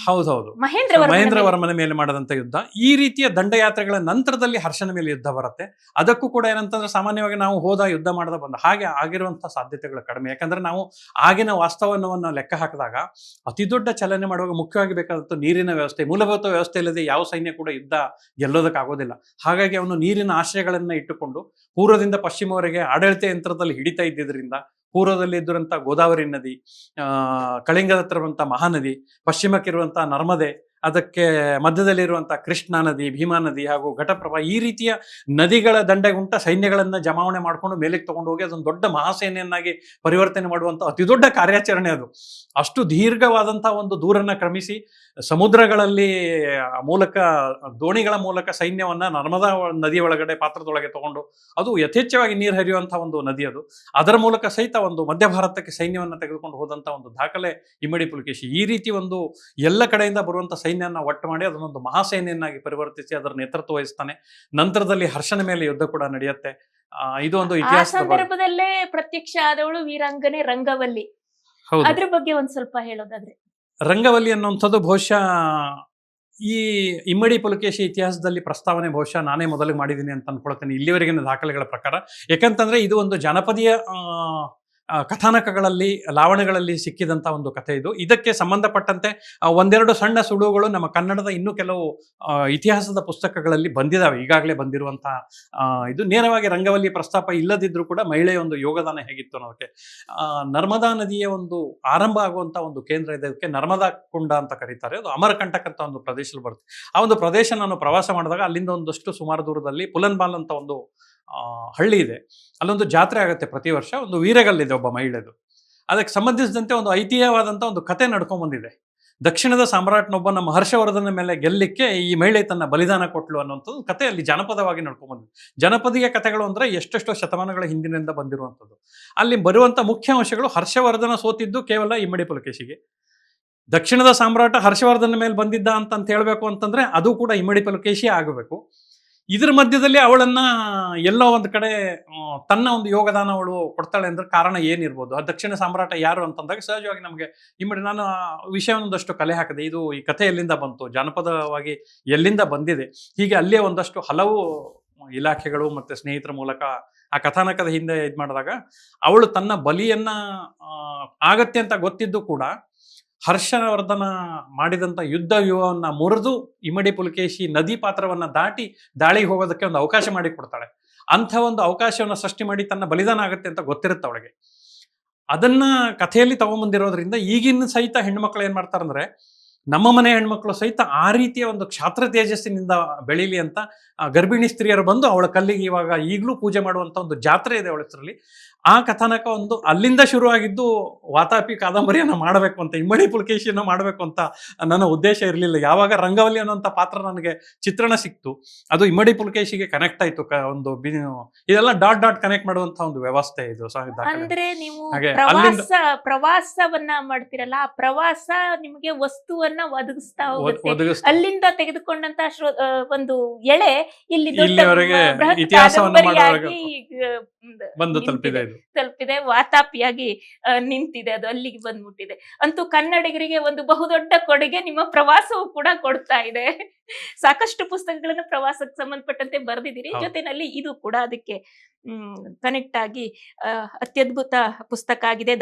ಹೌದೌದು, ಮಹೇಂದ್ರವರ್ಮನ ಮೇಲೆ ಮಾಡದಂತ ಯುದ್ಧ. ಈ ರೀತಿಯ ದಂಡಯಾತ್ರೆಗಳ ನಂತರದಲ್ಲಿ ಹರ್ಷನ ಮೇಲೆ ಯುದ್ಧ ಬರುತ್ತೆ. ಅದಕ್ಕೂ ಕೂಡ ಏನಂತಂದ್ರೆ, ಸಾಮಾನ್ಯವಾಗಿ ನಾವು ಯುದ್ಧ ಮಾಡದ ಬಂದ ಹಾಗೆ ಆಗಿರುವಂತಹ ಸಾಧ್ಯತೆಗಳು ಕಡಿಮೆ. ಯಾಕಂದ್ರೆ ನಾವು ಆಗಿನ ವಾಸ್ತವವನ್ನ ಲೆಕ್ಕ ಹಾಕಿದಾಗ ಅತಿ ದೊಡ್ಡ ಚಲನೆ ಮಾಡುವಾಗ ಮುಖ್ಯವಾಗಿ ಬೇಕಾದಂತ ನೀರಿನ ವ್ಯವಸ್ಥೆ, ಮೂಲಭೂತ ವ್ಯವಸ್ಥೆ ಇಲ್ಲದೆ ಯಾವ ಸೈನ್ಯ ಕೂಡ ಯುದ್ಧ ಗೆಲ್ಲೋದಕ್ಕಾಗೋದಿಲ್ಲ. ಹಾಗಾಗಿ ಅವನು ನೀರಿನ ಆಶ್ರಯಗಳನ್ನ ಇಟ್ಟುಕೊಂಡು ಪೂರ್ವದಿಂದ ಪಶ್ಚಿಮವರೆಗೆ ಆಡಳಿತ ಯಂತ್ರದಲ್ಲಿ ಹಿಡಿತಾ ಇದ್ದಿದ್ರಿಂದ, ಪೂರ್ವದಲ್ಲಿ ಇದ್ದುರಂಥ ಗೋದಾವರಿ ನದಿ, ಕಳಿಂಗದ ಹತ್ರ ಇರುವಂಥ ಮಹಾನದಿ, ಪಶ್ಚಿಮಕ್ಕಿರುವಂಥ ನರ್ಮದೆ, ಅದಕ್ಕೆ ಮಧ್ಯದಲ್ಲಿರುವಂಥ ಕೃಷ್ಣಾ ನದಿ, ಭೀಮಾ ನದಿ ಹಾಗೂ ಘಟಪ್ರಭಾ, ಈ ರೀತಿಯ ನದಿಗಳ ದಂಡೆಗುಂಟ ಸೈನ್ಯಗಳನ್ನ ಜಮಾವಣೆ ಮಾಡ್ಕೊಂಡು ಮೇಲೆಗೆ ತಗೊಂಡು ಹೋಗಿ ಅದೊಂದು ದೊಡ್ಡ ಮಹಾಸೇನೆಯನ್ನಾಗಿ ಪರಿವರ್ತನೆ ಮಾಡುವಂಥ ಅತಿ ದೊಡ್ಡ ಕಾರ್ಯಾಚರಣೆ ಅದು. ಅಷ್ಟು ದೀರ್ಘವಾದಂಥ ಒಂದು ದೂರನ್ನ ಕ್ರಮಿಸಿ ಸಮುದ್ರಗಳಲ್ಲಿ ಮೂಲಕ, ದೋಣಿಗಳ ಮೂಲಕ ಸೈನ್ಯವನ್ನ ನರ್ಮದಾ ನದಿಯ ಒಳಗಡೆ ಪಾತ್ರದೊಳಗೆ ತಗೊಂಡು, ಅದು ಯಥೇಚ್ಛವಾಗಿ ನೀರು ಹರಿಯುವಂಥ ಒಂದು ನದಿ ಅದು, ಅದರ ಮೂಲಕ ಸಹಿತ ಒಂದು ಮಧ್ಯ ಭಾರತಕ್ಕೆ ಸೈನ್ಯವನ್ನ ತೆಗೆದುಕೊಂಡು ಹೋದಂಥ ಒಂದು ದಾಖಲೆ ಇಮ್ಮಡಿ ಪುಲಕೇಶಿ. ಈ ರೀತಿ ಒಂದು ಎಲ್ಲ ಕಡೆಯಿಂದ ಬರುವಂಥ ಸೈನ್ಯನ ಒಟ್ಟು ಮಾಡಿ ಅದನ್ನೊಂದು ಮಹಾಸೈನ್ಯನ್ನಾಗಿ ಪರಿವರ್ತಿಸಿ ಅದರ ನೇತೃತ್ವ ವಹಿಸ್ತಾನೆ. ನಂತರದಲ್ಲಿ ಹರ್ಷನ ಮೇಲೆ ಯುದ್ಧ ಕೂಡ ನಡೆಯುತ್ತೆ. ಇದು ಒಂದು ಇತಿಹಾಸ. ಸಂದರ್ಭದಲ್ಲೇ ಪ್ರತ್ಯಕ್ಷ ಆದವಳು ವೀರಾಂಗನೆ ರಂಗವಲ್ಲಿ. ಅದ್ರ ಬಗ್ಗೆ ಒಂದ್ ಸ್ವಲ್ಪ ಹೇಳೋದಾದ್ರೆ. ರಂಗವಲ್ಲಿ ಅನ್ನುವಂಥದ್ದು ಬಹುಶಃ ಈ ಇಮ್ಮಡಿ ಪುಲಕೇಶಿ ಇತಿಹಾಸದಲ್ಲಿ ಪ್ರಸ್ತಾವನೆ ಬಹುಶಃ ನಾನೇ ಮೊದಲಿಗೆ ಮಾಡಿದ್ದೀನಿ ಅಂತ ಅನ್ಕೊಳ್ತೇನೆ, ಇಲ್ಲಿವರೆಗಿನ ದಾಖಲೆಗಳ ಪ್ರಕಾರ. ಯಾಕಂತಂದ್ರೆ ಇದು ಒಂದು ಜನಪದೀಯ ಕಥಾನಕಗಳಲ್ಲಿ, ಲಾವಣೆಗಳಲ್ಲಿ ಸಿಕ್ಕಿದಂಥ ಒಂದು ಕಥೆ ಇದು. ಇದಕ್ಕೆ ಸಂಬಂಧಪಟ್ಟಂತೆ ಒಂದೆರಡು ಸಣ್ಣ ಸುಳುವುಗಳು ನಮ್ಮ ಕನ್ನಡದ ಇನ್ನೂ ಕೆಲವು ಇತಿಹಾಸದ ಪುಸ್ತಕಗಳಲ್ಲಿ ಬಂದಿದ್ದಾವೆ, ಈಗಾಗಲೇ ಬಂದಿರುವಂಥ ಇದು. ನೇರವಾಗಿ ರಂಗವಲ್ಲಿ ಪ್ರಸ್ತಾಪ ಇಲ್ಲದಿದ್ರೂ ಕೂಡ ಮಹಿಳೆಯ ಒಂದು ಯೋಗದಾನ ಹೇಗಿತ್ತು ಅನ್ನೋದಕ್ಕೆ. ನರ್ಮದಾ ನದಿಯ ಒಂದು ಆರಂಭ ಆಗುವಂಥ ಒಂದು ಕೇಂದ್ರ ಇದೆ, ಅದಕ್ಕೆ ನರ್ಮದಾ ಕುಂಡ ಅಂತ ಕರೀತಾರೆ. ಅದು ಅಮರಕಂಟಕ್ ಅಂತ ಒಂದು ಪ್ರದೇಶದಲ್ಲಿ ಬರುತ್ತೆ. ಆ ಒಂದು ಪ್ರದೇಶ ನಾನು ಪ್ರವಾಸ ಮಾಡಿದಾಗ ಅಲ್ಲಿಂದ ಒಂದಷ್ಟು ಸುಮಾರು ದೂರದಲ್ಲಿ ಪುಲನ್ಬಾಲ್ ಅಂತ ಒಂದು ಹಳ್ಳಿ ಇದೆ. ಅಲ್ಲೊಂದು ಜಾತ್ರೆ ಆಗುತ್ತೆ ಪ್ರತಿ ವರ್ಷ. ಒಂದು ವೀರಗಲ್ಲಿದೆ ಒಬ್ಬ ಮಹಿಳೆದು. ಅದಕ್ಕೆ ಸಂಬಂಧಿಸಿದಂತೆ ಒಂದು ಐತಿಹ್ಯವಾದಂಥ ಒಂದು ಕತೆ ನಡ್ಕೊಂಡ್ ಬಂದಿದೆ. ದಕ್ಷಿಣದ ಸಾಮ್ರಾಟ್ನೊಬ್ಬ ನಮ್ಮ ಹರ್ಷವರ್ಧನ ಮೇಲೆ ಗೆಲ್ಲಿಕ್ಕೆ ಈ ಮಹಿಳೆ ತನ್ನ ಬಲಿದಾನ ಕೊಟ್ಲು ಅನ್ನುವಂಥದ್ದು ಕತೆ ಅಲ್ಲಿ ಜನಪದವಾಗಿ ನಡ್ಕೊಂಡ್ ಬಂದಿದೆ. ಜನಪದೀಯ ಕಥೆಗಳು ಅಂದ್ರೆ ಎಷ್ಟೆಷ್ಟೋ ಶತಮಾನಗಳ ಹಿಂದಿನಿಂದ ಬಂದಿರುವಂಥದ್ದು. ಅಲ್ಲಿ ಬರುವಂಥ ಮುಖ್ಯ ಅಂಶಗಳು, ಹರ್ಷವರ್ಧನ ಸೋತಿದ್ದು ಕೇವಲ ಇಮ್ಮಡಿ ಪುಲಕೇಶಿಗೆ. ದಕ್ಷಿಣದ ಸಾಮ್ರಾಟ ಹರ್ಷವರ್ಧನ ಮೇಲೆ ಬಂದಿದ್ದ ಅಂತ ಹೇಳ್ಬೇಕು ಅಂತಂದ್ರೆ ಅದು ಕೂಡ ಇಮ್ಮಡಿ ಪುಲಕೇಶಿ ಆಗಬೇಕು. ಇದ್ರ ಮಧ್ಯದಲ್ಲಿ ಅವಳನ್ನ ಎಲ್ಲೋ ಒಂದು ಕಡೆ ತನ್ನ ಒಂದು ಯೋಗದಾನ ಅವಳು ಕೊಡ್ತಾಳೆ ಅಂದ್ರೆ ಕಾರಣ ಏನಿರ್ಬೋದು? ಆ ದಕ್ಷಿಣ ಸಾಮ್ರಾಟ ಯಾರು ಅಂತಂದಾಗ ಸಹಜವಾಗಿ ನಮಗೆ ನಾನು ವಿಷಯವೊಂದಷ್ಟು ಕಲೆ ಹಾಕಿದೆ. ಇದು ಈ ಕಥೆ ಎಲ್ಲಿಂದ ಬಂತು, ಜಾನಪದವಾಗಿ ಎಲ್ಲಿಂದ ಬಂದಿದೆ, ಹೀಗೆ ಅಲ್ಲೇ ಒಂದಷ್ಟು ಹಲವು ಇಲಾಖೆಗಳು ಮತ್ತೆ ಸ್ನೇಹಿತರ ಮೂಲಕ ಆ ಕಥಾನಕದ ಹಿಂದೆ ಇದು ಮಾಡಿದಾಗ ಅವಳು ತನ್ನ ಬಲಿಯನ್ನ ಆಗತ್ತೆ ಅಂತ ಗೊತ್ತಿದ್ದು ಕೂಡ ಹರ್ಷವರ್ಧನ ಮಾಡಿದಂಥ ಯುದ್ಧ ವ್ಯೂಹವನ್ನ ಮುರಿದು ಇಮ್ಮಡಿ ಪುಲಕೇಶಿ ನದಿ ಪಾತ್ರವನ್ನ ದಾಟಿ ದಾಳಿಗೆ ಹೋಗೋದಕ್ಕೆ ಒಂದು ಅವಕಾಶ ಮಾಡಿ ಕೊಡ್ತಾಳೆ. ಅಂಥ ಒಂದು ಅವಕಾಶವನ್ನ ಸೃಷ್ಟಿ ಮಾಡಿ ತನ್ನ ಬಲಿದಾನ ಆಗುತ್ತೆ ಅಂತ ಗೊತ್ತಿರುತ್ತೆ ಅವಳಿಗೆ. ಅದನ್ನ ಕಥೆಯಲ್ಲಿ ತಗೊಂಡ್ಬಂದಿರೋದ್ರಿಂದ ಈಗಿನ ಸಹಿತ ಹೆಣ್ಮಕ್ಳು ಏನ್ ಮಾಡ್ತಾರಂದ್ರೆ, ನಮ್ಮ ಮನೆ ಹೆಣ್ಮಕ್ಳು ಸಹಿತ ಆ ರೀತಿಯ ಒಂದು ಕ್ಷಾತ್ರ ತೇಜಸ್ಸಿನಿಂದ ಬೆಳೀಲಿ ಅಂತ ಗರ್ಭಿಣಿ ಸ್ತ್ರೀಯರು ಬಂದು ಅವಳ ಕಲ್ಲಿಗೆ ಇವಾಗ ಈಗಲೂ ಪೂಜೆ ಮಾಡುವಂತ ಒಂದು ಜಾತ್ರೆ ಇದೆ ಅವಳ ಹೆಸರಲ್ಲಿ. ಆ ಕಥಾನಕ ಒಂದು ಅಲ್ಲಿಂದ ಶುರುವಾಗಿದ್ದು ವಾತಾಪಿ ಕಾದಂಬರಿಯನ್ನ ಮಾಡಬೇಕು ಅಂತ, ಇಮ್ಮಡಿ ಪುಲಕೇಶಿಯನ್ನ ಮಾಡಬೇಕು ಅಂತ ನನ್ನ ಉದ್ದೇಶ ಇರಲಿಲ್ಲ. ಯಾವಾಗ ರಂಗವಲ್ಲಿ ಅನ್ನುವಂಥ ಪಾತ್ರ ನನಗೆ ಚಿತ್ರಣ ಸಿಕ್ತು, ಅದು ಇಮ್ಮಡಿ ಪುಲಕೇಶಿಗೆ ಕನೆಕ್ಟ್ ಆಯ್ತು. ಇದೆಲ್ಲ ಡಾಟ್ ಡಾಟ್ ಕನೆಕ್ಟ್ ಮಾಡುವಂತ ಒಂದು ವ್ಯವಸ್ಥೆ ಇದು. ಅಂದ್ರೆ ನೀವು ಹಾಗೆ ಪ್ರವಾಸವನ್ನ ಮಾಡ್ತಿರಲ್ಲ, ಆ ಪ್ರವಾಸ ನಿಮಗೆ ವಸ್ತುವನ್ನ ಒದಗಿಸ್ತಾ ಹೋಗುತ್ತೆ. ಅಲ್ಲಿಂದ ತೆಗೆದುಕೊಂಡಂತ ಒಂದು ಎಳೆ ಇಲ್ಲಿ ಇಲ್ಲಿವರೆಗೆ ಇತಿಹಾಸವನ್ನ ಮಾಡುವಾಗ ಬಂದು ತಲುಪಿದೆ, ವಾತಾಪಿಯಾಗಿ ನಿಂತಿದೆ, ಅದು ಅಲ್ಲಿಗೆ ಬಂದ್ಬಿಟ್ಟಿದೆ. ಅಂತೂ ಕನ್ನಡಿಗರಿಗೆ ಒಂದು ಬಹುದೊಡ್ಡ ಕೊಡುಗೆ ನಿಮ್ಮ ಪ್ರವಾಸವು ಕೂಡ ಕೊಡ್ತಾ ಇದೆ. ಸಾಕಷ್ಟು ಪುಸ್ತಕಗಳನ್ನು ಪ್ರವಾಸಕ್ಕೆ ಸಂಬಂಧಪಟ್ಟಂತೆ ಬರೆದಿದ್ದೀರಿ, ಜೊತೆನಲ್ಲಿ ಇದು ಕೂಡ ಅದಕ್ಕೆ ಕನೆಕ್ಟ್ ಆಗಿ ಅತ್ಯದ್ಭುತ ಪುಸ್ತಕ ಆಗಿದೆ.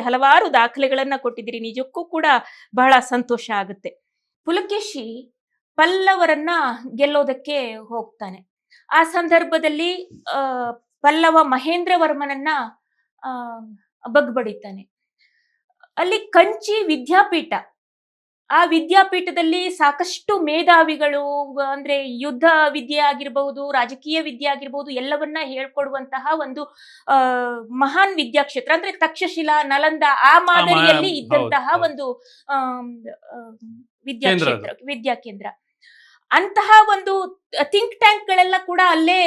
ಹಲವಾರು ದಾಖಲೆಗಳನ್ನ ಕೊಟ್ಟಿದ್ದೀರಿ. ನಿಜಕ್ಕೂ ಕೂಡ ಬಹಳ ಸಂತೋಷ ಆಗುತ್ತೆ. ಪುಲಕೇಶಿ ಪಲ್ಲವರನ್ನ ಗೆಲ್ಲೋದಕ್ಕೆ ಹೋಗ್ತಾನೆ. ಆ ಸಂದರ್ಭದಲ್ಲಿ ಪಲ್ಲವ ಮಹೇಂದ್ರ ವರ್ಮನನ್ನ ಬಗ್ಬಡಿತಾನೆ. ಅಲ್ಲಿ ಕಂಚಿ ವಿದ್ಯಾಪೀಠ, ಆ ವಿದ್ಯಾಪೀಠದಲ್ಲಿ ಸಾಕಷ್ಟು ಮೇಧಾವಿಗಳು, ಅಂದ್ರೆ ಯುದ್ಧ ವಿದ್ಯೆ ಆಗಿರಬಹುದು, ರಾಜಕೀಯ ವಿದ್ಯೆ ಆಗಿರಬಹುದು, ಎಲ್ಲವನ್ನ ಹೇಳ್ಕೊಡುವಂತಹ ಒಂದು ಮಹಾನ್ ವಿದ್ಯಾಕ್ಷೇತ್ರ. ಅಂದ್ರೆ ತಕ್ಷಶಿಲಾ, ನಲಂದ ಆ ಮಾದರಿಯಲ್ಲಿ ಇದ್ದಂತಹ ಒಂದು ವಿದ್ಯಾಕೇಂದ್ರ. ಅಂತಹ ಒಂದು ಥಿಂಕ್ ಟ್ಯಾಂಕ್ ಗಳೆಲ್ಲ ಕೂಡ ಅಲ್ಲೇ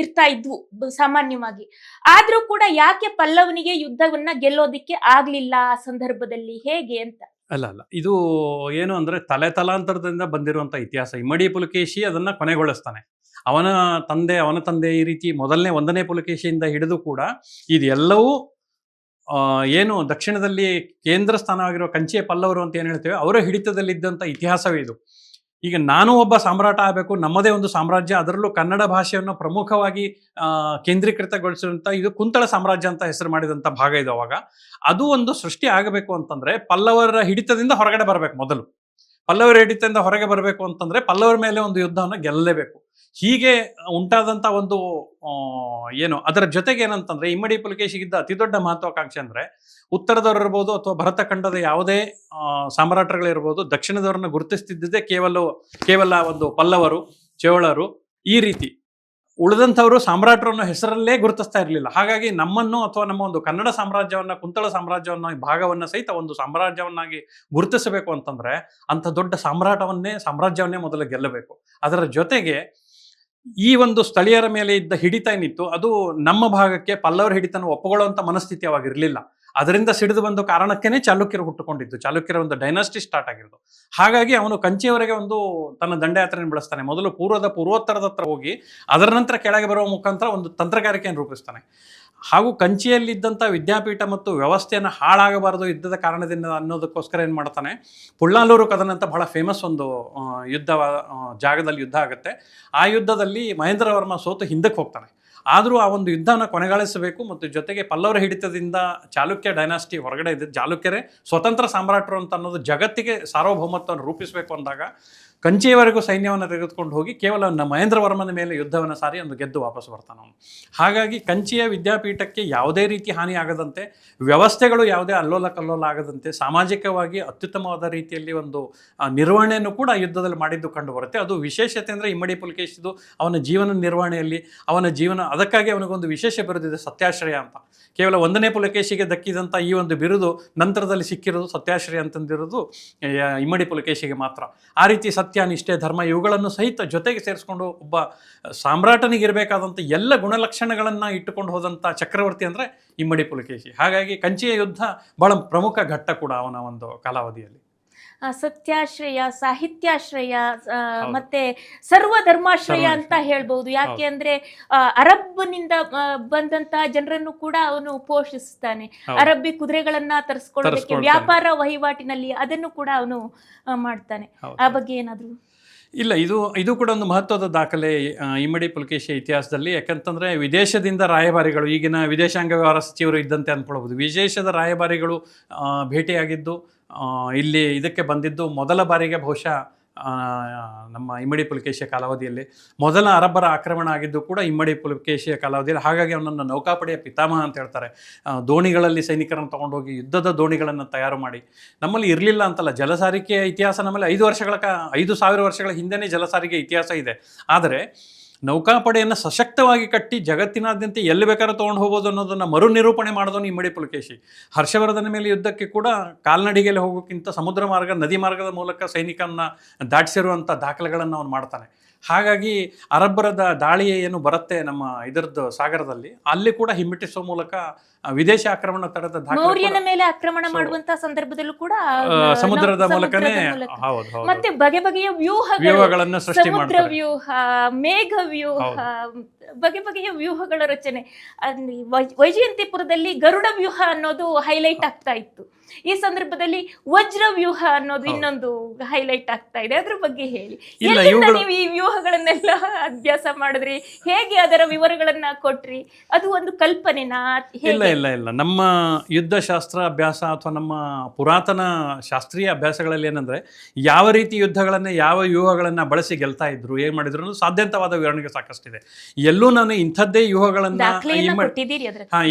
ಇರ್ತಾ ಇದ್ವು ಸಾಮಾನ್ಯವಾಗಿ. ಆದ್ರೂ ಕೂಡ ಯಾಕೆ ಪಲ್ಲವನಿಗೆ ಯುದ್ಧವನ್ನ ಗೆಲ್ಲೋದಿಕ್ಕೆ ಆಗ್ಲಿಲ್ಲ ಆ ಸಂದರ್ಭದಲ್ಲಿ, ಹೇಗೆ ಅಂತ? ಅಲ್ಲ, ಇದು ಏನು ಅಂದ್ರೆ ತಲಾಂತರದಿಂದ ಬಂದಿರುವಂತ ಇತಿಹಾಸ. ಇಮ್ಮಡಿ ಪುಲಕೇಶಿ ಅದನ್ನ ಕೊನೆಗೊಳಿಸ್ತಾನೆ. ಅವನ ತಂದೆ ಈ ರೀತಿ ಒಂದನೇ ಪುಲಕೇಶಿಯಿಂದ ಹಿಡಿದು ಕೂಡ ಇದೆಲ್ಲವೂ ಏನು ದಕ್ಷಿಣದಲ್ಲಿ ಕೇಂದ್ರ ಸ್ಥಾನವಾಗಿರುವ ಕಂಚಿಯ ಪಲ್ಲವರು ಅಂತ ಏನ್ ಹೇಳ್ತೇವೆ, ಅವರ ಹಿಡಿತದಲ್ಲಿದ್ದಂಥ ಇತಿಹಾಸವೇ ಇದು. ಈಗ ನಾನು ಒಬ್ಬ ಸಾಮ್ರಾಟ ಆಗಬೇಕು, ನಮ್ಮದೇ ಒಂದು ಸಾಮ್ರಾಜ್ಯ, ಅದರಲ್ಲೂ ಕನ್ನಡ ಭಾಷೆಯನ್ನು ಪ್ರಮುಖವಾಗಿ ಕೇಂದ್ರೀಕೃತಗೊಳಿಸಿದಂಥ ಇದು ಕುಂತಳ ಸಾಮ್ರಾಜ್ಯ ಅಂತ ಹೆಸರು ಮಾಡಿದಂಥ ಭಾಗ ಇದು. ಅವಾಗ ಅದು ಒಂದು ಸೃಷ್ಟಿ ಆಗಬೇಕು ಅಂತಂದ್ರೆ ಪಲ್ಲವರ ಹಿಡಿತದಿಂದ ಹೊರಗಡೆ ಬರಬೇಕು. ಮೊದಲು ಪಲ್ಲವರ ಹಿಡಿತದಿಂದ ಹೊರಗೆ ಬರಬೇಕು ಅಂತಂದ್ರೆ ಪಲ್ಲವರ ಮೇಲೆ ಒಂದು ಯುದ್ಧವನ್ನು ಗೆಲ್ಲಲೇಬೇಕು. ಹೀಗೆ ಉಂಟಾದಂಥ ಒಂದು ಏನು ಅದರ ಜೊತೆಗೆ ಏನಂತಂದ್ರೆ ಇಮ್ಮಡಿ ಪುಲಕೇಶಿಗಿದ್ದ ಅತಿ ದೊಡ್ಡ ಮಹತ್ವಾಕಾಂಕ್ಷೆ ಅಂದ್ರೆ ಉತ್ತರದವರು ಇರ್ಬೋದು ಅಥವಾ ಭರತ ಖಂಡದ ಯಾವುದೇ ಸಾಮ್ರಾಟರುಗಳಿರ್ಬೋದು, ದಕ್ಷಿಣದವರನ್ನ ಗುರುತಿಸ್ತಿದ್ದೇ ಕೇವಲ ಒಂದು ಪಲ್ಲವರು, ಚೇವಳರು, ಈ ರೀತಿ ಉಳಿದಂಥವರು ಸಾಮ್ರಾಟರನ್ನ ಹೆಸರಲ್ಲೇ ಗುರುತಿಸ್ತಾ ಇರಲಿಲ್ಲ. ಹಾಗಾಗಿ ನಮ್ಮನ್ನು ಅಥವಾ ನಮ್ಮ ಒಂದು ಕನ್ನಡ ಸಾಮ್ರಾಜ್ಯವನ್ನ, ಕುಂತಳ ಸಾಮ್ರಾಜ್ಯವನ್ನ, ಭಾಗವನ್ನ ಸಹಿತ ಒಂದು ಸಾಮ್ರಾಜ್ಯವನ್ನಾಗಿ ಗುರುತಿಸಬೇಕು ಅಂತಂದ್ರೆ ಅಂಥ ದೊಡ್ಡ ಸಾಮ್ರಾಜ್ಯವನ್ನೇ ಮೊದಲು ಗೆಲ್ಲಬೇಕು. ಅದರ ಜೊತೆಗೆ ಈ ಒಂದು ಸ್ಥಳೀಯರ ಮೇಲೆ ಇದ್ದ ಹಿಡಿತ ಏನಿತ್ತು ಅದು ನಮ್ಮ ಭಾಗಕ್ಕೆ ಪಲ್ಲವರ ಹಿಡಿತನ ಒಪ್ಪುಕೊಳ್ಳುವಂತ ಮನಸ್ಥಿತಿ ಅವಾಗಿರ್ಲಿಲ್ಲ. ಅದರಿಂದ ಸಿಡಿದು ಬಂದ ಕಾರಣಕ್ಕೇನೆ ಚಾಲುಕ್ಯರು ಹುಟ್ಟುಕೊಂಡಿದ್ದು, ಚಾಲುಕ್ಯರ ಒಂದು ಡೈನಾಸ್ಟಿ ಸ್ಟಾರ್ಟ್ ಆಗಿರೋದು. ಹಾಗಾಗಿ ಅವನು ಕಂಚಿಯವರೆಗೆ ಒಂದು ತನ್ನ ದಂಡಯಾತ್ರೆಯನ್ನು ಬೆಳೆಸ್ತಾನೆ. ಮೊದಲು ಪೂರ್ವೋತ್ತರದ ಹತ್ರ ಹೋಗಿ ಅದರ ನಂತರ ಕೆಳಗೆ ಬರುವ ಮುಖಾಂತರ ಒಂದು ತಂತ್ರಗಾರಿಕೆಯನ್ನು ರೂಪಿಸ್ತಾನೆ. ಹಾಗೂ ಕಂಚಿಯಲ್ಲಿದ್ದಂಥ ವಿದ್ಯಾಪೀಠ ಮತ್ತು ವ್ಯವಸ್ಥೆಯನ್ನು ಹಾಳಾಗಬಾರದು ಯುದ್ಧದ ಕಾರಣದಿಂದ ಅನ್ನೋದಕ್ಕೋಸ್ಕರ ಏನು ಮಾಡ್ತಾನೆ, ಪುಳ್ಳಾಲೂರು ಕದನ ಅಂತ ಬಹಳ ಫೇಮಸ್ ಒಂದು ಜಾಗದಲ್ಲಿ ಯುದ್ಧ ಆಗುತ್ತೆ. ಆ ಯುದ್ಧದಲ್ಲಿ ಮಹೇಂದ್ರ ವರ್ಮ ಸೋತು ಹಿಂದಕ್ಕೆ ಹೋಗ್ತಾನೆ. ಆದರೂ ಆ ಒಂದು ಯುದ್ಧನ ಕೊನೆಗಾಣಿಸಬೇಕು ಮತ್ತು ಜೊತೆಗೆ ಪಲ್ಲವರ ಹಿಡಿತದಿಂದ ಚಾಲುಕ್ಯ ಡೈನಾಸ್ಟಿ ಹೊರಗಡೆ ಇದ್ದ ಚಾಲುಕ್ಯರೇ ಸ್ವತಂತ್ರ ಸಾಮ್ರಾಟರು ಅಂತ ಅನ್ನೋದು ಜಗತ್ತಿಗೆ ಸಾರ್ವಭೌಮತ್ವವನ್ನು ರೂಪಿಸಬೇಕು ಅಂದಾಗ ಕಂಚಿಯವರೆಗೂ ಸೈನ್ಯವನ್ನು ತೆಗೆದುಕೊಂಡು ಹೋಗಿ ಕೇವಲ ಮಹೇಂದ್ರ ವರ್ಮನ ಮೇಲೆ ಯುದ್ಧವನ್ನು ಸಾರಿ ಒಂದು ಗೆದ್ದು ವಾಪಸ್ ಬರ್ತಾನೆ ಅವನು. ಹಾಗಾಗಿ ಕಂಚಿಯ ವಿದ್ಯಾಪೀಠಕ್ಕೆ ಯಾವುದೇ ರೀತಿ ಹಾನಿ ಆಗದಂತೆ, ವ್ಯವಸ್ಥೆಗಳು ಯಾವುದೇ ಅಲ್ಲೋಲ ಕಲ್ಲೋಲ ಆಗದಂತೆ, ಸಾಮಾಜಿಕವಾಗಿ ಅತ್ಯುತ್ತಮವಾದ ರೀತಿಯಲ್ಲಿ ಒಂದು ನಿರ್ವಹಣೆಯನ್ನು ಕೂಡ ಯುದ್ಧದಲ್ಲಿ ಮಾಡಿದ್ದು ಕಂಡು ಬರುತ್ತೆ. ಅದು ವಿಶೇಷತೆ ಅಂದರೆ ಇಮ್ಮಡಿ ಪುಲಕೇಶಿದು ಅವನ ಜೀವನ ನಿರ್ವಹಣೆಯಲ್ಲಿ ಅದಕ್ಕಾಗಿ ಅವನಿಗೊಂದು ವಿಶೇಷ ಬಿರುದಿದೆ, ಸತ್ಯಾಶ್ರಯ ಅಂತ. ಕೇವಲ 1ನೇ ಪುಲಕೇಶಿಗೆ ದಕ್ಕಿದಂಥ ಈ ಒಂದು ಬಿರುದು ನಂತರದಲ್ಲಿ ಸಿಕ್ಕಿರೋದು ಸತ್ಯಾಶ್ರಯ ಅಂತಂದಿರೋದು ಇಮ್ಮಡಿ ಪುಲಕೇಶಿಗೆ ಮಾತ್ರ. ಆ ರೀತಿ ಸತ್ಯ, ನಿಷ್ಠೆ, ಧರ್ಮ ಇವುಗಳನ್ನು ಸಹಿತ ಜೊತೆಗೆ ಸೇರಿಸ್ಕೊಂಡು ಒಬ್ಬ ಸಾಮ್ರಾಟನಿಗಿರಬೇಕಾದಂಥ ಎಲ್ಲ ಗುಣಲಕ್ಷಣಗಳನ್ನು ಇಟ್ಟುಕೊಂಡು ಹೋದಂಥ ಚಕ್ರವರ್ತಿ ಅಂದರೆ ಇಮ್ಮಡಿ ಪುಲಕೇಶಿ. ಹಾಗಾಗಿ ಕಂಚಿಯ ಯುದ್ಧ ಬಹಳ ಪ್ರಮುಖ ಘಟ್ಟ ಕೂಡ ಅವನ ಒಂದು ಕಾಲಾವಧಿಯಲ್ಲಿ. ಸತ್ಯಾಶ್ರಯ, ಸಾಹಿತ್ಯಾಶ್ರಯ, ಮತ್ತೆ ಸರ್ವ ಧರ್ಮಾಶ್ರಯ ಅಂತ ಹೇಳ್ಬಹುದು. ಯಾಕೆ ಅಂದ್ರೆ ಅರಬ್ನಿಂದ ಬಂದಂತಹ ಜನರನ್ನು ಕೂಡ ಅವನು ಪೋಷಿಸ್ತಾನೆ. ಅರಬ್ಬಿ ಕುದುರೆಗಳನ್ನ ತರಿಸ್ಕೊಳ್ಳೋದಕ್ಕೆ ವ್ಯಾಪಾರ ವಹಿವಾಟಿನಲ್ಲಿ ಅದನ್ನು ಕೂಡ ಅವನು ಮಾಡ್ತಾನೆ. ಆ ಬಗ್ಗೆ ಏನಾದ್ರು? ಇಲ್ಲ, ಇದು ಕೂಡ ಒಂದು ಮಹತ್ವದ ದಾಖಲೆ ಇಮ್ಮಡಿ ಪುಲಕೇಶಿಯ ಇತಿಹಾಸದಲ್ಲಿ. ಯಾಕಂತಂದರೆ ವಿದೇಶದಿಂದ ರಾಯಭಾರಿಗಳು, ಈಗಿನ ವಿದೇಶಾಂಗ ವ್ಯವಹಾರ ಸಚಿವರು ಇದ್ದಂತೆ ಅಂದ್ಕೊಳ್ಬೋದು, ವಿದೇಶದ ರಾಯಭಾರಿಗಳು ಭೇಟಿಯಾಗಿದ್ದು ಇಲ್ಲಿ ಇದಕ್ಕೆ ಬಂದಿದ್ದು ಮೊದಲ ಬಾರಿಗೆ ಬಹುಶಃ ನಮ್ಮ ಇಮ್ಮಡಿ ಪುಲಕೇಶಿಯ ಕಾಲಾವಧಿಯಲ್ಲಿ. ಮೊದಲ ಅರಬ್ಬರ ಆಕ್ರಮಣ ಆಗಿದ್ದು ಕೂಡ ಇಮ್ಮಡಿ ಪುಲಕೇಶಿಯ ಕಾಲಾವಧಿಯಲ್ಲಿ. ಹಾಗಾಗಿ ಅವನನ್ನು ನೌಕಾಪಡೆಯ ಪಿತಾಮಹ ಅಂತ ಹೇಳ್ತಾರೆ. ದೋಣಿಗಳಲ್ಲಿ ಸೈನಿಕರನ್ನು ತೊಗೊಂಡೋಗಿ ಯುದ್ಧದ ದೋಣಿಗಳನ್ನು ತಯಾರು ಮಾಡಿ, ನಮ್ಮಲ್ಲಿ ಇರಲಿಲ್ಲ ಅಂತಲ್ಲ, ಜಲಸಾರಿಗೆಯ ಇತಿಹಾಸ ನಮ್ಮಲ್ಲಿ 5,000 ವರ್ಷಗಳ ಹಿಂದೆಯೇ ಜಲಸಾರಿಗೆ ಇತಿಹಾಸ ಇದೆ. ಆದರೆ ನೌಕಾಪಡೆಯನ್ನು ಸಶಕ್ತವಾಗಿ ಕಟ್ಟಿ ಜಗತ್ತಿನಾದ್ಯಂತ ಎಲ್ಲಿ ಬೇಕಾದ್ರೂ ತೊಗೊಂಡು ಹೋಗೋದು ಅನ್ನೋದನ್ನು ಮರು ನಿರೂಪಣೆ ಮಾಡಿದವನು ಇಮ್ಮಡಿ ಪುಲಕೇಶಿ. ಹರ್ಷವರ್ಧನ ಮೇಲೆ ಯುದ್ಧಕ್ಕೆ ಕೂಡ ಕಾಲ್ನಡಿಗೆಯಲ್ಲಿ ಹೋಗೋಕ್ಕಿಂತ ಸಮುದ್ರ ಮಾರ್ಗ, ನದಿ ಮಾರ್ಗದ ಮೂಲಕ ಸೈನಿಕರನ್ನ ದಾಟಿಸಿರುವಂಥ ದಾಖಲೆಗಳನ್ನು ಅವನು ಮಾಡ್ತಾನೆ. ಹಾಗಾಗಿ ಅರಬ್ಬರದ ದಾಳಿ ಏನು ಬರುತ್ತೆ ನಮ್ಮ ಇದರದ್ದು ಸಾಗರದಲ್ಲಿ, ಅಲ್ಲಿ ಕೂಡ ಹಿಮ್ಮೆಟ್ಟಿಸುವ ಮೂಲಕ ವಿದೇಶಿ ಆಕ್ರಮಣ ತಡೆದ ಮೌರ್ಯನ ಮೇಲೆ ಆಕ್ರಮಣ ಮಾಡುವಂತ ಸಂದರ್ಭದಲ್ಲೂ ಕೂಡ ಸಮುದ್ರದ ಮೂಲಕನೇ ಮತ್ತೆ ಬಗೆ ಬಗೆಯ ವ್ಯೂಹಗಳನ್ನು ಸೃಷ್ಟಿ ಸಮುದ್ರ ವ್ಯೂಹ, ಮೇಘ ವ್ಯೂಹ, ಬಗೆ ಬಗೆಯ ವ್ಯೂಹಗಳ ರಚನೆ. ವೈಜಯಂತಿಪುರದಲ್ಲಿ ಗರುಡ ವ್ಯೂಹ ಅನ್ನೋದು ಹೈಲೈಟ್ ಆಗ್ತಾ ಇತ್ತು. ಈ ಸಂದರ್ಭದಲ್ಲಿ ವಜ್ರ ವ್ಯೂಹ ಅನ್ನೋದು ಇನ್ನೊಂದು ಹೈಲೈಟ್ ಆಗ್ತಾ ಇದೆ. ಅದ್ರ ಬಗ್ಗೆ ಹೇಳಿ. ನೀವು ಈ ವ್ಯೂಹಗಳನ್ನೆಲ್ಲ ಅಭ್ಯಾಸ ಮಾಡಿದ್ರಿ, ಹೇಗೆ ಅದರ ವಿವರಗಳನ್ನ ಕೊಟ್ರಿ? ಅದು ಒಂದು ಕಲ್ಪನೆನಾ? ಇಲ್ಲ, ನಮ್ಮ ಯುದ್ಧಶಾಸ್ತ್ರ ಅಭ್ಯಾಸ ಅಥವಾ ನಮ್ಮ ಪುರಾತನ ಶಾಸ್ತ್ರೀಯ ಅಭ್ಯಾಸಗಳಲ್ಲಿ ಏನಂದ್ರೆ, ಯಾವ ರೀತಿ ಯುದ್ಧಗಳನ್ನ ಯಾವ ವ್ಯೂಹಗಳನ್ನ ಬಳಸಿ ಗೆಲ್ತಾ ಇದ್ರು, ಏನ್ ಮಾಡಿದ್ರು ಅನ್ನೋದು ಸಾಧ್ಯಂತವಾದ ವಿವರಣೆಗೆ ಸಾಕಷ್ಟಿದೆ. ಎಲ್ಲೂ ನಾನು ಇಂಥದ್ದೇ ವ್ಯೂಹಗಳನ್ನ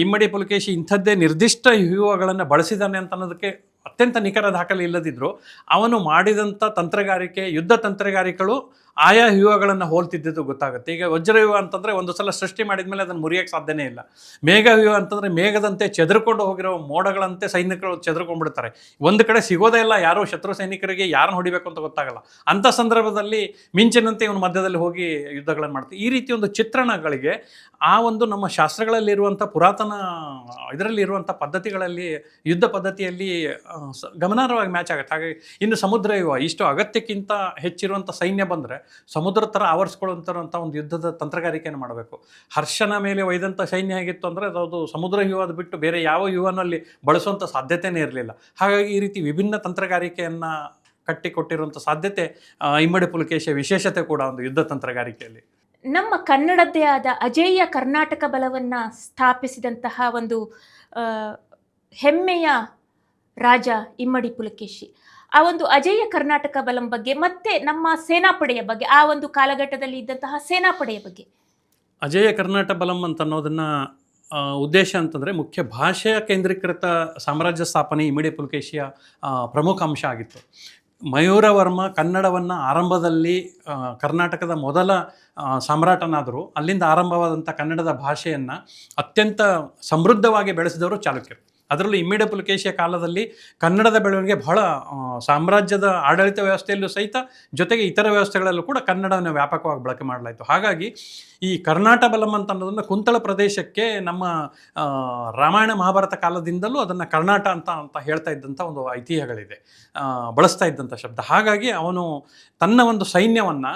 ಇಮ್ಮಡಿ ಪುಲಕೇಶಿ ಇಂಥದ್ದೇ ನಿರ್ದಿಷ್ಟ ವ್ಯೂಹಗಳನ್ನ ಬಳಸಿದಾನೆ ಅಂತ ಅನ್ನೋದಕ್ಕೆ ಅತ್ಯಂತ ನಿಖರ ದಾಖಲೆ ಇಲ್ಲದಿದ್ರು, ಅವನು ಮಾಡಿದಂಥ ತಂತ್ರಗಾರಿಕೆ, ಯುದ್ಧ ತಂತ್ರಗಾರಿಕೆಗಳು ಆಯಾ ವ್ಯೂಹಗಳನ್ನು ಹೋಲ್ತಿದ್ದು ಗೊತ್ತಾಗುತ್ತೆ. ಈಗ ವಜ್ರವ್ಯೂಹ ಅಂತಂದರೆ ಒಂದು ಸಲ ಸೃಷ್ಟಿ ಮಾಡಿದ್ಮೇಲೆ ಅದನ್ನು ಮುರಿಯೋಕ್ಕೆ ಸಾಧ್ಯನೇ ಇಲ್ಲ. ಮೇಘವ್ಯೂಹ ಅಂತಂದರೆ ಮೇಘದಂತೆ ಚೆದರ್ಕೊಂಡು ಹೋಗಿರೋ ಮೋಡಗಳಂತೆ ಸೈನಿಕರು ಚೆದರ್ಕೊಂಡ್ಬಿಡ್ತಾರೆ, ಒಂದು ಕಡೆ ಸಿಗೋದೇ ಇಲ್ಲ, ಯಾರೋ ಶತ್ರು ಸೈನಿಕರಿಗೆ ಯಾರನ್ನು ಹೊಡಿಬೇಕು ಅಂತ ಗೊತ್ತಾಗಲ್ಲ. ಅಂಥ ಸಂದರ್ಭದಲ್ಲಿ ಮಿಂಚಿನಂತೆ ಇವನು ಮಧ್ಯದಲ್ಲಿ ಹೋಗಿ ಯುದ್ಧಗಳನ್ನು ಮಾಡ್ತಾರೆ. ಈ ರೀತಿ ಒಂದು ಚಿತ್ರಣಗಳಿಗೆ ಆ ಒಂದು ನಮ್ಮ ಶಾಸ್ತ್ರಗಳಲ್ಲಿರುವಂಥ ಪುರಾತನ ಇದರಲ್ಲಿ ಇರುವಂಥ ಪದ್ಧತಿಗಳಲ್ಲಿ, ಯುದ್ಧ ಪದ್ಧತಿಯಲ್ಲಿ ಗಮನಾರ್ಹವಾಗಿ ಮ್ಯಾಚ್ ಆಗುತ್ತೆ. ಹಾಗಾಗಿ ಇನ್ನು ಸಮುದ್ರ ವ್ಯೂಹ, ಇಷ್ಟು ಅಗತ್ಯಕ್ಕಿಂತ ಹೆಚ್ಚಿರುವಂಥ ಸೈನ್ಯ ಬಂದರೆ ಸಮುದ್ರ ಥರ ಆವರಿಸ್ಕೊಳ್ಳುವಂಥ ಒಂದು ಯುದ್ಧದ ತಂತ್ರಗಾರಿಕೆಯನ್ನು ಮಾಡಬೇಕು. ಹರ್ಷನ ಮೇಲೆ ಒಯ್ದಂಥ ಸೈನ್ಯ ಹೇಗಿತ್ತು ಅಂದರೆ ಅದು ಸಮುದ್ರ ವ್ಯೂಹದ ಬಿಟ್ಟು ಬೇರೆ ಯಾವ ವ್ಯೂಹನಲ್ಲಿ ಬಳಸುವಂಥ ಸಾಧ್ಯತೆಯೇ ಇರಲಿಲ್ಲ. ಹಾಗಾಗಿ ಈ ರೀತಿ ವಿಭಿನ್ನ ತಂತ್ರಗಾರಿಕೆಯನ್ನು ಕಟ್ಟಿಕೊಟ್ಟಿರುವಂಥ ಸಾಧ್ಯತೆ ಇಮ್ಮಡಿ ಪುಲಕೇಶಿಯ ವಿಶೇಷತೆ ಕೂಡ ಒಂದು ಯುದ್ಧ ತಂತ್ರಗಾರಿಕೆಯಲ್ಲಿ. ನಮ್ಮ ಕನ್ನಡದ್ದೇ ಆದ ಅಜೇಯ ಕರ್ನಾಟಕ ಬಲವನ್ನು ಸ್ಥಾಪಿಸಿದಂತಹ ಒಂದು ಹೆಮ್ಮೆಯ ರಾಜ ಇಮ್ಮಡಿ ಪುಲಕೇಶಿ. ಆ ಒಂದು ಅಜೇಯ ಕರ್ನಾಟಕ ಬಲಂ ಬಗ್ಗೆ ಮತ್ತೆ ನಮ್ಮ ಸೇನಾಪಡೆಯ ಬಗ್ಗೆ, ಆ ಒಂದು ಕಾಲಘಟ್ಟದಲ್ಲಿ ಇದ್ದಂತಹ ಸೇನಾಪಡೆಯ ಬಗ್ಗೆ. ಅಜೇಯ ಕರ್ನಾಟಕ ಬಲಂ ಅಂತ ಅನ್ನೋದನ್ನ ಉದ್ದೇಶ ಅಂತಂದರೆ ಮುಖ್ಯ ಭಾಷೆಯ ಕೇಂದ್ರೀಕೃತ ಸಾಮ್ರಾಜ್ಯ ಸ್ಥಾಪನೆ ಇಮ್ಮಡಿ ಪುಲಕೇಶಿಯ ಪ್ರಮುಖ ಅಂಶ ಆಗಿತ್ತು. ಮಯೂರವರ್ಮ ಕನ್ನಡವನ್ನು ಆರಂಭದಲ್ಲಿ ಕರ್ನಾಟಕದ ಮೊದಲ ಸಾಮ್ರಾಟನಾದರೂ ಅಲ್ಲಿಂದ ಆರಂಭವಾದಂಥ ಕನ್ನಡದ ಭಾಷೆಯನ್ನು ಅತ್ಯಂತ ಸಮೃದ್ಧವಾಗಿ ಬೆಳೆಸಿದವರು ಚಾಲುಕ್ಯರು. ಅದರಲ್ಲೂ ಇಮ್ಮಡಿ ಪುಲಕೇಶಿಯ ಕಾಲದಲ್ಲಿ ಕನ್ನಡದ ಬೆಳವಣಿಗೆ ಬಹಳ ಸಾಮ್ರಾಜ್ಯದ ಆಡಳಿತ ವ್ಯವಸ್ಥೆಯಲ್ಲೂ ಸಹಿತ ಜೊತೆಗೆ ಇತರ ವ್ಯವಸ್ಥೆಗಳಲ್ಲೂ ಕೂಡ ಕನ್ನಡವನ್ನು ವ್ಯಾಪಕವಾಗಿ ಬಳಕೆ ಮಾಡಲಾಯಿತು. ಹಾಗಾಗಿ ಈ ಕರ್ನಾಟಕ ಬಲಂ ಅಂತ ಅನ್ನೋದನ್ನು ಕುಂತಳ ಪ್ರದೇಶಕ್ಕೆ ನಮ್ಮ ರಾಮಾಯಣ ಮಹಾಭಾರತ ಕಾಲದಿಂದಲೂ ಅದನ್ನು ಕರ್ನಾಟ ಅಂತ ಹೇಳ್ತಾ ಇದ್ದಂಥ ಒಂದು ಐತಿಹ್ಯಗಳಿದೆ, ಬಳಸ್ತಾ ಇದ್ದಂಥ ಶಬ್ದ. ಹಾಗಾಗಿ ಅವನು ತನ್ನ ಒಂದು ಸೈನ್ಯವನ್ನು,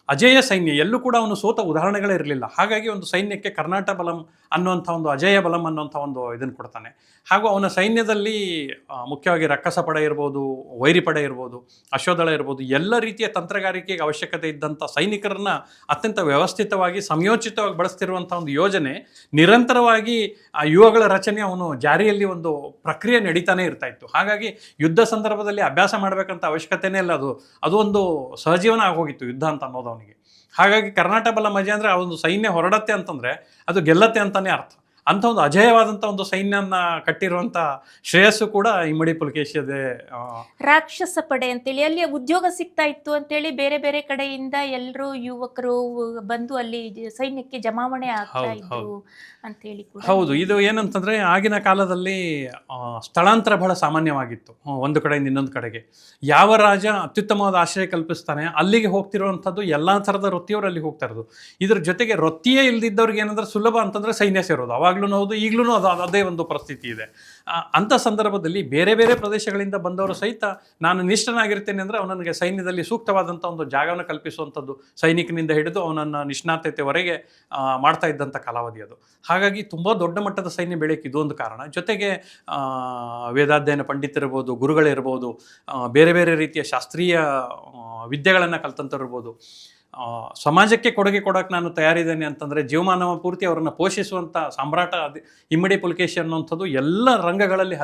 ಅಜೇಯ ಸೈನ್ಯ, ಎಲ್ಲೂ ಕೂಡ ಅವನು ಸೋತ ಉದಾಹರಣೆಗಳೇ ಇರಲಿಲ್ಲ. ಹಾಗಾಗಿ ಒಂದು ಸೈನ್ಯಕ್ಕೆ ಕರ್ನಾಟಕ ಬಲಂ ಅನ್ನುವಂಥ ಒಂದು ಅಜೇಯ ಬಲಂ ಅನ್ನುವಂಥ ಒಂದು ಇದನ್ನು ಕೊಡ್ತಾನೆ. ಹಾಗೂ ಅವನ ಸೈನ್ಯದಲ್ಲಿ ಮುಖ್ಯವಾಗಿ ರಕ್ಕಸ ಪಡೆ ಇರ್ಬೋದು, ವೈರಿ ಪಡೆ ಇರ್ಬೋದು, ಅಶ್ವದಳ ಇರ್ಬೋದು, ಎಲ್ಲ ರೀತಿಯ ತಂತ್ರಗಾರಿಕೆಗೆ ಅವಶ್ಯಕತೆ ಇದ್ದಂಥ ಸೈನಿಕರನ್ನ ಅತ್ಯಂತ ವ್ಯವಸ್ಥಿತವಾಗಿ ಸಮಯೋಚಿತವಾಗಿ ಬಳಸ್ತಿರುವಂಥ ಒಂದು ಯೋಜನೆ ನಿರಂತರವಾಗಿ ಆ ಯುವಗಳ ರಚನೆ ಅವನು ಜಾರಿಯಲ್ಲಿ ಒಂದು ಪ್ರಕ್ರಿಯೆ ನಡೀತಾನೆ ಇರ್ತಾ ಇತ್ತು. ಹಾಗಾಗಿ ಯುದ್ಧ ಸಂದರ್ಭದಲ್ಲಿ ಅಭ್ಯಾಸ ಮಾಡಬೇಕಂತ ಅವಶ್ಯಕತೆನೇ ಇಲ್ಲ. ಅದು ಒಂದು ಸಹಜೀವನ ಆಗೋಗಿತ್ತು ಯುದ್ಧ ಅಂತ ಅನ್ನೋದು ಅವನಿಗೆ. ಹಾಗಾಗಿ ಕರ್ನಾಟಕ ಬಲ ಮಜೆ ಅಂದರೆ ಆ ಒಂದು ಸೈನ್ಯ ಹೊರಡತ್ತೆ ಅಂತಂದರೆ ಅದು ಗೆಲ್ಲತ್ತೆ ಅಂತಲೇ ಅರ್ಥ. ಅಂಥ ಒಂದು ಅಜೇಯವಾದಂಥ ಒಂದು ಸೈನ್ಯನ ಕಟ್ಟಿರುವಂಥ ಶ್ರೇಯಸ್ಸು ಕೂಡ ಇಮ್ಮಡಿ ಪುಲಕೇಶಿಯದೇ. ರಾಕ್ಷಸ ಪಡೆ ಅಂತೇಳಿ ಅಲ್ಲಿ ಉದ್ಯೋಗ ಸಿಗ್ತಾ ಇತ್ತು ಅಂತೇಳಿ ಬೇರೆ ಬೇರೆ ಕಡೆಯಿಂದ ಎಲ್ಲರೂ ಯುವಕರು ಬಂದು ಅಲ್ಲಿ ಸೈನ್ಯಕ್ಕೆ ಜಮಾವಣೆ ಆಗ್ತಾ ಹೌದು, ಇದ್ರು ಹೌದು. ಅಂತೇಳಿ ಕೂಡ. ಹೌದು, ಇದು ಏನಂತಂದರೆ ಆಗಿನ ಕಾಲದಲ್ಲಿ ಸ್ಥಳಾಂತರ ಬಹಳ ಸಾಮಾನ್ಯವಾಗಿತ್ತು ಒಂದು ಕಡೆಯಿಂದ ಇನ್ನೊಂದು ಕಡೆಗೆ. ಯಾವ ರಾಜ ಅತ್ಯುತ್ತಮವಾದ ಆಶ್ರಯ ಕಲ್ಪಿಸ್ತಾನೆ ಅಲ್ಲಿಗೆ ಹೋಗ್ತಿರುವಂಥದ್ದು ಎಲ್ಲ ಥರದ ವೃತ್ತಿಯವರು ಅಲ್ಲಿಗೆ ಹೋಗ್ತಾ ಇರೋದು. ಇದ್ರ ಜೊತೆಗೆ ವೃತ್ತಿಯೇ ಇಲ್ದಿದ್ದವ್ರಿಗೆ ಏನಂದ್ರೆ ಸುಲಭ ಅಂತಂದರೆ ಸೈನ್ಯ ಸೇರೋದು. ಅವಾಗ್ಲೂ ಹೌದು, ಈಗಲೂ ಅದೇ ಒಂದು ಪರಿಸ್ಥಿತಿ ಇದೆ. ಅಂಥ ಸಂದರ್ಭದಲ್ಲಿ ಬೇರೆ ಬೇರೆ ಪ್ರದೇಶಗಳಿಂದ ಬಂದವರು ಸಹಿತ ನಾನು ನಿಷ್ಠನಾಗಿರ್ತೇನೆ ಅಂದರೆ ಅವನಿಗೆ ಸೈನ್ಯದಲ್ಲಿ ಸೂಕ್ತವಾದಂಥ ಒಂದು ಜಾಗವನ್ನು ಕಲ್ಪಿಸುವಂಥದ್ದು ಸೈನಿಕನಿಂದ ಹಿಡಿದು ಅವನನ್ನು ನಿಷ್ಣಾತತೆವರೆಗೆ ಮಾಡ್ತಾ ಇದ್ದಂಥ ಕಾಲಾವಧಿ ಅದು. ಹಾಗಾಗಿ ತುಂಬ ದೊಡ್ಡ ಮಟ್ಟದ ಸೈನ್ಯ ಬೆಳೆಯೋಕ್ಕೆ ಇದೊಂದು ಕಾರಣ. ಜೊತೆಗೆ ವೇದಾಧ್ಯಯನ ಪಂಡಿತರಿರ್ಬೋದು, ಗುರುಗಳಿರ್ಬೋದು, ಬೇರೆ ಬೇರೆ ರೀತಿಯ ಶಾಸ್ತ್ರೀಯ ವಿದ್ಯೆಗಳನ್ನು ಕಲ್ತಂತರಿರ್ಬೋದು. ಸಮಾಜಕ್ಕೆ ಕೊಡುಗೆ ಕೊಡೋಕೆ ನಾನು ತಯಾರಿದ್ದೇನೆ ಅಂತಂದರೆ ಜೀವಮಾನವ ಪೂರ್ತಿ ಅವರನ್ನು ಪೋಷಿಸುವಂಥ ಸಾಮ್ರಾಟ ಇಮ್ಮಡಿ ಪುಲಕೇಶಿ ಅನ್ನುವಂಥದ್ದು ಎಲ್ಲ ರಂಗಗಳಲ್ಲಿ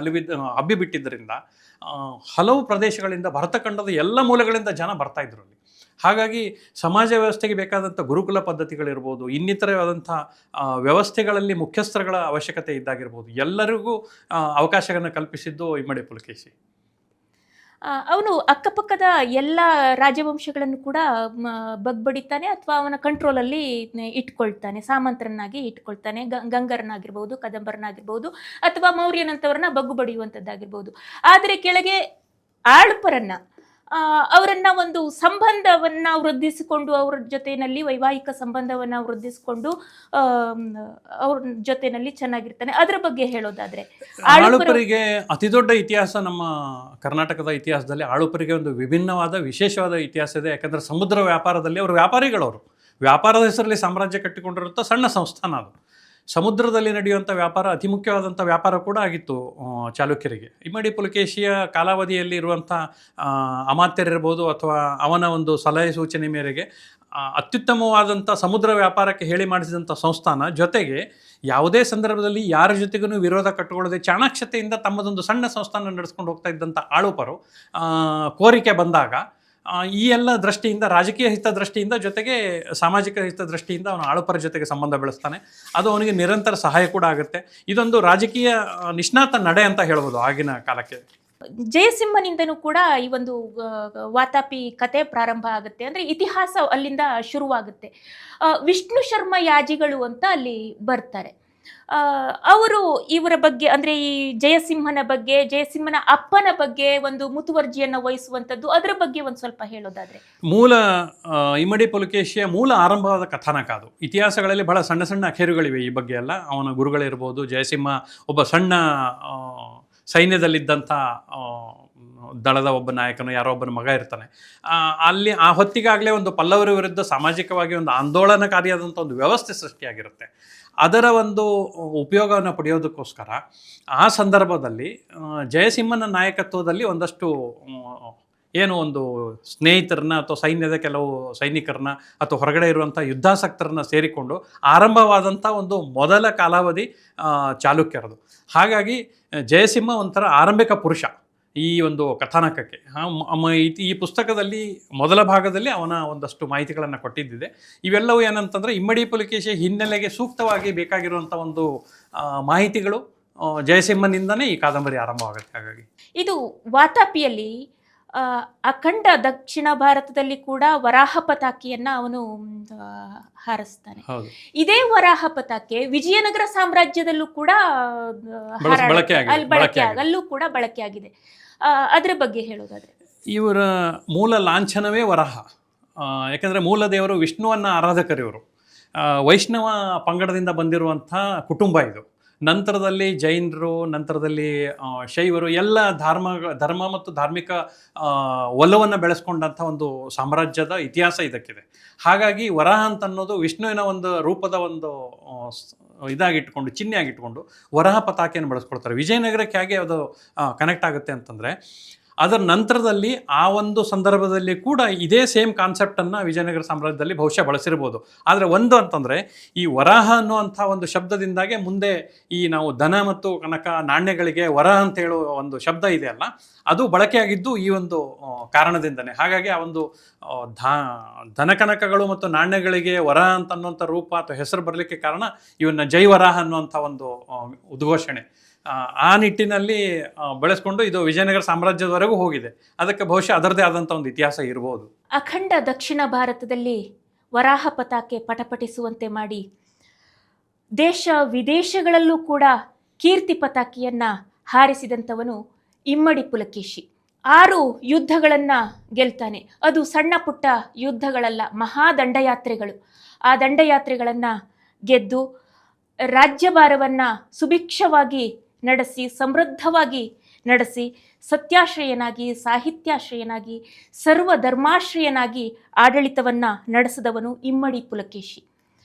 ಹಬ್ಬಿಬಿಟ್ಟಿದ್ದರಿಂದ ಹಲವು ಪ್ರದೇಶಗಳಿಂದ ಭರತಖಂಡದ ಎಲ್ಲ ಮೂಲೆಗಳಿಂದ ಜನ ಬರ್ತಾಯಿದ್ರು ಅಲ್ಲಿ. ಹಾಗಾಗಿ ಸಮಾಜ ವ್ಯವಸ್ಥೆಗೆ ಬೇಕಾದಂಥ ಗುರುಕುಲ ಪದ್ಧತಿಗಳಿರ್ಬೋದು, ಇನ್ನಿತರವಾದಂಥ ವ್ಯವಸ್ಥೆಗಳಲ್ಲಿ ಮುಖ್ಯಸ್ಥರುಗಳ ಅವಶ್ಯಕತೆ ಇದ್ದಾಗಿರ್ಬೋದು, ಎಲ್ಲರಿಗೂ ಅವಕಾಶಗಳನ್ನು ಕಲ್ಪಿಸಿದ್ದು ಇಮ್ಮಡಿ ಪುಲಕೇಶಿ. ಅವನು ಅಕ್ಕಪಕ್ಕದ ಎಲ್ಲ ರಾಜವಂಶಗಳನ್ನು ಕೂಡ ಬಗ್ಬಡಿತಾನೆ ಅಥವಾ ಅವನ ಕಂಟ್ರೋಲಲ್ಲಿ ಇಟ್ಕೊಳ್ತಾನೆ, ಸಾಮಂತರನ್ನಾಗಿ ಇಟ್ಕೊಳ್ತಾನೆ. ಗಂಗರನ್ನಾಗಿರ್ಬೋದು, ಕದಂಬರನ್ನಾಗಿರ್ಬೋದು, ಅಥವಾ ಮೌರ್ಯನಂಥವ್ರನ್ನ ಬಗ್ಗು ಬಡಿಯುವಂಥದ್ದಾಗಿರ್ಬೋದು. ಆದರೆ ಕೆಳಗೆ ಆಳುಪರನ್ನ ಅವರನ್ನ ಒಂದು ಸಂಬಂಧವನ್ನ ವೃದ್ಧಿಸಿಕೊಂಡು ಅವ್ರ ಜೊತೆಯಲ್ಲಿ ವೈವಾಹಿಕ ಸಂಬಂಧವನ್ನ ವೃದ್ಧಿಸಿಕೊಂಡು ಅವ್ರ ಜೊತೆಯಲ್ಲಿ ಚೆನ್ನಾಗಿರ್ತಾನೆ. ಅದರ ಬಗ್ಗೆ ಹೇಳೋದಾದ್ರೆ ಆಳುಪರಿಗೆ ಅತಿ ದೊಡ್ಡ ಇತಿಹಾಸ ನಮ್ಮ ಕರ್ನಾಟಕದ ಇತಿಹಾಸದಲ್ಲಿ ಆಳುಪರಿಗೆ ಒಂದು ವಿಭಿನ್ನವಾದ ವಿಶೇಷವಾದ ಇತಿಹಾಸ ಇದೆ. ಯಾಕಂದ್ರೆ ಸಮುದ್ರ ವ್ಯಾಪಾರದಲ್ಲಿ ಅವರು ವ್ಯಾಪಾರಿಗಳವರು, ವ್ಯಾಪಾರದ ಹೆಸರಲ್ಲಿ ಸಾಮ್ರಾಜ್ಯ ಕಟ್ಟಿಕೊಂಡಿರುವಂಥ ಸಣ್ಣ ಸಂಸ್ಥಾನ ಅದು. ಸಮುದ್ರದಲ್ಲಿ ನಡೆಯುವಂಥ ವ್ಯಾಪಾರ ಅತಿ ಮುಖ್ಯವಾದಂಥ ವ್ಯಾಪಾರ ಕೂಡ ಆಗಿತ್ತು ಚಾಲುಕ್ಯರಿಗೆ. ಇಮ್ಮಡಿ ಪುಲಕೇಶಿಯ ಕಾಲಾವಧಿಯಲ್ಲಿ ಇರುವಂಥ ಅಮಾತ್ಯರಿರ್ಬೋದು ಅಥವಾ ಅವನ ಒಂದು ಸಲಹೆ ಸೂಚನೆ ಮೇರೆಗೆ ಅತ್ಯುತ್ತಮವಾದಂಥ ಸಮುದ್ರ ವ್ಯಾಪಾರಕ್ಕೆ ಹೇಳಿ ಮಾಡಿಸಿದಂಥ ಸಂಸ್ಥಾನ. ಜೊತೆಗೆ ಯಾವುದೇ ಸಂದರ್ಭದಲ್ಲಿ ಯಾರ ಜೊತೆಗೂ ವಿರೋಧ ಕಟ್ಟಿಕೊಳ್ಳದೆ ಚಾಣಾಕ್ಷತೆಯಿಂದ ತಮ್ಮದೊಂದು ಸಣ್ಣ ಸಂಸ್ಥಾನ ನಡೆಸ್ಕೊಂಡು ಹೋಗ್ತಾ ಇದ್ದಂಥ ಆಳುಪರು ಕೋರಿಕೆ ಬಂದಾಗ ಈ ಎಲ್ಲ ದೃಷ್ಟಿಯಿಂದ, ರಾಜಕೀಯ ಹಿತದೃಷ್ಟಿಯಿಂದ ಜೊತೆಗೆ ಸಾಮಾಜಿಕ ಹಿತದೃಷ್ಟಿಯಿಂದ ಅವನು ಆಳುಪರ ಜೊತೆಗೆ ಸಂಬಂಧ ಬೆಳೆಸ್ತಾನೆ. ಅದು ಅವನಿಗೆ ನಿರಂತರ ಸಹಾಯ ಕೂಡ ಆಗುತ್ತೆ. ಇದೊಂದು ರಾಜಕೀಯ ನಿಷ್ಣಾತ ನಡೆ ಅಂತ ಹೇಳ್ಬೋದು ಆಗಿನ ಕಾಲಕ್ಕೆ. ಜಯಸಿಂಹನಿಂದನೂ ಕೂಡ ಈ ಒಂದು ವಾತಾಪಿ ಕತೆ ಪ್ರಾರಂಭ ಆಗುತ್ತೆ. ಅಂದರೆ ಇತಿಹಾಸ ಅಲ್ಲಿಂದ ಶುರುವಾಗುತ್ತೆ. ವಿಷ್ಣು ಶರ್ಮ ಯಾಜಿಗಳು ಅಂತ ಅಲ್ಲಿ ಬರ್ತಾರೆ. ಅವರು ಇವರ ಬಗ್ಗೆ ಅಂದರೆ ಈ ಜಯಸಿಂಹನ ಬಗ್ಗೆ, ಜಯಸಿಂಹನ ಅಪ್ಪನ ಬಗ್ಗೆ ಒಂದು ಮುತುವರ್ಜಿಯನ್ನು ವಹಿಸುವಂಥದ್ದು, ಅದರ ಬಗ್ಗೆ ಒಂದು ಸ್ವಲ್ಪ ಹೇಳೋದಾದ್ರೆ. ಮೂಲ ಇಮ್ಮಡಿ ಪುಲಕೇಶಿಯ ಮೂಲ ಆರಂಭವಾದ ಕಥಾನಕ ಅದು. ಇತಿಹಾಸಗಳಲ್ಲಿ ಬಹಳ ಸಣ್ಣ ಸಣ್ಣ ಅಖೇರುಗಳಿವೆ ಈ ಬಗ್ಗೆ ಎಲ್ಲ. ಅವನ ಗುರುಗಳಿರ್ಬೋದು, ಜಯಸಿಂಹ ಒಬ್ಬ ಸಣ್ಣ ಸೈನ್ಯದಲ್ಲಿದ್ದಂಥ ದಳದ ಒಬ್ಬ ನಾಯಕನು, ಯಾರೋ ಒಬ್ಬನ ಮಗ ಇರ್ತಾನೆ. ಅಲ್ಲಿ ಆ ಹೊತ್ತಿಗಾಗಲೇ ಒಂದು ಪಲ್ಲವರ ವಿರುದ್ಧ ಸಾಮಾಜಿಕವಾಗಿ ಒಂದು ಆಂದೋಲನಕಾರಿಯಾದಂಥ ಒಂದು ವ್ಯವಸ್ಥೆ ಸೃಷ್ಟಿಯಾಗಿರುತ್ತೆ. ಅದರ ಒಂದು ಉಪಯೋಗವನ್ನು ಪಡೆಯೋದಕ್ಕೋಸ್ಕರ ಆ ಸಂದರ್ಭದಲ್ಲಿ ಜಯಸಿಂಹನ ನಾಯಕತ್ವದಲ್ಲಿ ಒಂದಷ್ಟು ಏನು ಒಂದು ಸ್ನೇಹಿತರನ್ನ ಅಥವಾ ಸೈನ್ಯದ ಕೆಲವು ಸೈನಿಕರನ್ನ ಅಥವಾ ಹೊರಗಡೆ ಇರುವಂಥ ಯುದ್ಧಾಸಕ್ತರನ್ನ ಸೇರಿಕೊಂಡು ಆರಂಭವಾದಂಥ ಒಂದು ಮೊದಲ ಕಾಲಾವಧಿ ಚಾಲುಕ್ಯರದು. ಹಾಗಾಗಿ ಜಯಸಿಂಹ ಒಂಥರ ಆರಂಭಿಕ ಪುರುಷ ಈ ಒಂದು ಕಥಾನಕಕ್ಕೆ. ಈ ಪುಸ್ತಕದಲ್ಲಿ ಮೊದಲ ಭಾಗದಲ್ಲಿ ಅವನ ಒಂದಷ್ಟು ಮಾಹಿತಿಗಳನ್ನು ಕೊಟ್ಟಿದ್ದಿದೆ. ಇವೆಲ್ಲವೂ ಏನಂತಂದರೆ ಇಮ್ಮಡಿ ಪುಲಕೇಶಿ ಹಿನ್ನೆಲೆಗೆ ಸೂಕ್ತವಾಗಿ ಬೇಕಾಗಿರುವಂಥ ಒಂದು ಮಾಹಿತಿಗಳು ಜಯಸಿಂಹನಿಂದನೇ ಈ ಕಾದಂಬರಿ ಆರಂಭವಾಗುತ್ತೆ. ಹಾಗಾಗಿ ಇದು ವಾತಾಪಿಯಲ್ಲಿ ಅಖಂಡ ದಕ್ಷಿಣ ಭಾರತದಲ್ಲಿ ಕೂಡ ವರಾಹ ಪತಾಕಿಯನ್ನ ಅವನು ಹಾರಿಸ್ತಾನೆ. ಇದೇ ವರಾಹ ಪತಾಕೆ ವಿಜಯನಗರ ಸಾಮ್ರಾಜ್ಯದಲ್ಲೂ ಕೂಡ ಅಲ್ಲೂ ಕೂಡ ಬಳಕೆಯಾಗಿದೆ. ಅದರ ಬಗ್ಗೆ ಹೇಳೋದಾದ್ರೆ ಇವರ ಮೂಲ ಲಾಂಛನವೇ ವರಾಹ. ಯಾಕಂದರೆ ಮೂಲ ದೇವರು ವಿಷ್ಣುವನ್ನ ಆರಾಧಕರಿವರು. ವೈಷ್ಣವ ಪಂಗಡದಿಂದ ಬಂದಿರುವಂಥ ಕುಟುಂಬ ಇದು. ನಂತರದಲ್ಲಿ ಜೈನರು, ನಂತರದಲ್ಲಿ ಶೈವರು ಎಲ್ಲ ಧರ್ಮ ಮತ್ತು ಧಾರ್ಮಿಕ ಒಲವನ್ನು ಬೆಳೆಸ್ಕೊಂಡಂಥ ಒಂದು ಸಾಮ್ರಾಜ್ಯದ ಇತಿಹಾಸ ಇದಕ್ಕಿದೆ. ಹಾಗಾಗಿ ವರಾಹ ಅಂತ ಅನ್ನೋದು ವಿಷ್ಣುವಿನ ಒಂದು ರೂಪದ ಒಂದು ಇದಾಗಿಟ್ಕೊಂಡು, ಚಿಹ್ನೆಯಾಗಿಟ್ಕೊಂಡು ವರಾಹ ಪತಾಕೆಯನ್ನು ಬಳಸ್ಕೊಳ್ತಾರೆ. ವಿಜಯನಗರಕ್ಕೆ ಹೇಗೆ ಅದು ಕನೆಕ್ಟ್ ಆಗುತ್ತೆ ಅಂತಂದರೆ ಅದರ ನಂತರದಲ್ಲಿ ಆ ಒಂದು ಸಂದರ್ಭದಲ್ಲಿ ಕೂಡ ಇದೇ ಸೇಮ್ ಕಾನ್ಸೆಪ್ಟನ್ನು ವಿಜಯನಗರ ಸಾಮ್ರಾಜ್ಯದಲ್ಲಿ ಬಹುಶಃ ಬಳಸಿರ್ಬೋದು. ಆದರೆ ಒಂದು ಅಂತಂದರೆ ಈ ವರಾಹ ಅನ್ನುವಂಥ ಒಂದು ಶಬ್ದದಿಂದಾಗೆ ಮುಂದೆ ಈ ನಾವು ಧನ ಮತ್ತು ಕನಕ ನಾಣ್ಯಗಳಿಗೆ ವರಹ ಅಂತ ಹೇಳುವ ಒಂದು ಶಬ್ದ ಇದೆಯಲ್ಲ, ಅದು ಬಳಕೆಯಾಗಿದ್ದು ಈ ಒಂದು ಕಾರಣದಿಂದನೇ. ಹಾಗಾಗಿ ಆ ಒಂದು ಧನಕನಕಗಳು ಮತ್ತು ನಾಣ್ಯಗಳಿಗೆ ವರಹ ಅಂತ ಅನ್ನುವಂಥ ರೂಪ ಅಥವಾ ಹೆಸರು ಬರಲಿಕ್ಕೆ ಕಾರಣ ಇವನ್ನ ಜೈವರಾಹ ಅನ್ನುವಂಥ ಒಂದು ಉದ್ಘೋಷಣೆ. ಆ ನಿಟ್ಟಿನಲ್ಲಿ ಬೆಳೆಸ್ಕೊಂಡು ಇದು ವಿಜಯನಗರ ಸಾಮ್ರಾಜ್ಯದವರೆಗೂ ಹೋಗಿದೆ. ಅದಕ್ಕೆ ಬಹುಶಃ ಅದರದೇ ಆದಂಥ ಒಂದು ಇತಿಹಾಸ ಇರ್ಬೋದು. ಅಖಂಡ ದಕ್ಷಿಣ ಭಾರತದಲ್ಲಿ ವರಾಹ ಪತಾಕೆ ಪಟಪಟಿಸುವಂತೆ ಮಾಡಿ ದೇಶ ವಿದೇಶಗಳಲ್ಲೂ ಕೂಡ ಕೀರ್ತಿ ಪತಾಕೆಯನ್ನ ಹಾರಿಸಿದಂಥವನು ಇಮ್ಮಡಿ ಪುಲಕೇಶಿ. 6 ಯುದ್ಧಗಳನ್ನು ಗೆಲ್ತಾನೆ. ಅದು ಸಣ್ಣ ಪುಟ್ಟ ಯುದ್ಧಗಳಲ್ಲ, ಮಹಾ ದಂಡಯಾತ್ರೆಗಳು. ಆ ದಂಡಯಾತ್ರೆಗಳನ್ನು ಗೆದ್ದು ರಾಜ್ಯಭಾರವನ್ನು ಸುಭಿಕ್ಷವಾಗಿ ನಡೆಸಿ, ಸಮೃದ್ಧವಾಗಿ ನಡೆಸಿ, ಸತ್ಯಾಶ್ರಯನಾಗಿ, ಸಾಹಿತ್ಯಾಶ್ರಯನಾಗಿ, ಸರ್ವಧರ್ಮಾಶ್ರಯನಾಗಿ ಆಡಳಿತವನ್ನು ನಡೆಸಿದವನು ಇಮ್ಮಡಿ ಪುಲಕೇಶಿ.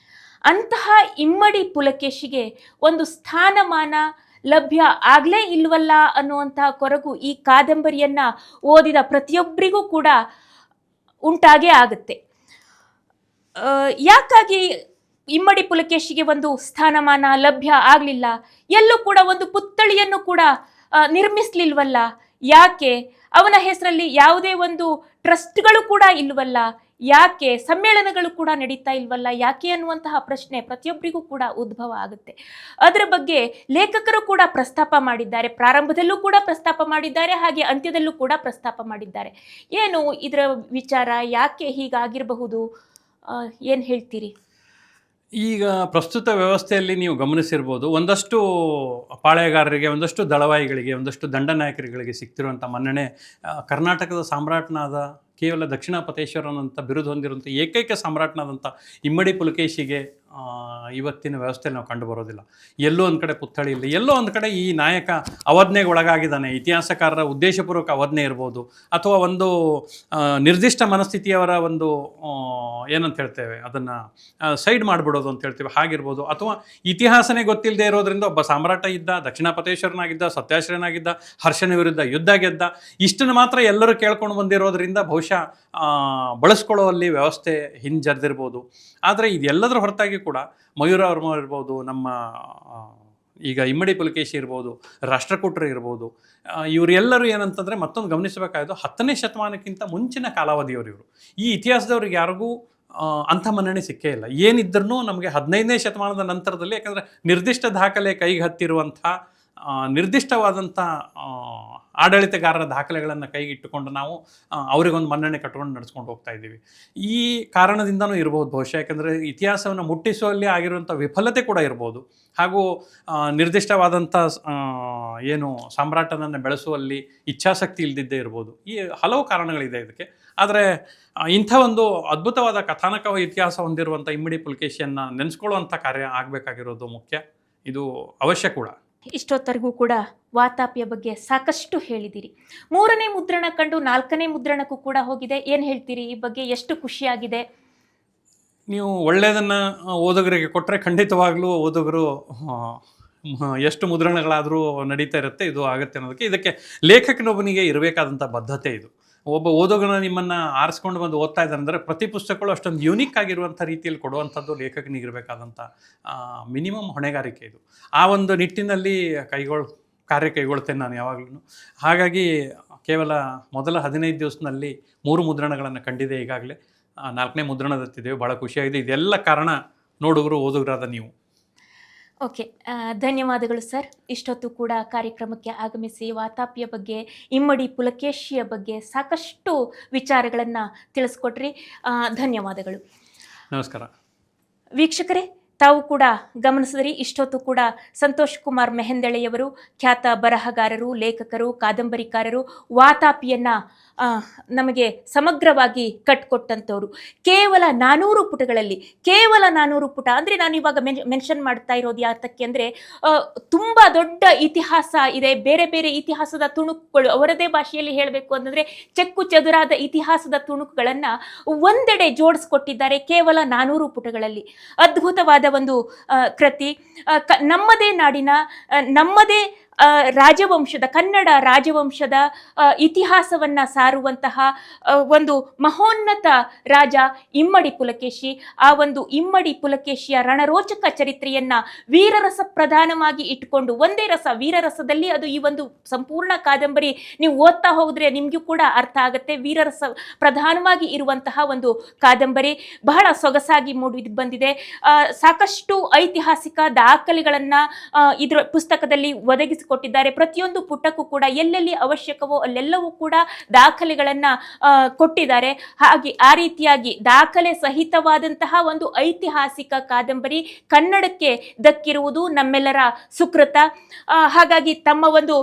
ಅಂತಹ ಇಮ್ಮಡಿ ಪುಲಕೇಶಿಗೆ ಒಂದು ಸ್ಥಾನಮಾನ ಲಭ್ಯ ಆಗಲೇ ಇಲ್ವಲ್ಲ ಅನ್ನುವಂತಹ ಕೊರಗು ಈ ಕಾದಂಬರಿಯನ್ನು ಓದಿದ ಪ್ರತಿಯೊಬ್ಬರಿಗೂ ಕೂಡ ಉಂಟಾಗೇ ಆಗುತ್ತೆ. ಯಾಕಾಗಿ ಇಮ್ಮಡಿ ಪುಲಕೇಶಿಗೆ ಒಂದು ಸ್ಥಾನಮಾನ ಲಭ್ಯ ಆಗಲಿಲ್ಲ? ಎಲ್ಲೂ ಕೂಡ ಒಂದು ಪುತ್ಥಳಿಯನ್ನು ಕೂಡ ನಿರ್ಮಿಸಲಿಲ್ವಲ್ಲ? ಯಾಕೆ? ಅವನ ಹೆಸರಲ್ಲಿ ಯಾವುದೇ ಒಂದು ಟ್ರಸ್ಟ್ಗಳು ಕೂಡ ಇಲ್ವಲ್ಲ? ಯಾಕೆ? ಸಮ್ಮೇಳನಗಳು ಕೂಡ ನಡೀತಾ ಇಲ್ವಲ್ಲ? ಯಾಕೆ ಅನ್ನುವಂತಹ ಪ್ರಶ್ನೆ ಪ್ರತಿಯೊಬ್ಬರಿಗೂ ಕೂಡ ಉದ್ಭವ ಆಗುತ್ತೆ. ಅದರ ಬಗ್ಗೆ ಲೇಖಕರು ಕೂಡ ಪ್ರಸ್ತಾಪ ಮಾಡಿದ್ದಾರೆ. ಪ್ರಾರಂಭದಲ್ಲೂ ಕೂಡ ಪ್ರಸ್ತಾಪ ಮಾಡಿದ್ದಾರೆ, ಹಾಗೆ ಅಂತ್ಯದಲ್ಲೂ ಕೂಡ ಪ್ರಸ್ತಾಪ ಮಾಡಿದ್ದಾರೆ. ಏನು ಇದರ ವಿಚಾರ? ಯಾಕೆ ಹೀಗಾಗಿರಬಹುದು? ಏನು ಹೇಳ್ತೀರಿ? ಈಗ ಪ್ರಸ್ತುತ ವ್ಯವಸ್ಥೆಯಲ್ಲಿ ನೀವು ಗಮನಿಸಿರ್ಬೋದು, ಒಂದಷ್ಟು ಪಾಳೆಯಗಾರರಿಗೆ, ಒಂದಷ್ಟು ದಳವಾಯಿಗಳಿಗೆ, ಒಂದಷ್ಟು ದಂಡನಾಯಕರುಗಳಿಗೆ ಸಿಗ್ತಿರುವಂಥ ಮನ್ನಣೆ ಕರ್ನಾಟಕದ ಸಾಮ್ರಾಟ್ನಾದ ಕೇವಲ ದಕ್ಷಿಣಾಪತೇಶ್ವರನಂತ ಬಿರುದು ಹೊಂದಿರುವಂಥ ಏಕೈಕ ಸಾಮ್ರಾಟ್ನಾದಂಥ ಇಮ್ಮಡಿ ಪುಲಕೇಶಿಗೆ ಇವತ್ತಿನ ವ್ಯವಸ್ಥೆಯಲ್ಲಿ ನಾವು ಕಂಡು ಬರೋದಿಲ್ಲ. ಎಲ್ಲೋ ಒಂದು ಕಡೆ ಪುತ್ಥಳಿ ಇಲ್ಲ, ಎಲ್ಲೋ ಒಂದು ಕಡೆ ಈ ನಾಯಕ ಅವಜ್ಞೆಗೆ ಒಳಗಾಗಿದ್ದಾನೆ. ಇತಿಹಾಸಕಾರರ ಉದ್ದೇಶಪೂರ್ವಕ ಅವಜ್ಞೆ ಇರ್ಬೋದು, ಅಥವಾ ಒಂದು ನಿರ್ದಿಷ್ಟ ಮನಸ್ಥಿತಿಯವರ ಒಂದು ಏನಂತ ಹೇಳ್ತೇವೆ, ಅದನ್ನು ಸೈಡ್ ಮಾಡಿಬಿಡೋದು ಅಂತ ಹೇಳ್ತೇವೆ, ಹಾಗಿರ್ಬೋದು. ಅಥವಾ ಇತಿಹಾಸನೇ ಗೊತ್ತಿಲ್ಲದೆ ಇರೋದ್ರಿಂದ ಒಬ್ಬ ಸಾಮ್ರಾಟ ಇದ್ದ, ದಕ್ಷಿಣಾಪತೇಶ್ವರನಾಗಿದ್ದ, ಸತ್ಯಾಶ್ರಯನಾಗಿದ್ದ, ಹರ್ಷನ ವಿರುದ್ಧ ಯುದ್ಧ ಗೆದ್ದ, ಇಷ್ಟನ್ನು ಮಾತ್ರ ಎಲ್ಲರೂ ಕೇಳ್ಕೊಂಡು ಬಂದಿರೋದ್ರಿಂದ ಬಹುಶಃ ಬಳಸ್ಕೊಳ್ಳುವಲ್ಲಿ ವ್ಯವಸ್ಥೆ ಹಿಂಜರಿದಿರ್ಬೋದು. ಆದರೆ ಇದೆಲ್ಲದರ ಹೊರತಾಗಿ ಕೂಡ ಮಯೂರವರ್ಮ ಇರ್ಬೋದು, ನಮ್ಮ ಈಗ ಇಮ್ಮಡಿ ಪುಲಕೇಶಿ ಇರ್ಬೋದು, ರಾಷ್ಟ್ರಕೂಟರು ಇರ್ಬೋದು, ಇವರೆಲ್ಲರೂ ಏನಂತಂದರೆ ಮತ್ತೊಂದು ಗಮನಿಸಬೇಕಾದ್ದು 10ನೇ ಶತಮಾನಕ್ಕಿಂತ ಮುಂಚಿನ ಕಾಲಾವಧಿಯವರು ಇವರು. ಈ ಇತಿಹಾಸದವ್ರಿಗೆ ಯಾರಿಗೂ ಅಂಥ ಮನ್ನಣೆ ಸಿಕ್ಕೇ ಇಲ್ಲ. ಏನಿದ್ರೂ ನಮಗೆ 15ನೇ ಶತಮಾನದ ನಂತರದಲ್ಲಿ, ಯಾಕಂದರೆ ನಿರ್ದಿಷ್ಟ ದಾಖಲೆ ಕೈಗೆ ಹತ್ತಿರುವಂಥ ನಿರ್ದಿಷ್ಟವಾದಂಥ ಆಡಳಿತಗಾರರ ದಾಖಲೆಗಳನ್ನು ಕೈಗಿಟ್ಟುಕೊಂಡು ನಾವು ಅವರಿಗೊಂದು ಮನ್ನಣೆ ಕಟ್ಕೊಂಡು ನಡೆಸ್ಕೊಂಡು ಹೋಗ್ತಾ ಇದ್ದೀವಿ. ಈ ಕಾರಣದಿಂದನೂ ಇರ್ಬೋದು ಬಹುಶಃ, ಯಾಕಂದರೆ ಇತಿಹಾಸವನ್ನು ಮುಟ್ಟಿಸುವಲ್ಲಿ ಆಗಿರುವಂಥ ವಿಫಲತೆ ಕೂಡ ಇರ್ಬೋದು, ಹಾಗೂ ನಿರ್ದಿಷ್ಟವಾದಂಥ ಏನು ಸಾಮ್ರಾಟನನ್ನು ಬೆಳೆಸುವಲ್ಲಿ ಇಚ್ಛಾಶಕ್ತಿ ಇಲ್ಲದಿದ್ದೇ ಇರ್ಬೋದು. ಈ ಹಲವು ಕಾರಣಗಳಿದೆ ಇದಕ್ಕೆ. ಆದರೆ ಇಂಥ ಒಂದು ಅದ್ಭುತವಾದ ಕಥಾನಕ ಇತಿಹಾಸ ಹೊಂದಿರುವಂಥ ಇಮ್ಮಡಿ ಪುಲಕೇಶಿಯನ್ನು ನೆನೆಸ್ಕೊಳ್ಳುವಂಥ ಕಾರ್ಯ ಆಗಬೇಕಾಗಿರೋದು ಮುಖ್ಯ. ಇದು ಅವಶ್ಯ ಕೂಡ. ಇಷ್ಟೊತ್ತರೆಗೂ ಕೂಡ ವಾತಾಪಿಯ ಬಗ್ಗೆ ಸಾಕಷ್ಟು ಹೇಳಿದಿರಿ. 3ನೇ ಮುದ್ರಣ ಕಂಡು 4ನೇ ಮುದ್ರಣಕ್ಕೂ ಕೂಡ ಹೋಗಿದೆ. ಏನು ಹೇಳ್ತೀರಿ ಈ ಬಗ್ಗೆ? ಎಷ್ಟು ಖುಷಿಯಾಗಿದೆ? ನೀವು ಒಳ್ಳೆಯದನ್ನು ಓದುಗರಿಗೆ ಕೊಟ್ಟರೆ ಖಂಡಿತವಾಗ್ಲೂ ಓದುಗರು ಎಷ್ಟು ಮುದ್ರಣಗಳಾದರೂ ನಡೀತಾ ಇರುತ್ತೆ, ಇದು ಆಗುತ್ತೆ ಅನ್ನೋದಕ್ಕೆ ಇದಕ್ಕೆ ಲೇಖಕನೊಬ್ಬನಿಗೆ ಇರಬೇಕಾದಂಥ ಬದ್ಧತೆ ಇದು. ಒಬ್ಬ ಓದುಗನ ನಿಮ್ಮನ್ನು ಆರಿಸ್ಕೊಂಡು ಬಂದು ಓದ್ತಾ ಇದ್ದಾರೆ ಅಂದರೆ ಪ್ರತಿ ಪುಸ್ತಕಗಳು ಅಷ್ಟೊಂದು ಯೂನಿಕ್ ಆಗಿರುವಂಥ ರೀತಿಯಲ್ಲಿ ಕೊಡುವಂಥದ್ದು ಲೇಖಕನಿಗಿರಬೇಕಾದಂಥ ಮಿನಿಮಮ್ ಹೊಣೆಗಾರಿಕೆ ಇದು. ಆ ಒಂದು ನಿಟ್ಟಿನಲ್ಲಿ ಕಾರ್ಯ ಕೈಗೊಳ್ತೇನೆ ನಾನು ಯಾವಾಗಲೂ. ಹಾಗಾಗಿ ಕೇವಲ ಮೊದಲ 15 ದಿವಸದಲ್ಲಿ 3 ಮುದ್ರಣಗಳನ್ನು ಕಂಡಿದೆ. ಈಗಾಗಲೇ 4ನೇ ಮುದ್ರಣದತ್ತಿದ್ದೇವೆ. ಭಾಳ ಖುಷಿಯಾಗಿದೆ. ಇದೆಲ್ಲ ಕಾರಣ ನೋಡುಗರು, ಓದುಗರಾದ ನೀವು. ಓಕೆ, ಧನ್ಯವಾದಗಳು ಸರ್. ಇಷ್ಟೊತ್ತು ಕೂಡ ಕಾರ್ಯಕ್ರಮಕ್ಕೆ ಆಗಮಿಸಿ ವಾತಾಪಿಯ ಬಗ್ಗೆ, ಇಮ್ಮಡಿ ಪುಲಕೇಶಿಯ ಬಗ್ಗೆ ಸಾಕಷ್ಟು ವಿಚಾರಗಳನ್ನು ತಿಳಿಸ್ಕೊಟ್ರಿ. ಧನ್ಯವಾದಗಳು. ನಮಸ್ಕಾರ. ವೀಕ್ಷಕರೇ, ತಾವು ಕೂಡ ಗಮನಿಸಿದ್ರಿ. ಇಷ್ಟೊತ್ತು ಕೂಡ ಸಂತೋಷ್ ಕುಮಾರ್ ಮೆಹೆಂದಳೆಯವರು ಖ್ಯಾತ ಬರಹಗಾರರು, ಲೇಖಕರು, ಕಾದಂಬರಿಕಾರರು, ವಾತಾಪಿಯನ್ನು ನಮಗೆ ಸಮಗ್ರವಾಗಿ ಕಟ್ಕೊಟ್ಟಂಥವ್ರು. ಕೇವಲ 400 ಪುಟಗಳಲ್ಲಿ, ಕೇವಲ 400 ಪುಟ ಅಂದರೆ ನಾನು ಇವಾಗ ಮೆನ್ಷನ್ ಮಾಡ್ತಾ ಇರೋದು ಯಾತಕ್ಕೆ ಅಂದರೆ ತುಂಬ ದೊಡ್ಡ ಇತಿಹಾಸ ಇದೆ. ಬೇರೆ ಬೇರೆ ಇತಿಹಾಸದ ತುಣುಕುಗಳು, ಅವರದೇ ಭಾಷೆಯಲ್ಲಿ ಹೇಳಬೇಕು ಅಂತಂದರೆ ಚೆಕ್ಕು ಚದುರಾದ ಇತಿಹಾಸದ ತುಣುಕುಗಳನ್ನು ಒಂದೆಡೆ ಜೋಡಿಸ್ಕೊಟ್ಟಿದ್ದಾರೆ ಕೇವಲ 400 ಪುಟಗಳಲ್ಲಿ. ಅದ್ಭುತವಾದ ಒಂದು ಕೃತಿ. ನಮ್ಮದೇ ನಾಡಿನ, ನಮ್ಮದೇ ರಾಜವಂಶದ ಕನ್ನಡ ರಾಜವಂಶದ ಇತಿಹಾಸವನ್ನ ಸಾರುವಂತಹ ಒಂದು ಮಹೋನ್ನತ ರಾಜ ಇಮ್ಮಡಿ ಪುಲಕೇಶಿ. ಆ ಒಂದು ಇಮ್ಮಡಿ ಪುಲಕೇಶಿಯ ರಣರೋಚಕ ಚರಿತ್ರೆಯನ್ನ ವೀರರಸ ಪ್ರಧಾನವಾಗಿ ಇಟ್ಕೊಂಡು, ಒಂದೇ ರಸ ವೀರರಸದಲ್ಲಿ ಅದು ಈ ಒಂದು ಸಂಪೂರ್ಣ ಕಾದಂಬರಿ ನೀವು ಓದ್ತಾ ಹೋದ್ರೆ ನಿಮ್ಗೂ ಕೂಡ ಅರ್ಥ ಆಗುತ್ತೆ. ವೀರರಸ ಪ್ರಧಾನವಾಗಿ ಇರುವಂತಹ ಒಂದು ಕಾದಂಬರಿ ಬಹಳ ಸೊಗಸಾಗಿ ಮೂಡಿ ಬಂದಿದೆ. ಸಾಕಷ್ಟು ಐತಿಹಾಸಿಕ ದಾಖಲೆಗಳನ್ನ ಇದ್ರ ಪುಸ್ತಕದಲ್ಲಿ ಒದಗಿಸಿಕೊಟ್ಟಿದ್ದಾರೆ. ಪ್ರತಿಯೊಂದು ಪುಟಕ್ಕೂ ಕೂಡ ಎಲ್ಲೆಲ್ಲಿ ಅವಶ್ಯಕವೋ ಅಲ್ಲೆಲ್ಲವೂ ಕೂಡ ದಾಖಲೆಗಳನ್ನ ಕೊಟ್ಟಿದ್ದಾರೆ. ಹಾಗೆ ಆ ರೀತಿಯಾಗಿ ದಾಖಲೆ ಸಹಿತವಾದಂತಹ ಒಂದು ಐತಿಹಾಸಿಕ ಕಾದಂಬರಿ ಕನ್ನಡಕ್ಕೆ ದಕ್ಕಿರುವುದು ನಮ್ಮೆಲ್ಲರ ಸುಕೃತ. ಹಾಗಾಗಿ ತಮ್ಮ ಒಂದು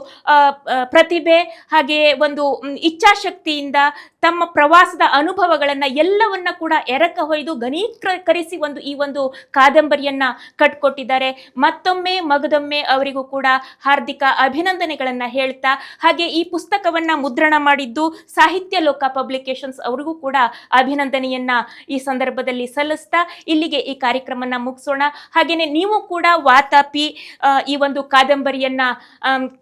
ಪ್ರತಿಭೆ ಹಾಗೆ ಒಂದು ಇಚ್ಛಾಶಕ್ತಿಯಿಂದ ತಮ್ಮ ಪ್ರವಾಸದ ಅನುಭವಗಳನ್ನ ಎಲ್ಲವನ್ನ ಕೂಡ ಎರಕ ಹೊಯ್ದು ಘನೀಕರಿಸಿ ಈ ಒಂದು ಕಾದಂಬರಿಯನ್ನ ಕಟ್ಕೊಟ್ಟಿದ್ದಾರೆ. ಮತ್ತೊಮ್ಮೆ ಮಗದೊಮ್ಮೆ ಅವರಿಗೂ ಕೂಡ ಹಾರ್ದಿಕ ಅಭಿನಂದನೆಗಳನ್ನ ಹೇಳ್ತಾ, ಹಾಗೆ ಈ ಪುಸ್ತಕವನ್ನ ಮುದ್ರಣ ಮಾಡಿದ್ದು ಸಾಹಿತ್ಯ ಲೋಕ ಪಬ್ಲಿಕೇಶನ್ಸ್ ಅವರಿಗೂ ಕೂಡ ಅಭಿನಂದನೆಯನ್ನ ಈ ಸಂದರ್ಭದಲ್ಲಿ ಸಲ್ಲಿಸ್ತಾ ಇಲ್ಲಿಗೆ ಈ ಕಾರ್ಯಕ್ರಮನ ಮುಗಿಸೋಣ. ಹಾಗೇನೆ ನೀವು ಕೂಡ ವಾತಾಪಿ ಈ ಒಂದು ಕಾದಂಬರಿಯನ್ನ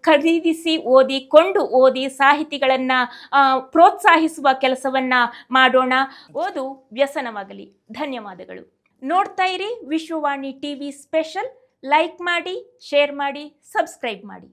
ಖರೀದಿಸಿ ಓದಿ ಸಾಹಿತಿಗಳನ್ನ ಪ್ರೋತ್ಸಾಹಿಸುವ ಕೆಲಸವನ್ನ ಮಾಡೋಣ. ಓದು ವ್ಯಸನವಾಗಲಿ. ಧನ್ಯವಾದಗಳು. ನೋಡ್ತಾ ಇರಿ ವಿಶ್ವವಾಣಿ ಟಿವಿ ಸ್ಪೆಷಲ್. ಲೈಕ್ ಮಾಡಿ, ಶೇರ್ ಮಾಡಿ, ಸಬ್ಸ್ಕ್ರೈಬ್ ಮಾಡಿ.